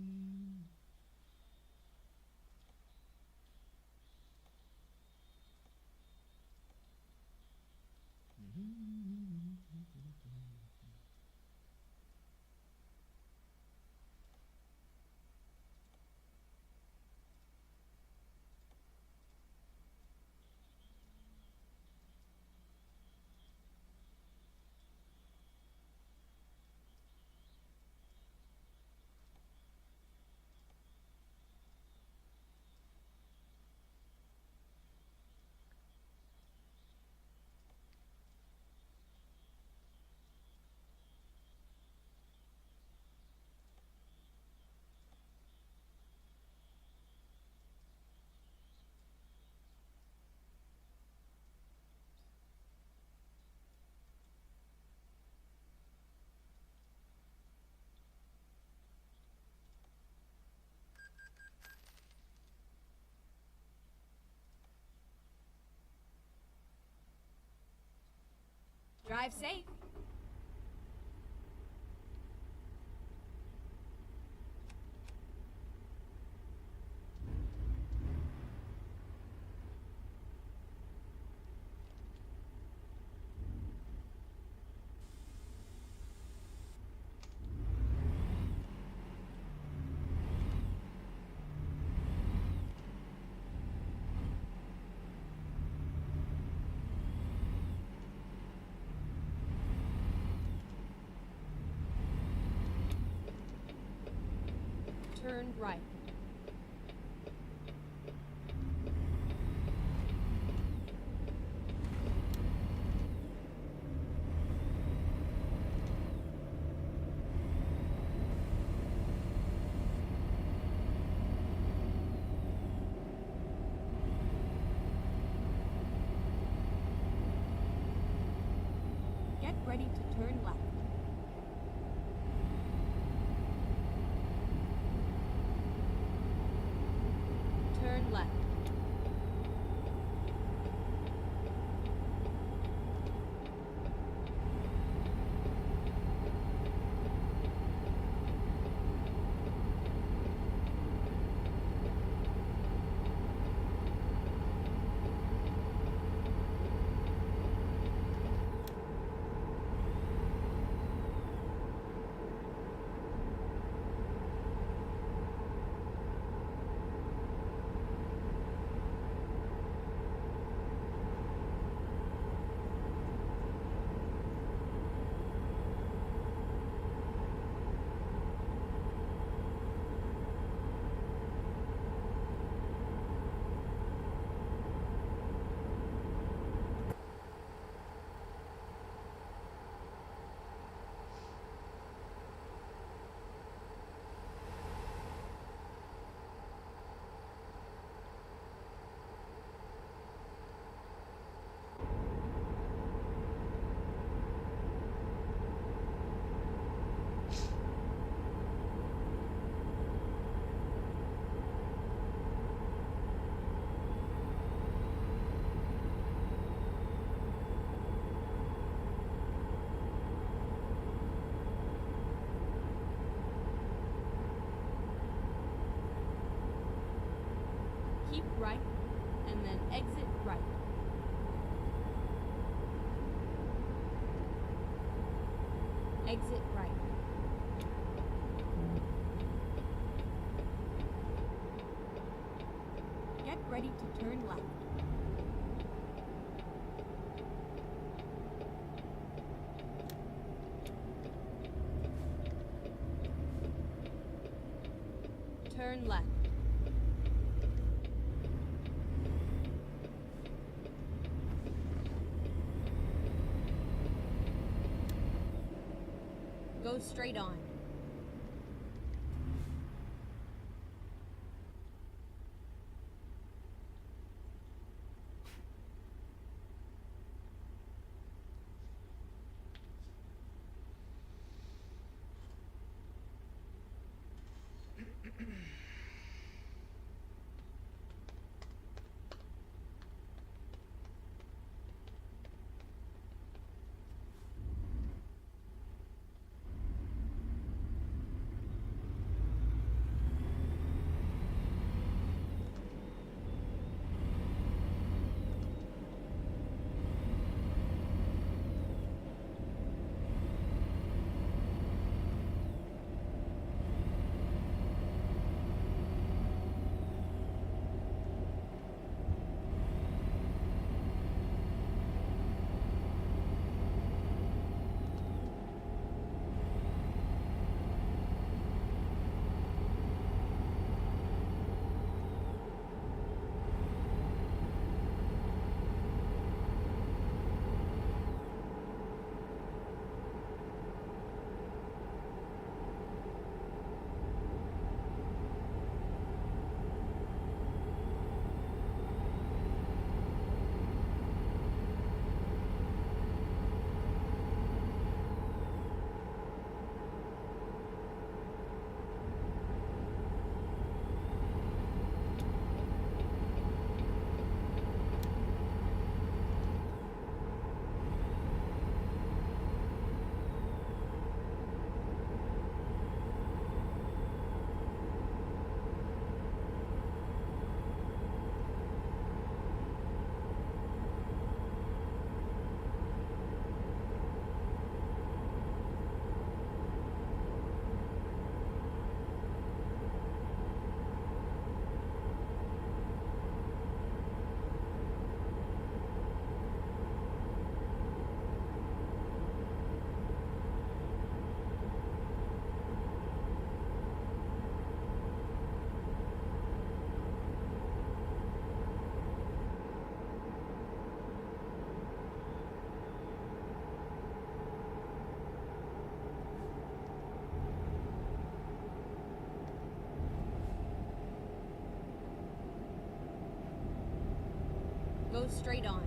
Drive safe. turned right. Get ready to turn left. Turn left. Keep right, and then exit right. Exit right. Get ready to turn left. Turn left. Go straight on. Go straight on.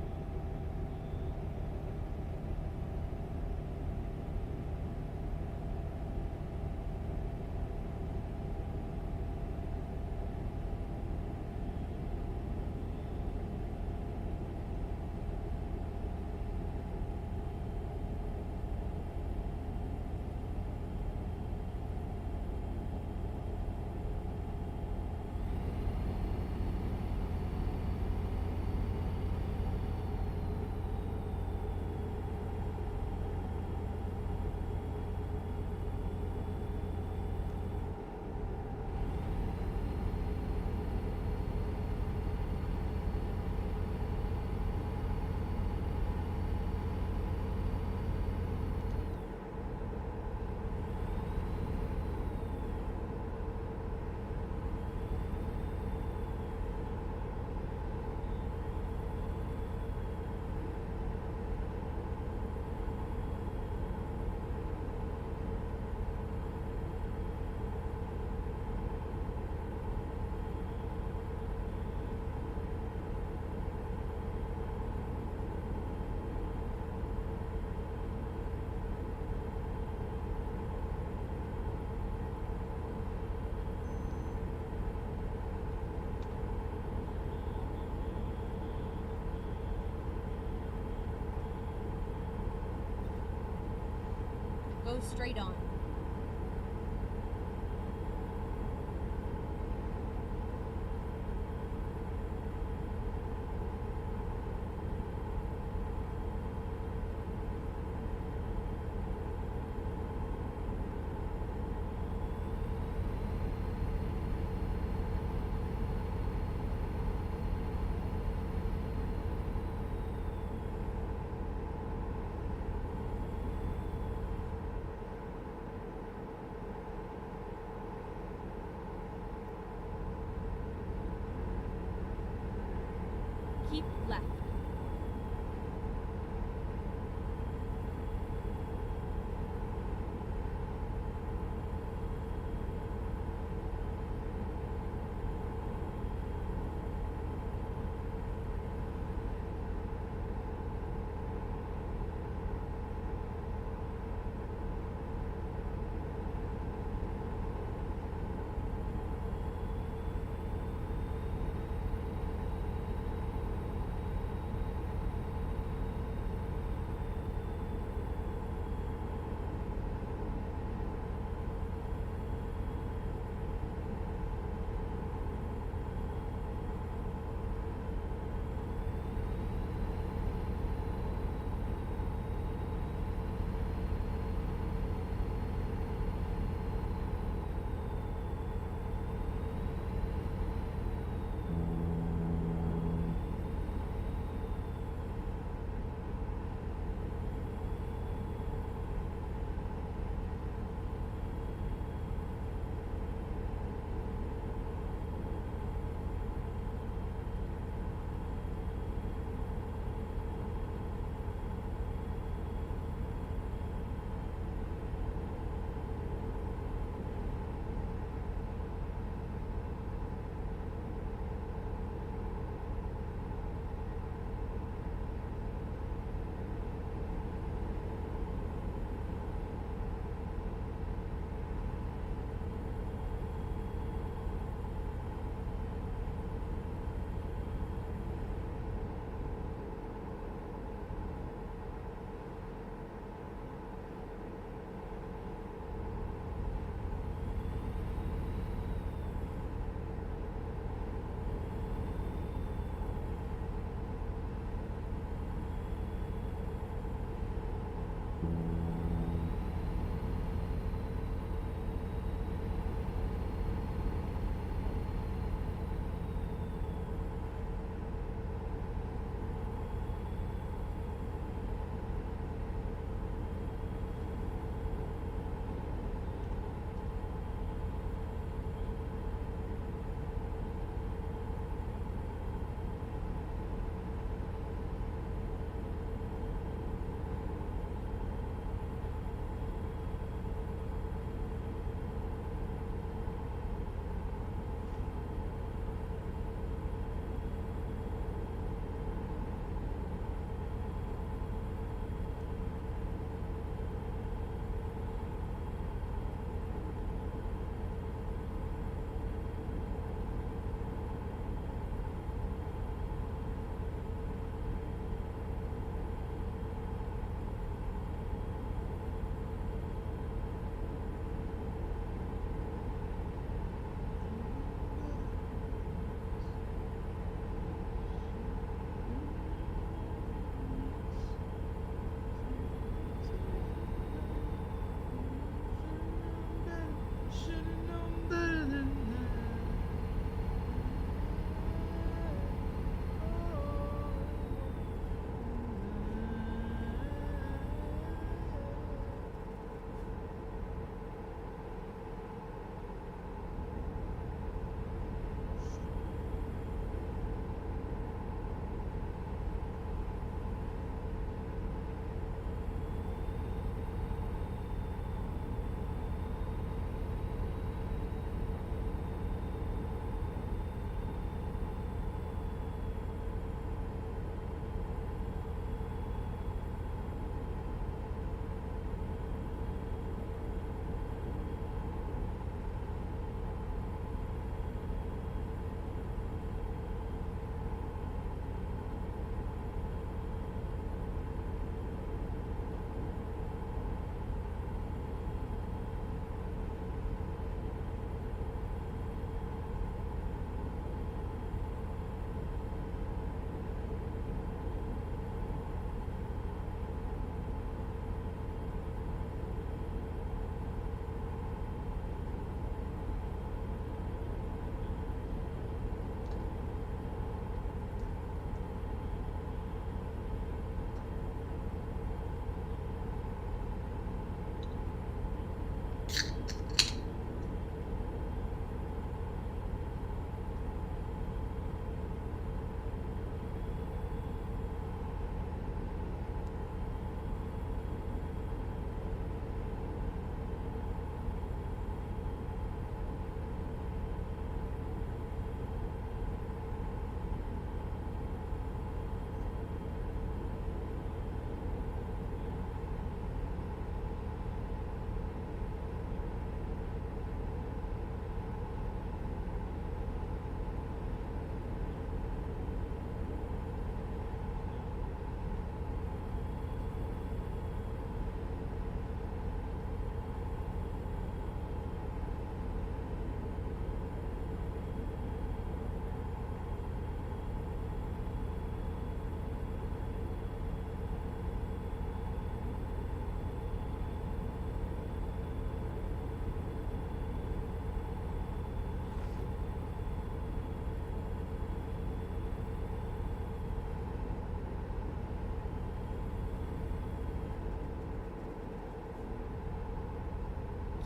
Go straight on.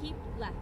Keep left.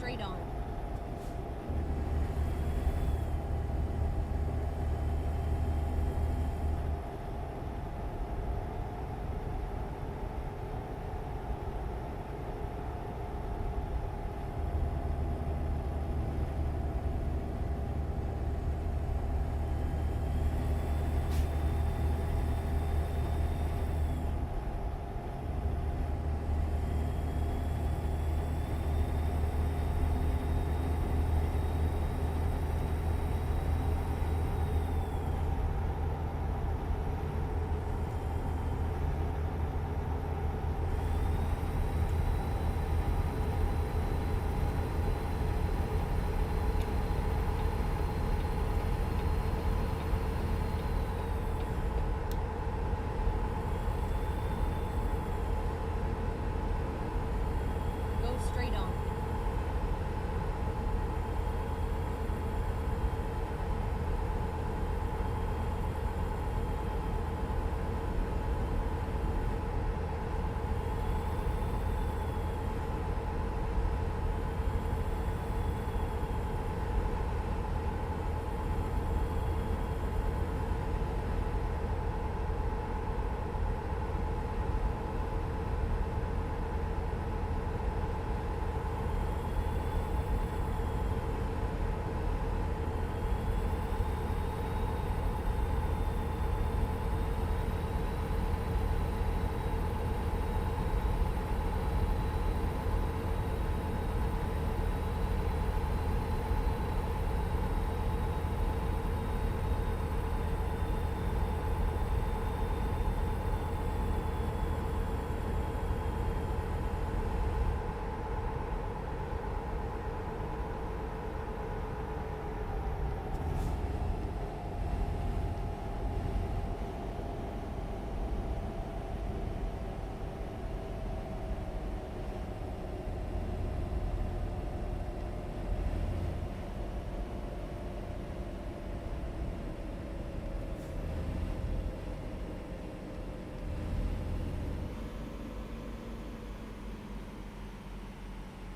straight on. Go straight on.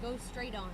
Go straight on.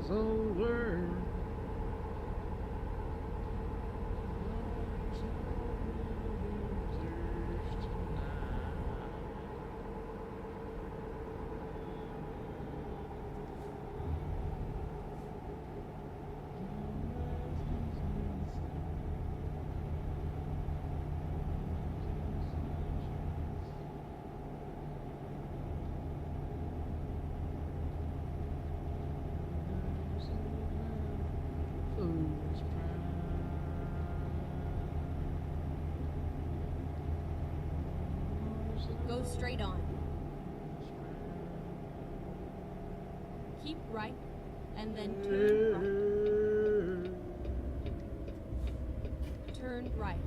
is over. Go straight on. Keep right, and then turn right. Turn right.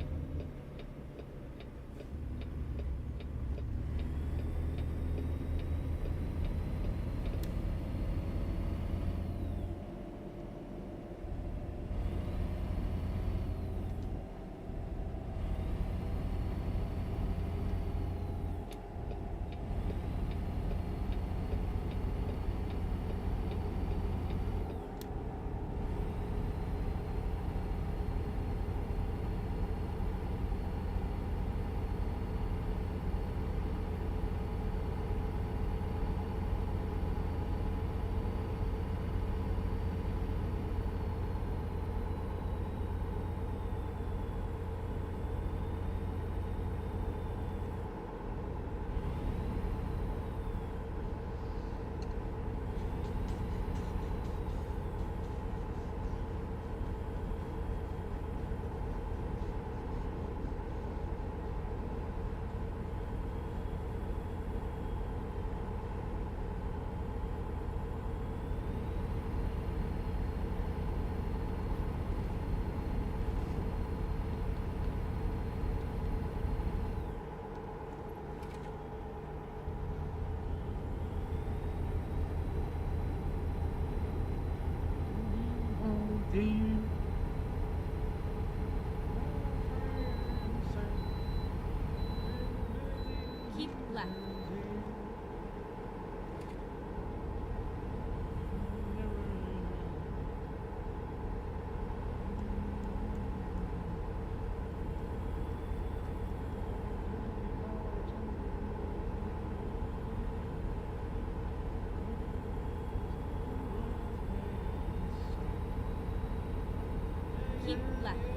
Keep left. Keep left.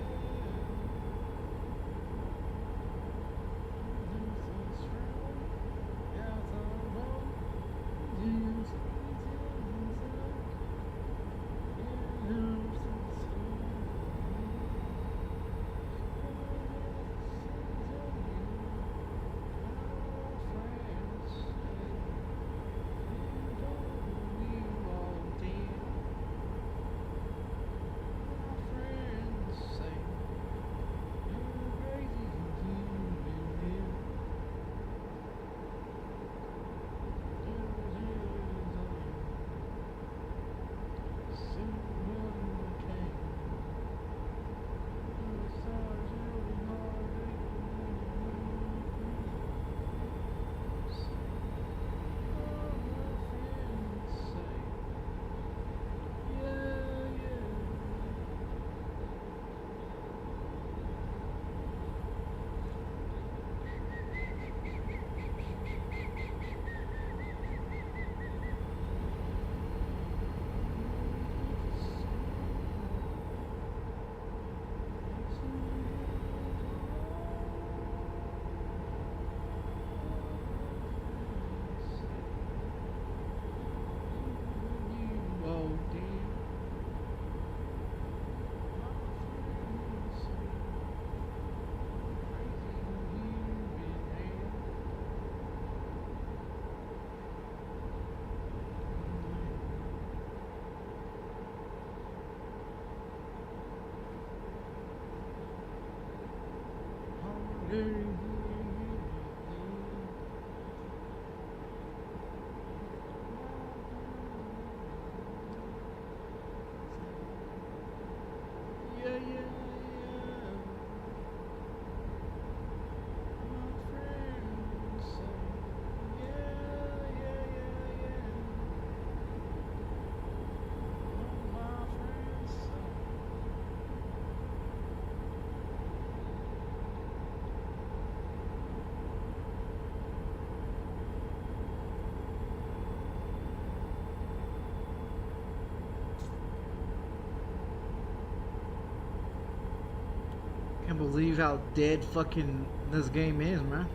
believe how dead fucking this game is, man.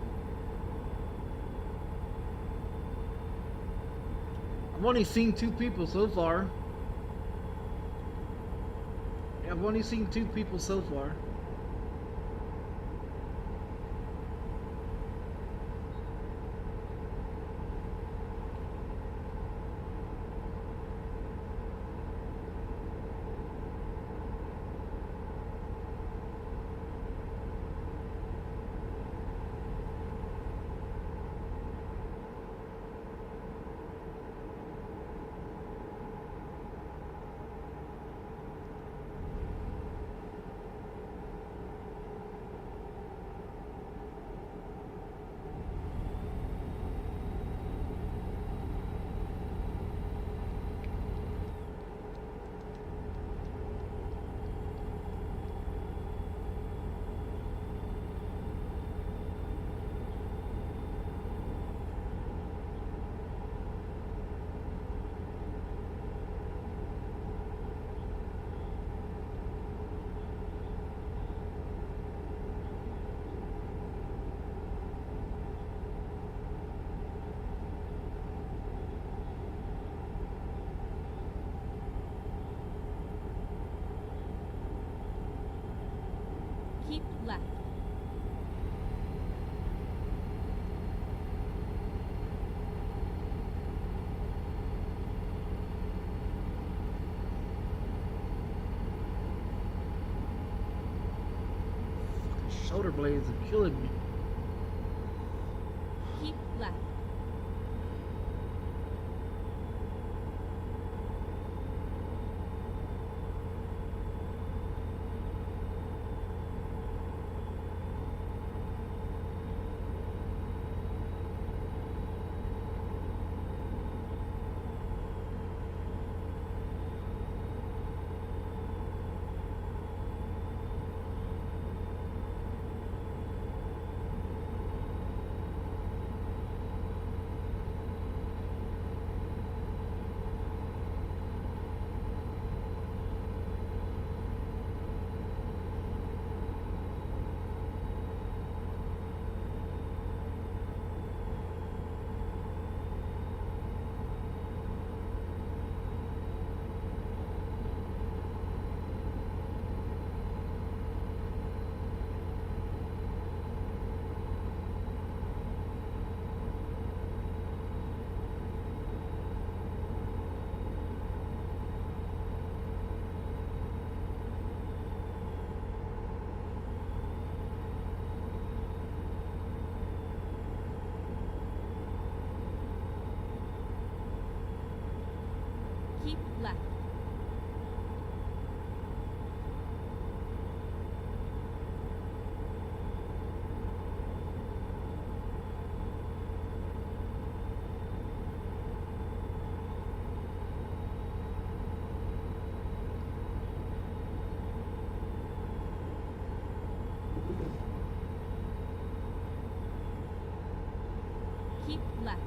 I've only seen 2 people so far. Yeah, I've only seen 2 people so far. Keep left. Shoulder blades are killing me. Keep left. Keep left. Keep left.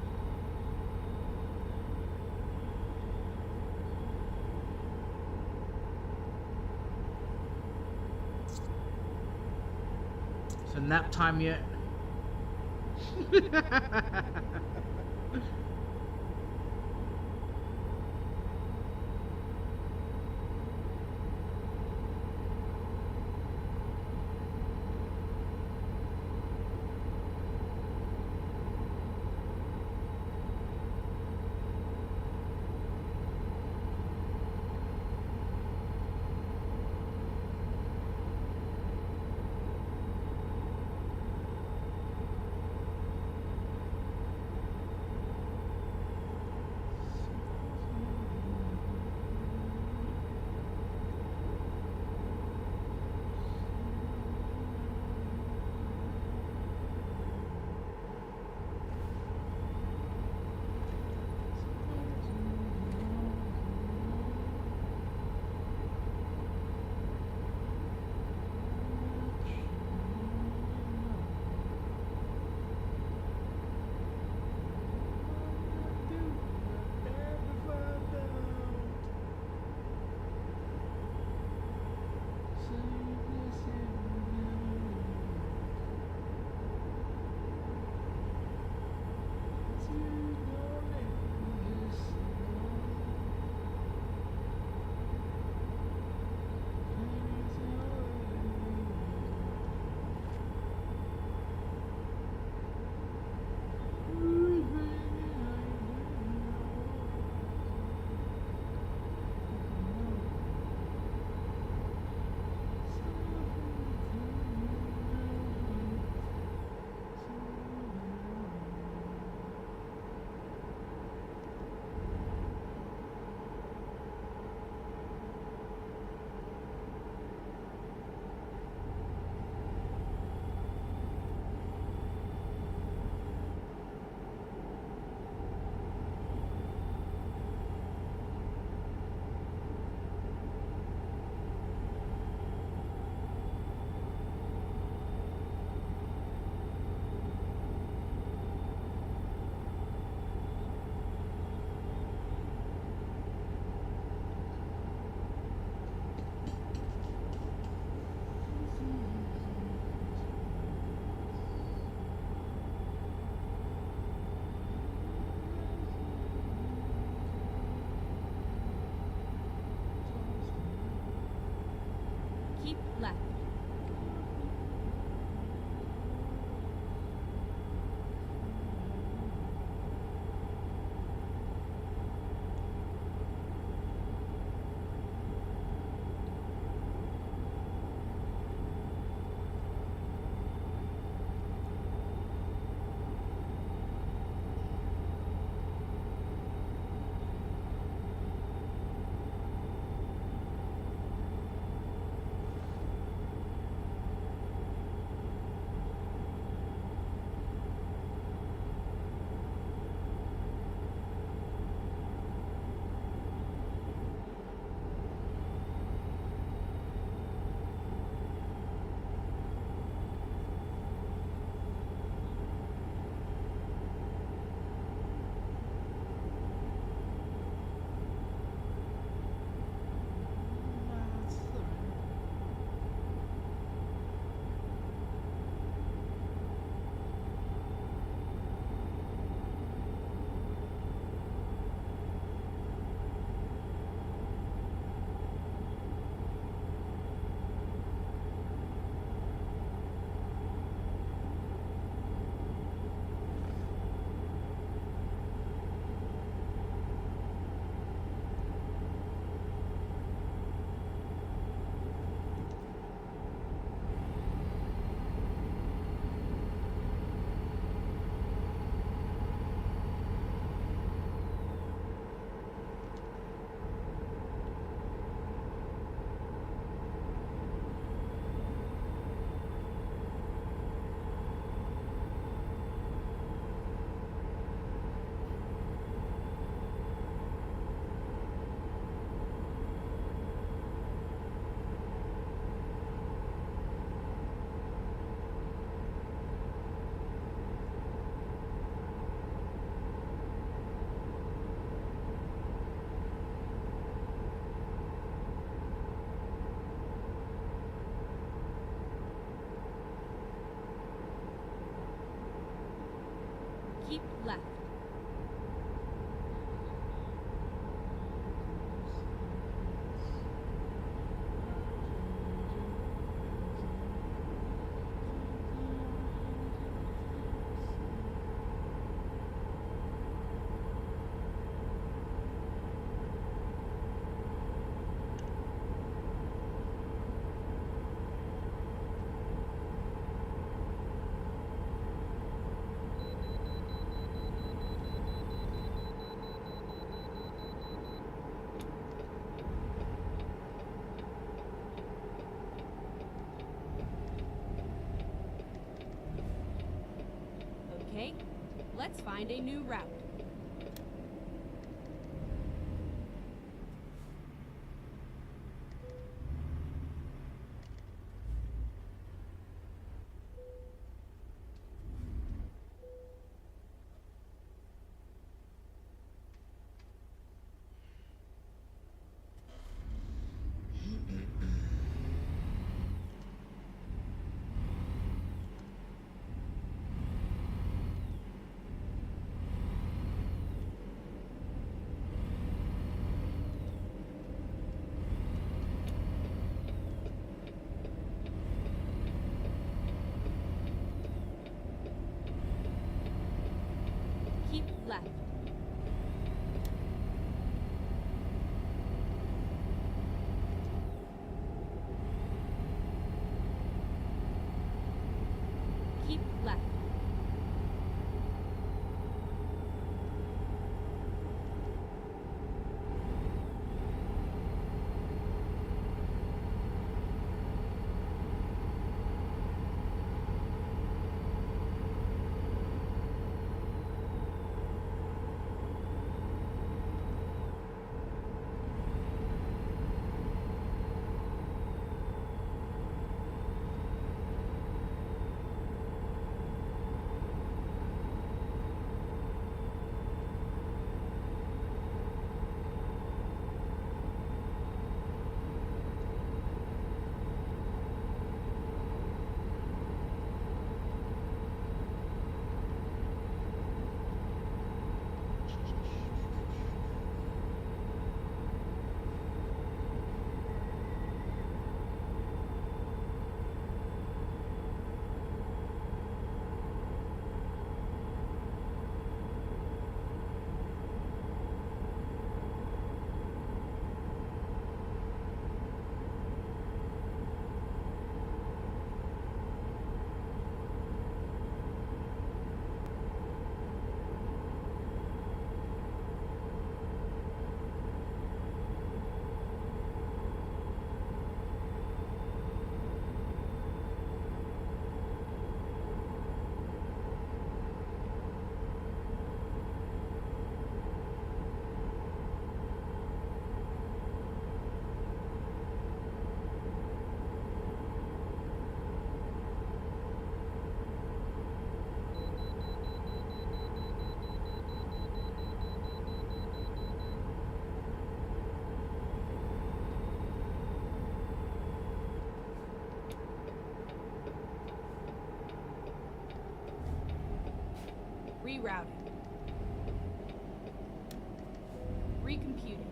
It's a nap time yet. Keep left. Okay, let's find a new route. Keep left. Keep left. Rerouting. Recomputing.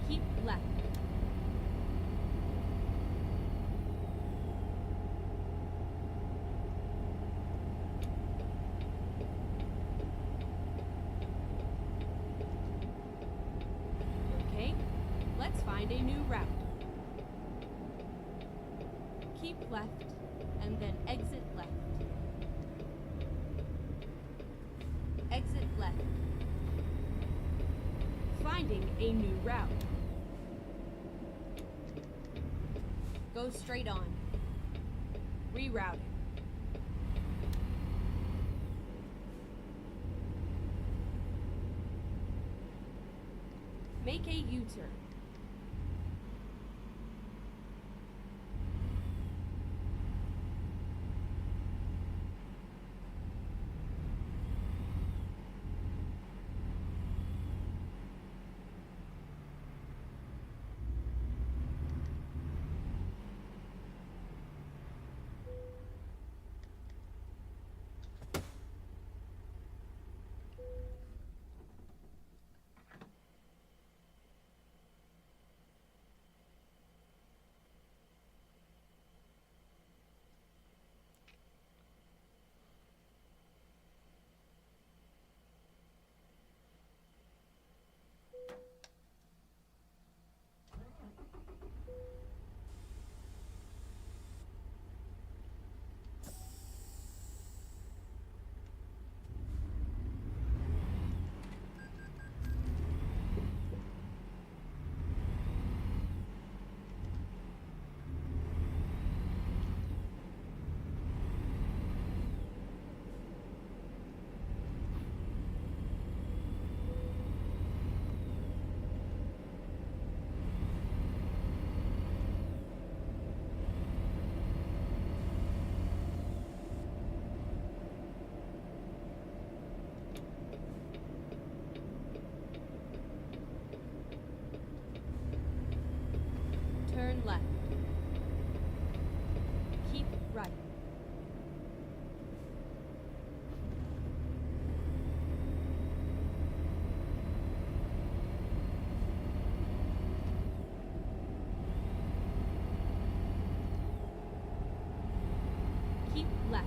Keep left. Okay, let's find a new route. Keep left, and then exit left. Exit left. Finding a new route. Go straight on. Rerouting. Make a U-turn. Turn left. Keep right. Keep left.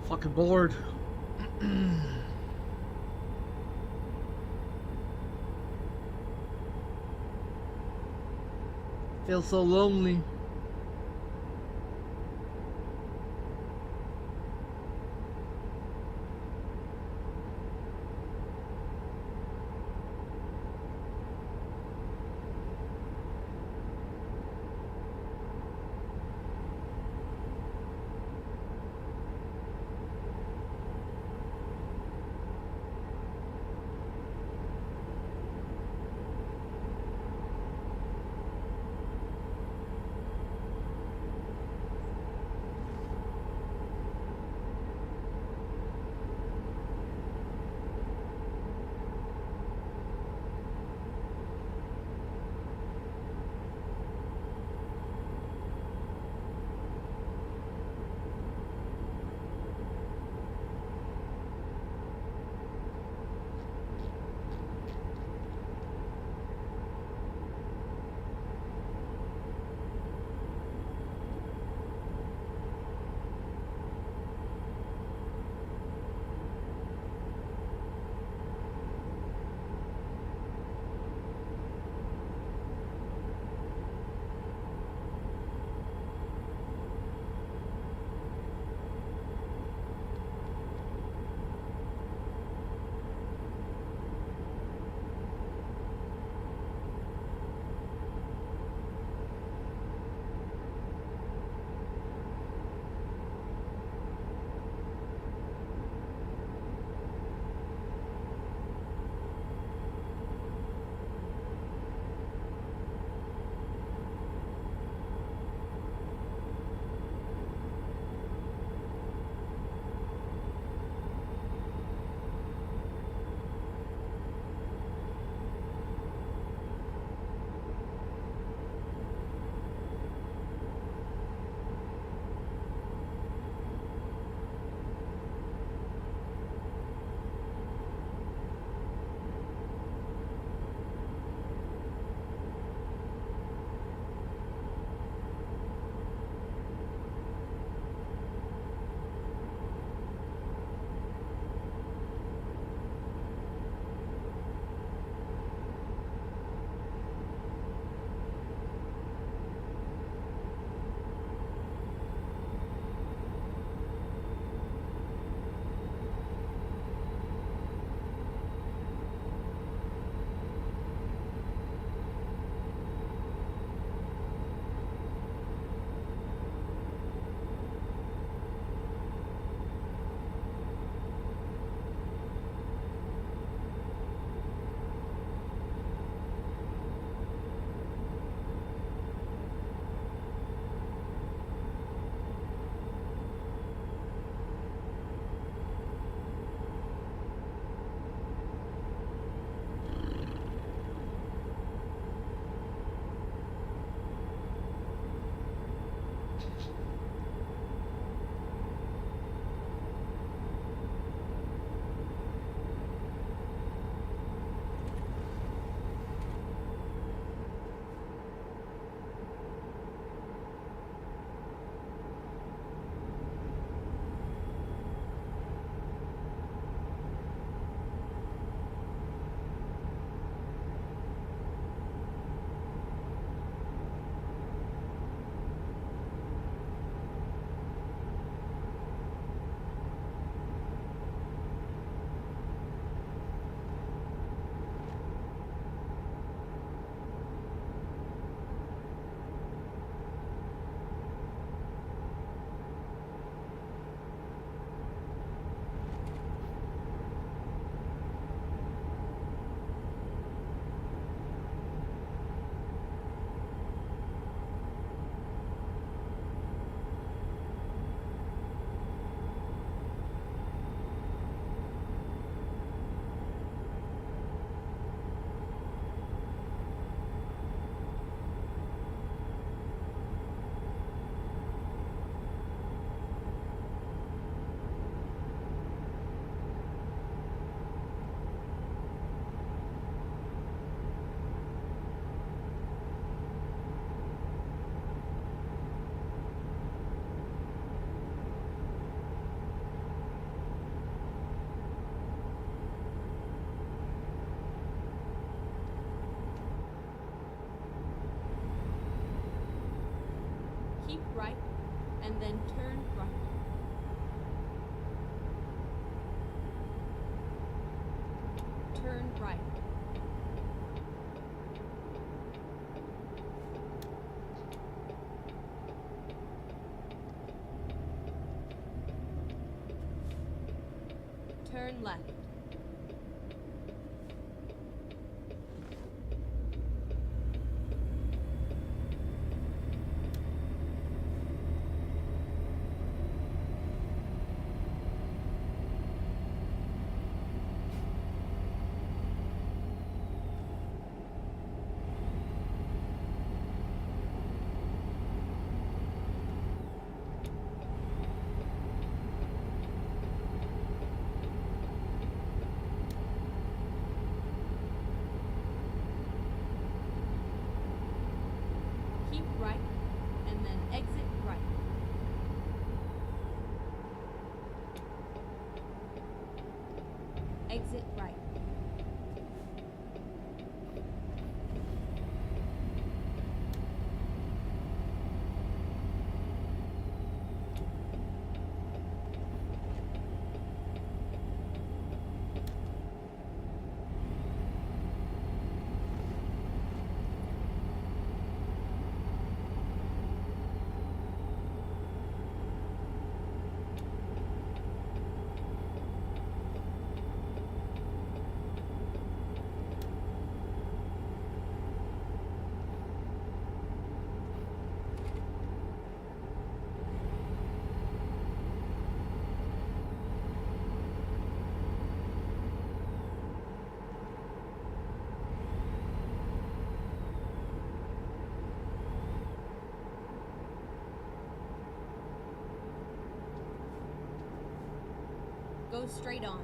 Fucking bored. Feel so lonely. Keep right, and then turn right. Turn right. Turn left. Keep right, and then exit right. Exit right. Go straight on.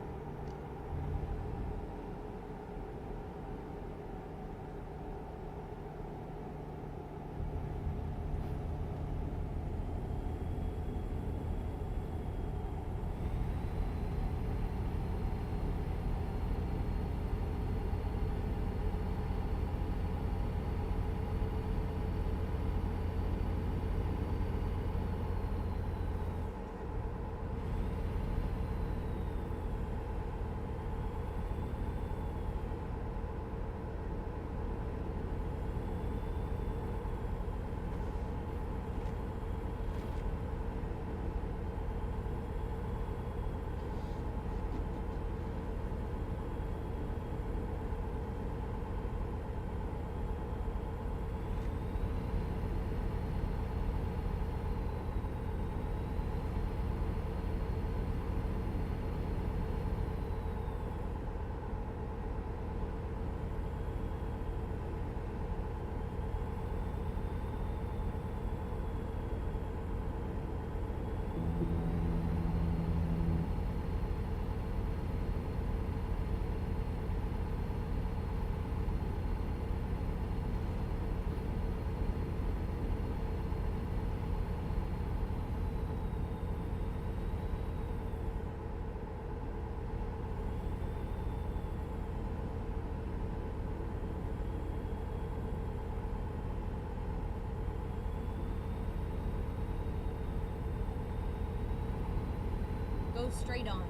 Go straight on.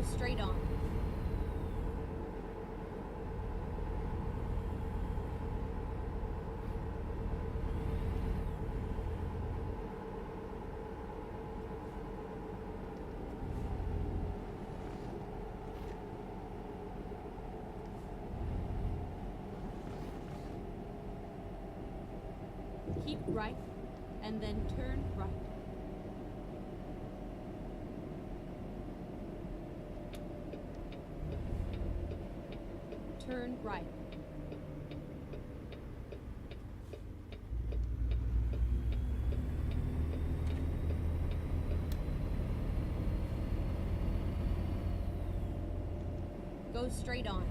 Go straight on. Keep right, and then turn right. Turn right. Go straight on.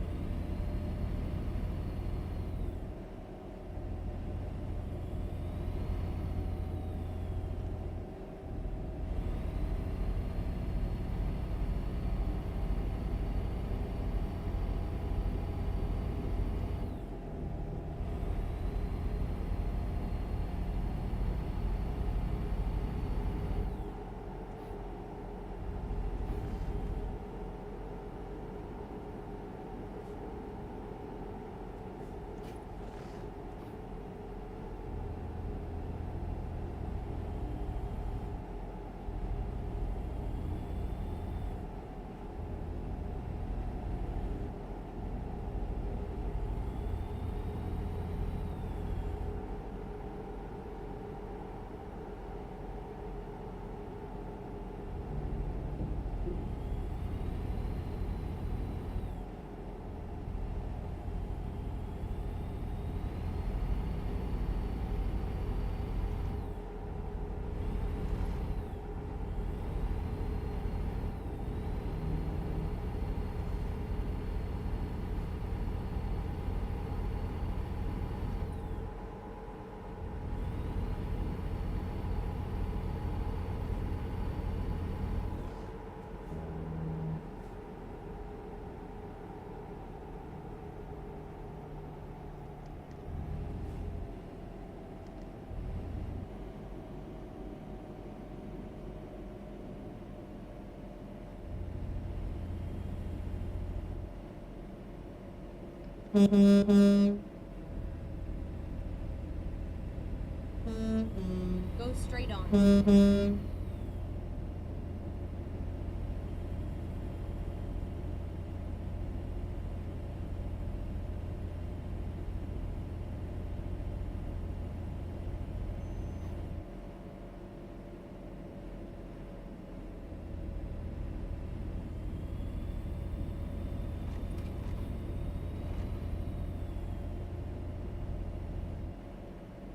Go straight on.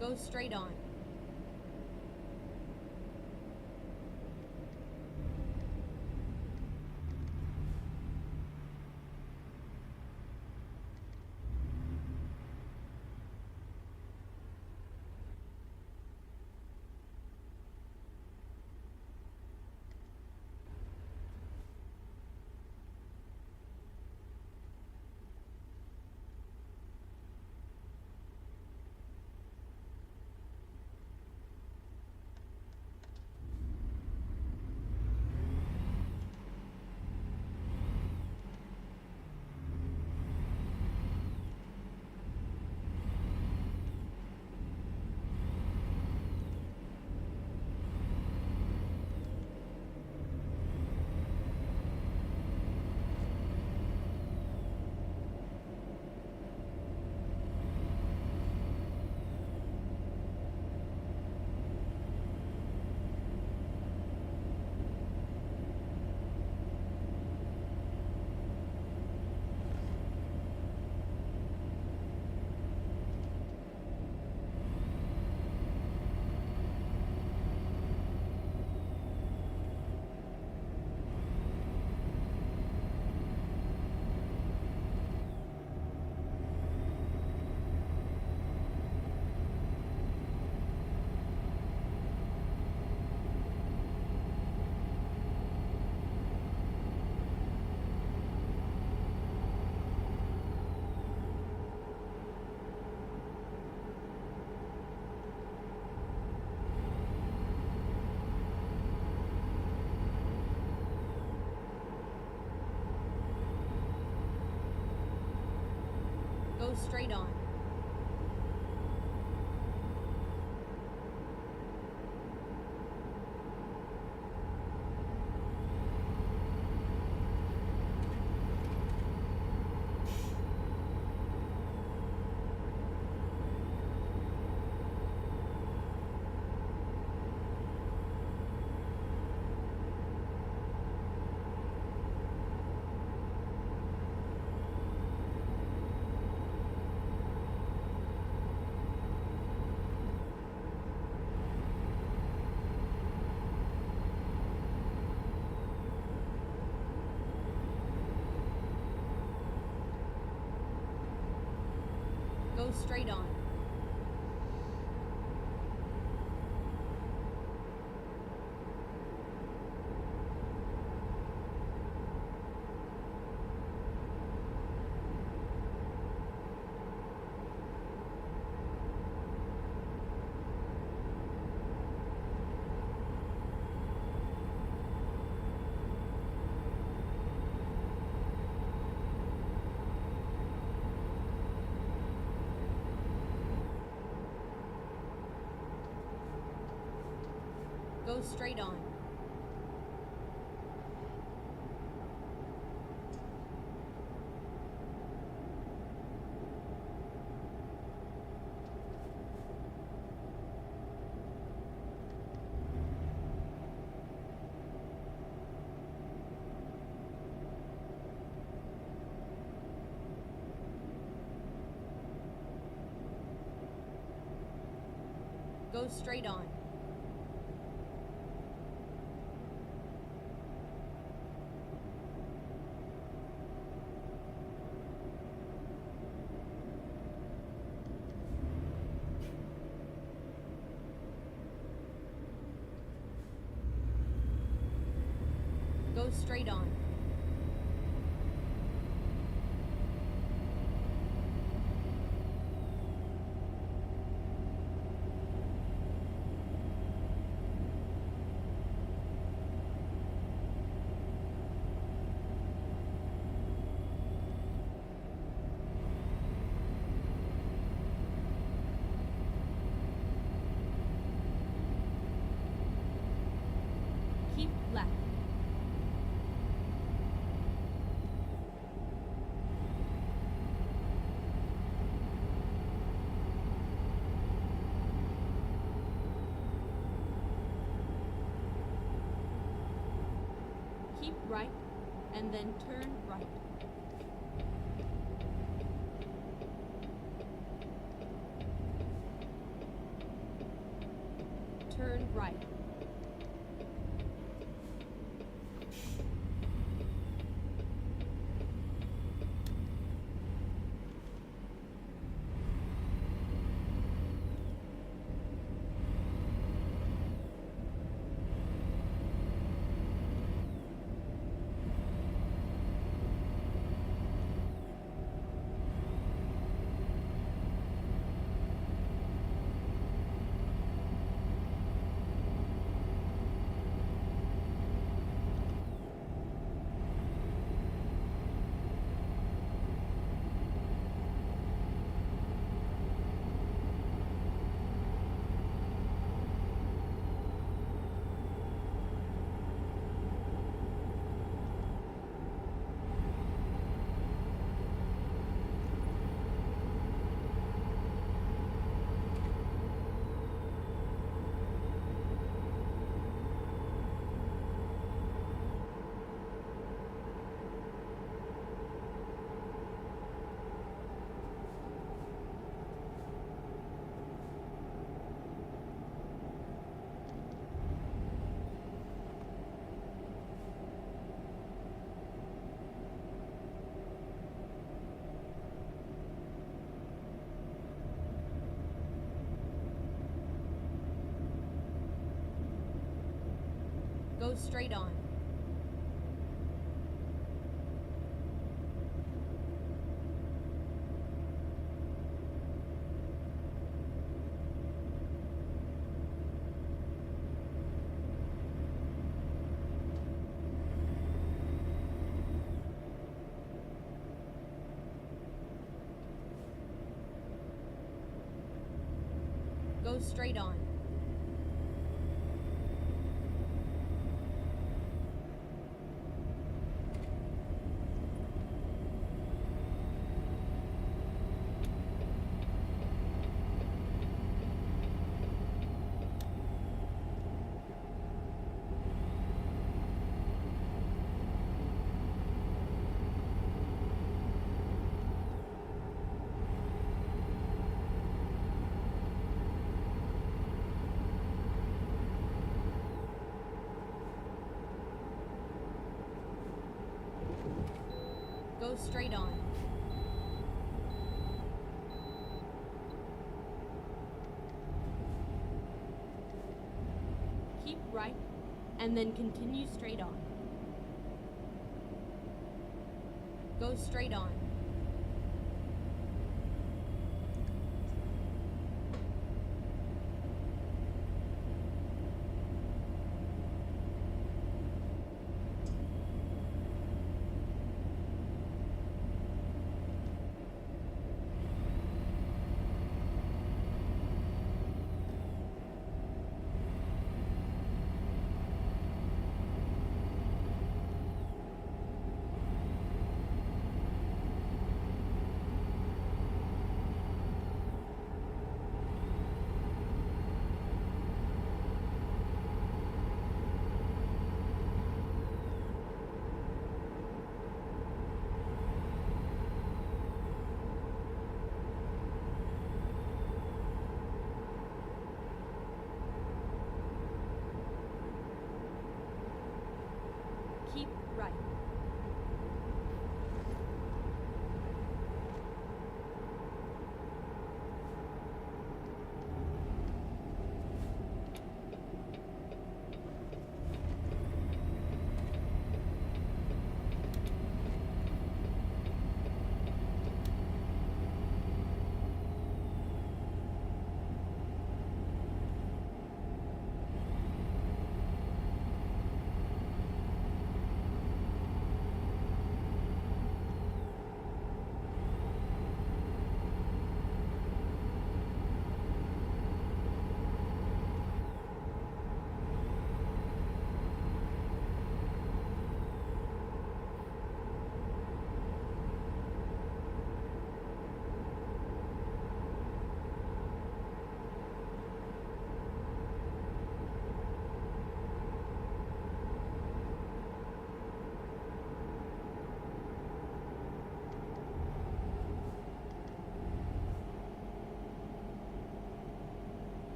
Go straight on. Go straight on. Go straight on. Go straight on. Go straight on. Go straight on. Keep left. Keep right, and then turn right. Turn right. Go straight on. Go straight on. Go straight on. Keep right, and then continue straight on. Go straight on. Keep right.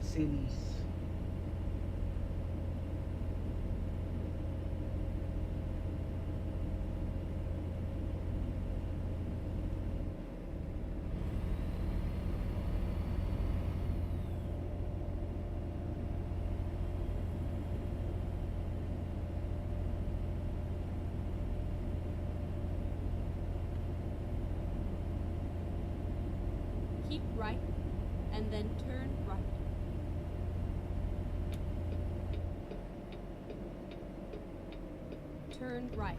Cities. Keep right, and then turn right. Turn right.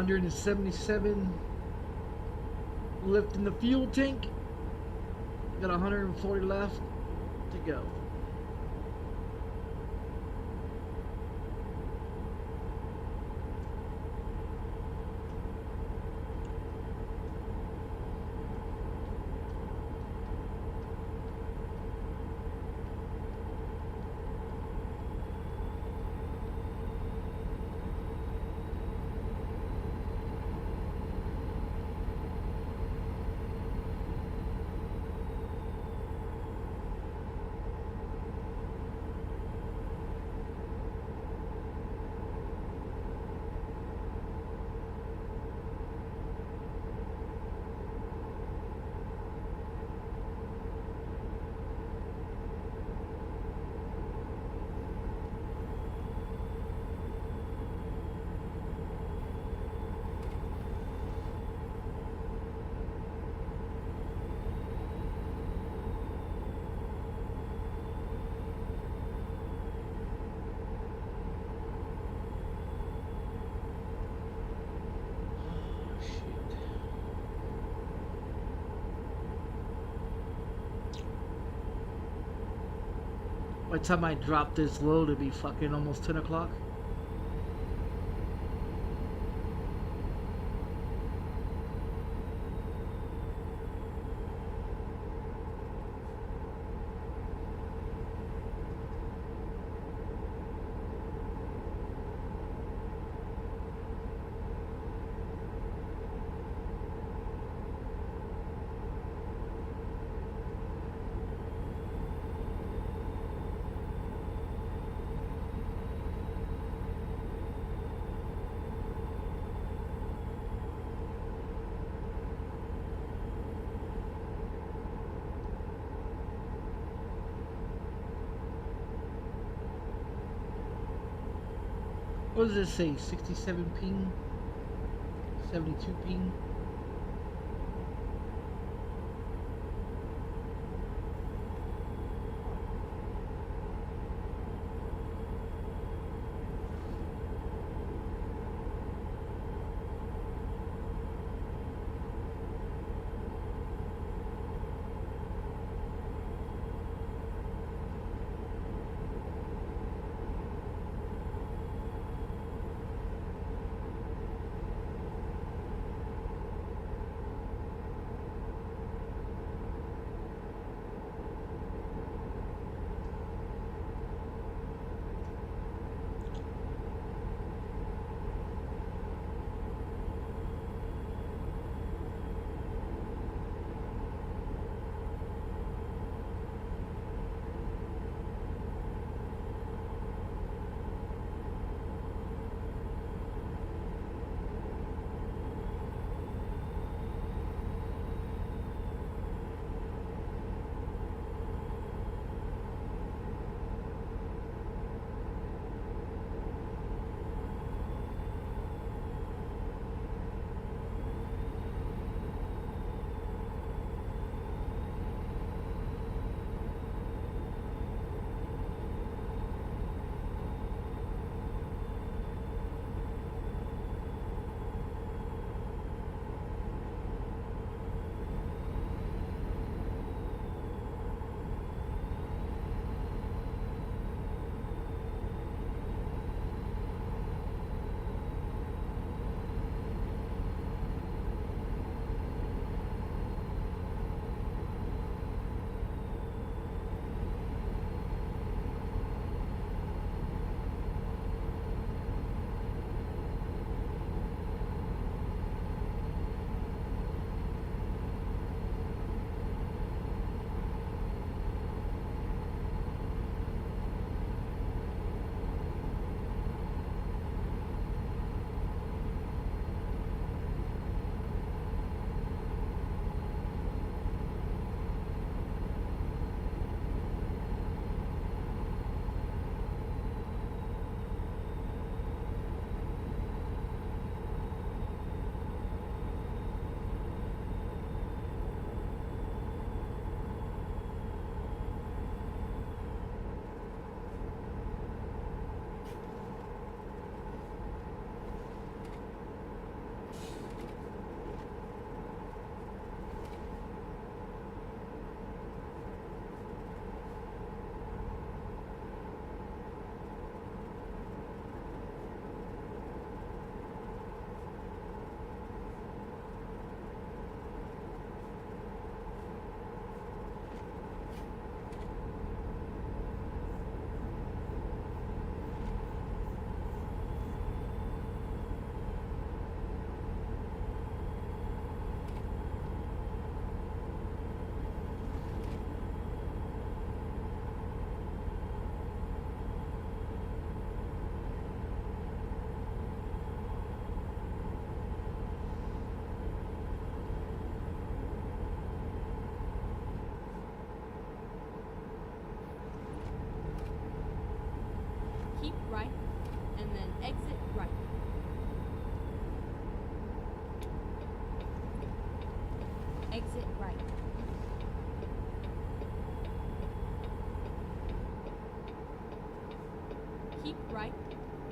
177 left in the fuel tank. Got 140 left to go. By the time I drop this load, it'll be fucking almost 10 o'clock. What does this say? 67 ping? 72 ping?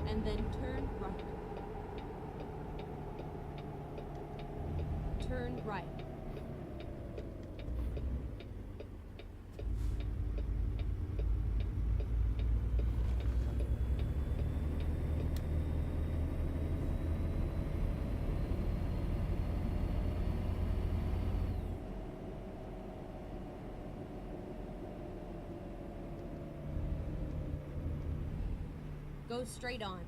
and then turn right. Turn right. Go straight on.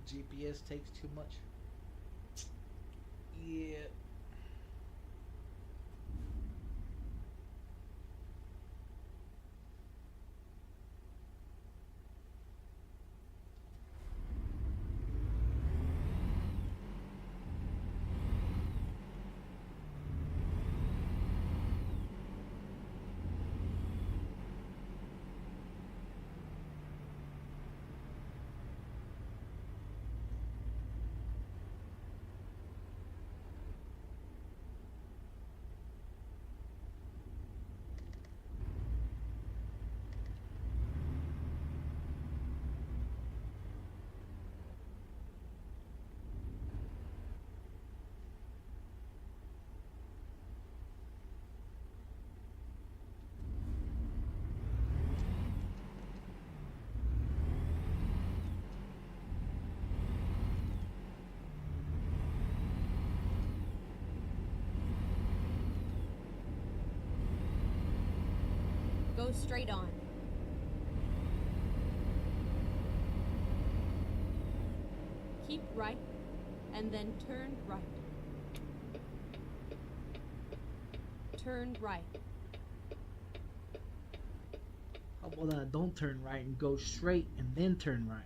GPS takes too much. Yeah. Go straight on. Keep right, and then turn right. Turn right. How about that? Don't turn right and go straight and then turn right.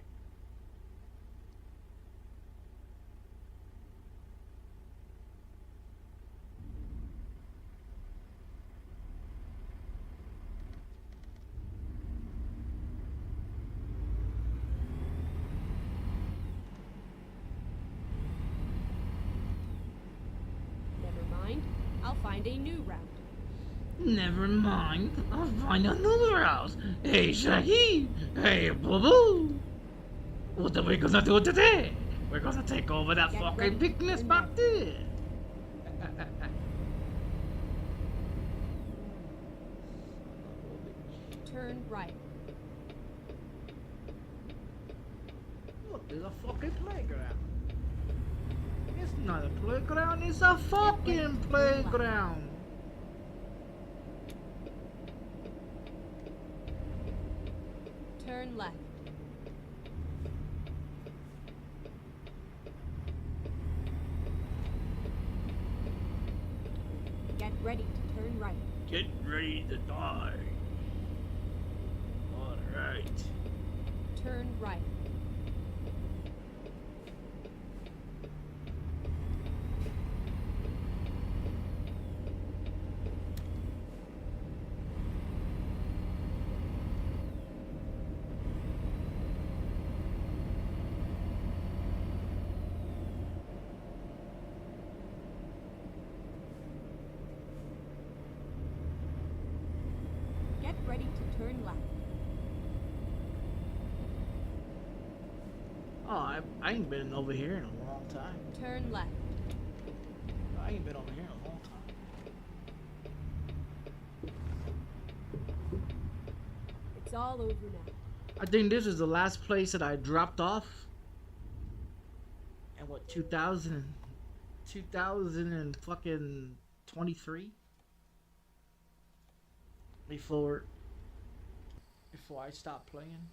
Never mind. I'll find a new route. Never mind. I'll find another house. Hey, Shaggy. Hey, Boo Boo. What are we gonna do today? We're gonna take over that Get ready fucking to business turn back right. there. Turn right. Look, there's a fucking playground. It's not a playground, it's a fucking playground. Turn left. Get ready to turn right. Get ready to die. Alright. Turn right. Get ready to turn left. Oh, I ain't been over here in a long time. Turn left. I ain't been over here in a long time. It's all over now. I think this is the last place that I dropped off. And what, 2000 and fucking 23? Before I stopped playing.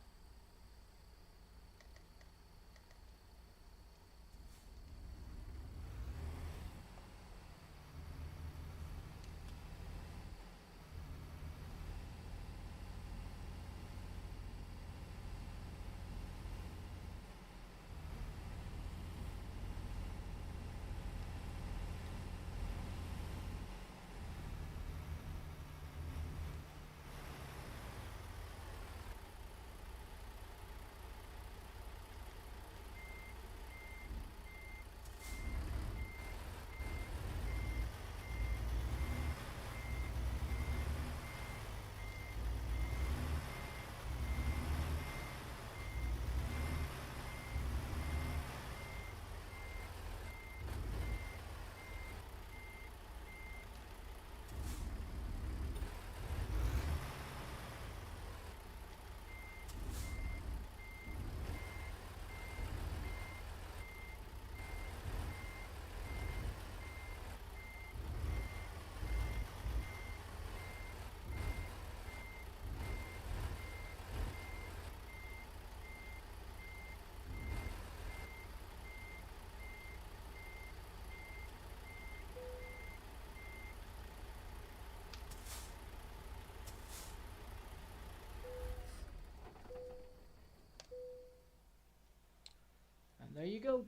There you go.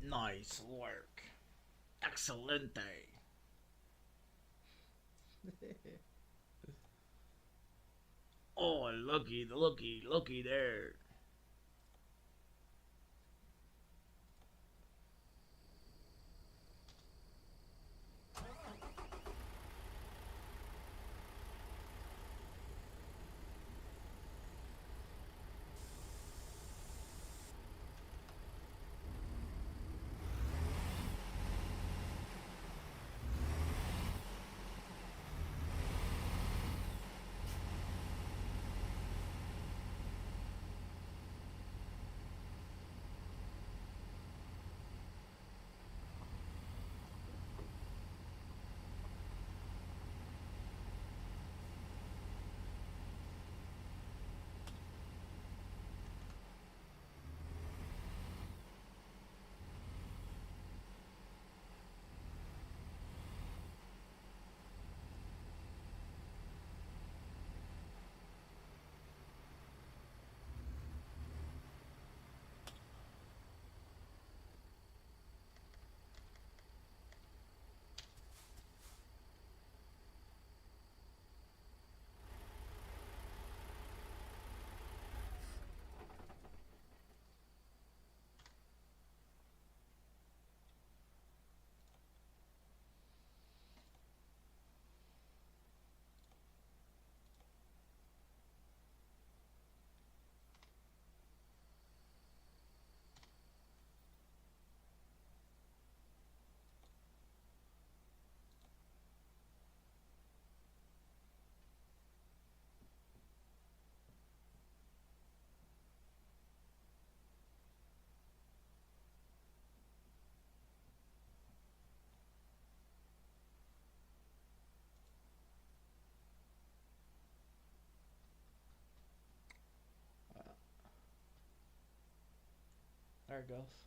Nice work. Excelente. Oh, looky there. There it goes.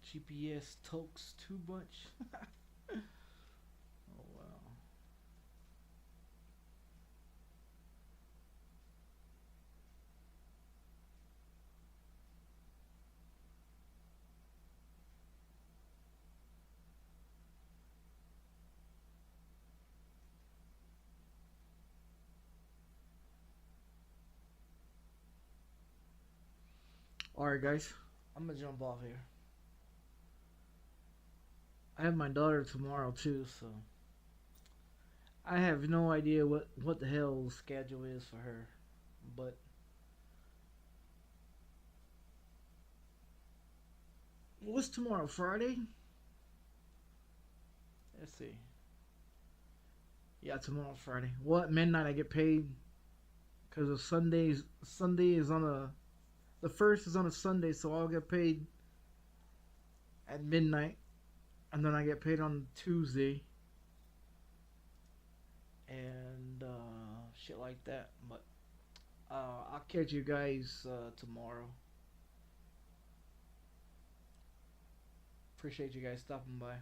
GPS talks too much. Oh wow. Alright guys, I'm gonna jump off here. I have my daughter tomorrow too, so I have no idea what the hell schedule is for her. But what's tomorrow? Friday? Let's see. Yeah, tomorrow Friday. What midnight I get paid? Cause of Sundays. Sunday is on a. The first is on a Sunday, so I'll get paid at midnight, and then I get paid on Tuesday, and shit like that. But I'll catch you guys tomorrow. Appreciate you guys stopping by.